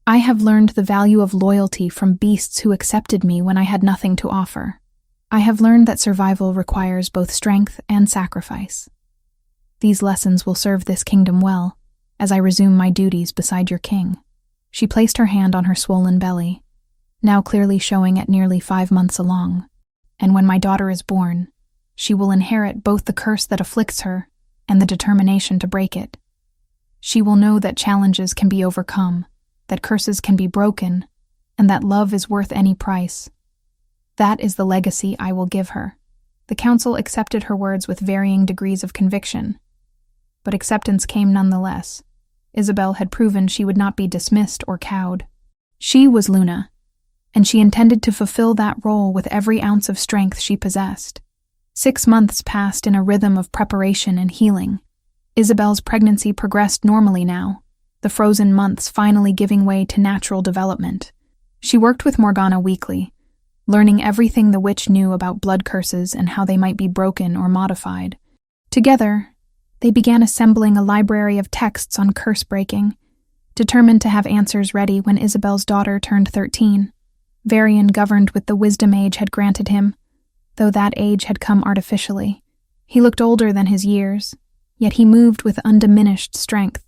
[SPEAKER 1] "I have learned the value of loyalty from beasts who accepted me when I had nothing to offer. I have learned that survival requires both strength and sacrifice. These lessons will serve this kingdom well, as I resume my duties beside your king." She placed her hand on her swollen belly, now clearly showing at nearly 5 months along. "And when my daughter is born, she will inherit both the curse that afflicts her and the determination to break it. She will know that challenges can be overcome, that curses can be broken, and that love is worth any price. That is the legacy I will give her." The council accepted her words with varying degrees of conviction, but acceptance came nonetheless. Isabel had proven she would not be dismissed or cowed. She was Luna, and she intended to fulfill that role with every ounce of strength she possessed. 6 months passed in a rhythm of preparation and healing. Isabel's pregnancy progressed normally now, the frozen months finally giving way to natural development. She worked with Morgana weekly, learning everything the witch knew about blood curses and how they might be broken or modified. Together, they began assembling a library of texts on curse breaking, determined to have answers ready when Isabel's daughter turned 13. Varian governed with the wisdom age had granted him, though that age had come artificially. He looked older than his years, yet he moved with undiminished strength.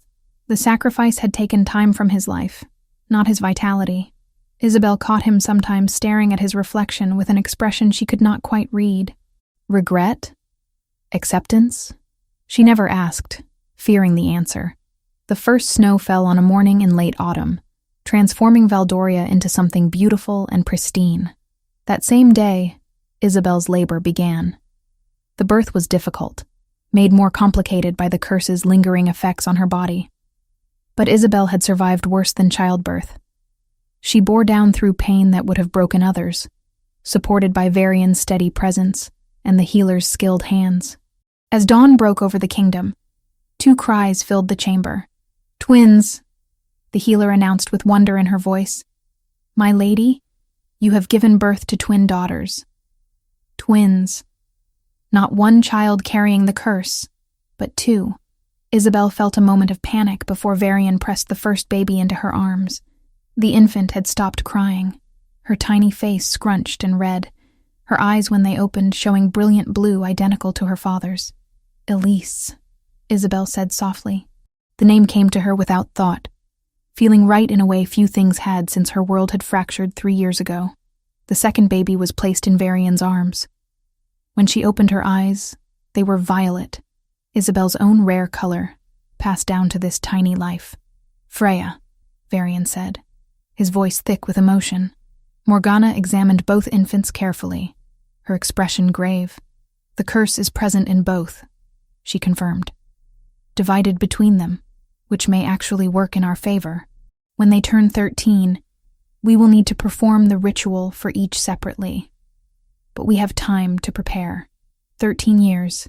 [SPEAKER 1] The sacrifice had taken time from his life, not his vitality. Isabel caught him sometimes staring at his reflection with an expression she could not quite read. Regret? Acceptance? She never asked, fearing the answer. The first snow fell on a morning in late autumn, transforming Valdoria into something beautiful and pristine. That same day, Isabel's labor began. The birth was difficult, made more complicated by the curse's lingering effects on her body. But Isabel had survived worse than childbirth. She bore down through pain that would have broken others, supported by Varian's steady presence and the healer's skilled hands. As dawn broke over the kingdom, 2 cries filled the chamber. "Twins," the healer announced with wonder in her voice. "My lady, you have given birth to twin daughters." Twins. Not one child carrying the curse, but 2. Isabel felt a moment of panic before Varian pressed the first baby into her arms. The infant had stopped crying, her tiny face scrunched and red, her eyes when they opened showing brilliant blue identical to her father's. "Elise," Isabel said softly. The name came to her without thought, feeling right in a way few things had since her world had fractured 3 years ago. The second baby was placed in Varian's arms. When she opened her eyes, they were violet, Isabel's own rare color, passed down to this tiny life. Freya, Varian said, his voice thick with emotion. Morgana examined both infants carefully, her expression grave. The curse is present in both, she confirmed. Divided between them, which may actually work in our favor. When they turn 13, we will need to perform the ritual for each separately. But we have time to prepare. 13 years.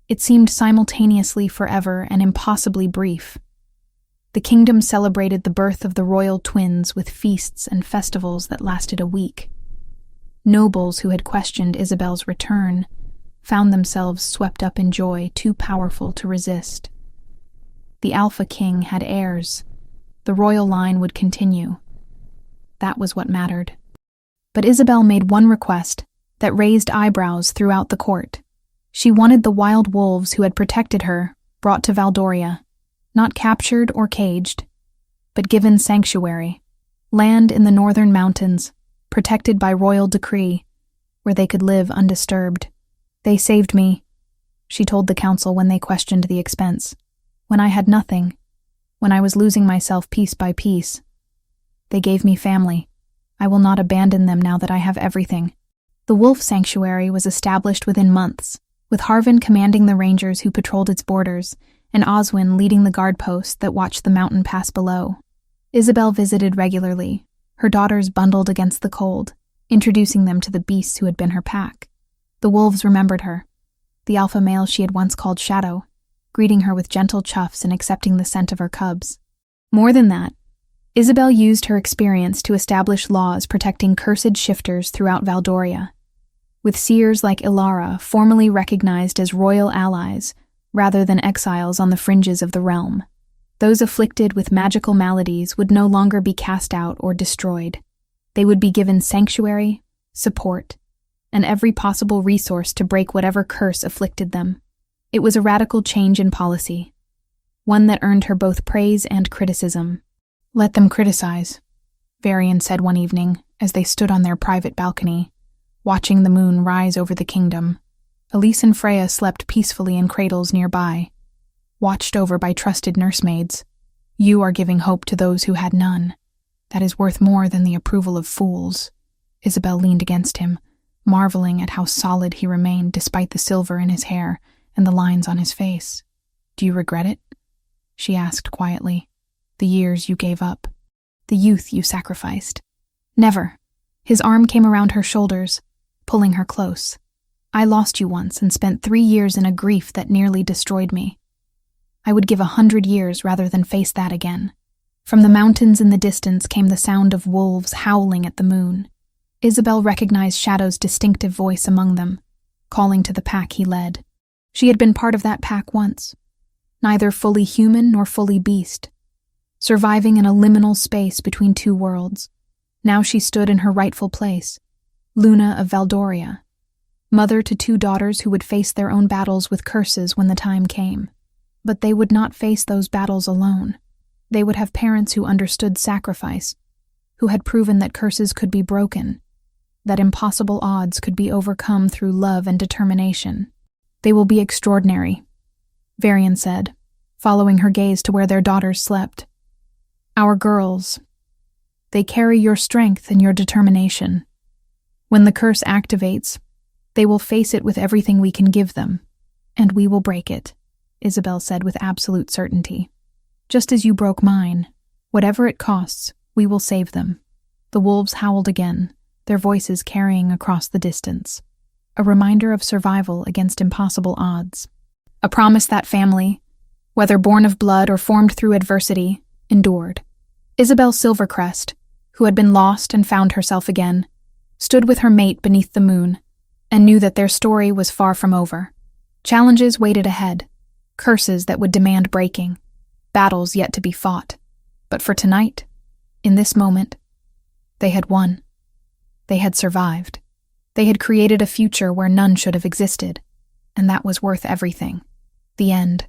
[SPEAKER 1] It seemed simultaneously forever and impossibly brief. The kingdom celebrated the birth of the royal twins with feasts and festivals that lasted a week. Nobles who had questioned Isabel's return found themselves swept up in joy too powerful to resist. The Alpha King had heirs. The royal line would continue. That was what mattered. But Isabel made one request that raised eyebrows throughout the court. She wanted the wild wolves who had protected her brought to Valdoria, not captured or caged, but given sanctuary, land in the northern mountains, protected by royal decree, where they could live undisturbed. They saved me, she told the council when they questioned the expense. When I had nothing, when I was losing myself piece by piece. They gave me family. I will not abandon them now that I have everything. The wolf sanctuary was established within months, with Harvin commanding the rangers who patrolled its borders, and Oswin leading the guard post that watched the mountain pass below. Isabel visited regularly, her daughters bundled against the cold, introducing them to the beasts who had been her pack. The wolves remembered her, the alpha male she had once called Shadow, greeting her with gentle chuffs and accepting the scent of her cubs. More than that, Isabel used her experience to establish laws protecting cursed shifters throughout Valdoria, with seers like Ilara formally recognized as royal allies rather than exiles on the fringes of the realm. Those afflicted with magical maladies would no longer be cast out or destroyed. They would be given sanctuary, support, and every possible resource to break whatever curse afflicted them. It was a radical change in policy, one that earned her both praise and criticism. "Let them criticize," Varian said one evening as they stood on their private balcony, watching the moon rise over the kingdom. Elise and Freya slept peacefully in cradles nearby, watched over by trusted nursemaids. "You are giving hope to those who had none. That is worth more than the approval of fools." Isabel leaned against him, marveling at how solid he remained despite the silver in his hair and the lines on his face. "Do you regret it?" she asked quietly. "The years you gave up, the youth you sacrificed." "Never." His arm came around her shoulders, pulling her close. "I lost you once and spent 3 years in a grief that nearly destroyed me. I would give 100 years rather than face that again." From the mountains in the distance came the sound of wolves howling at the moon. Isabel recognized Shadow's distinctive voice among them, calling to the pack he led. She had been part of that pack once, neither fully human nor fully beast, surviving in a liminal space between two worlds. Now she stood in her rightful place, Luna of Valdoria, mother to 2 daughters who would face their own battles with curses when the time came. But they would not face those battles alone. They would have parents who understood sacrifice, who had proven that curses could be broken, that impossible odds could be overcome through love and determination. "They will be extraordinary," Varian said, following her gaze to where their daughters slept. "Our girls, they carry your strength and your determination. When the curse activates, they will face it with everything we can give them, and we will break it," Isabel said with absolute certainty. "Just as you broke mine, whatever it costs, we will save them." The wolves howled again, their voices carrying across the distance, a reminder of survival against impossible odds. A promise that family, whether born of blood or formed through adversity, endured. Isabel Silvercrest, who had been lost and found herself again, stood with her mate beneath the moon and knew that their story was far from over. Challenges waited ahead, curses that would demand breaking, battles yet to be fought. But for tonight, in this moment, they had won. They had survived. They had created a future where none should have existed, and that was worth everything. The end.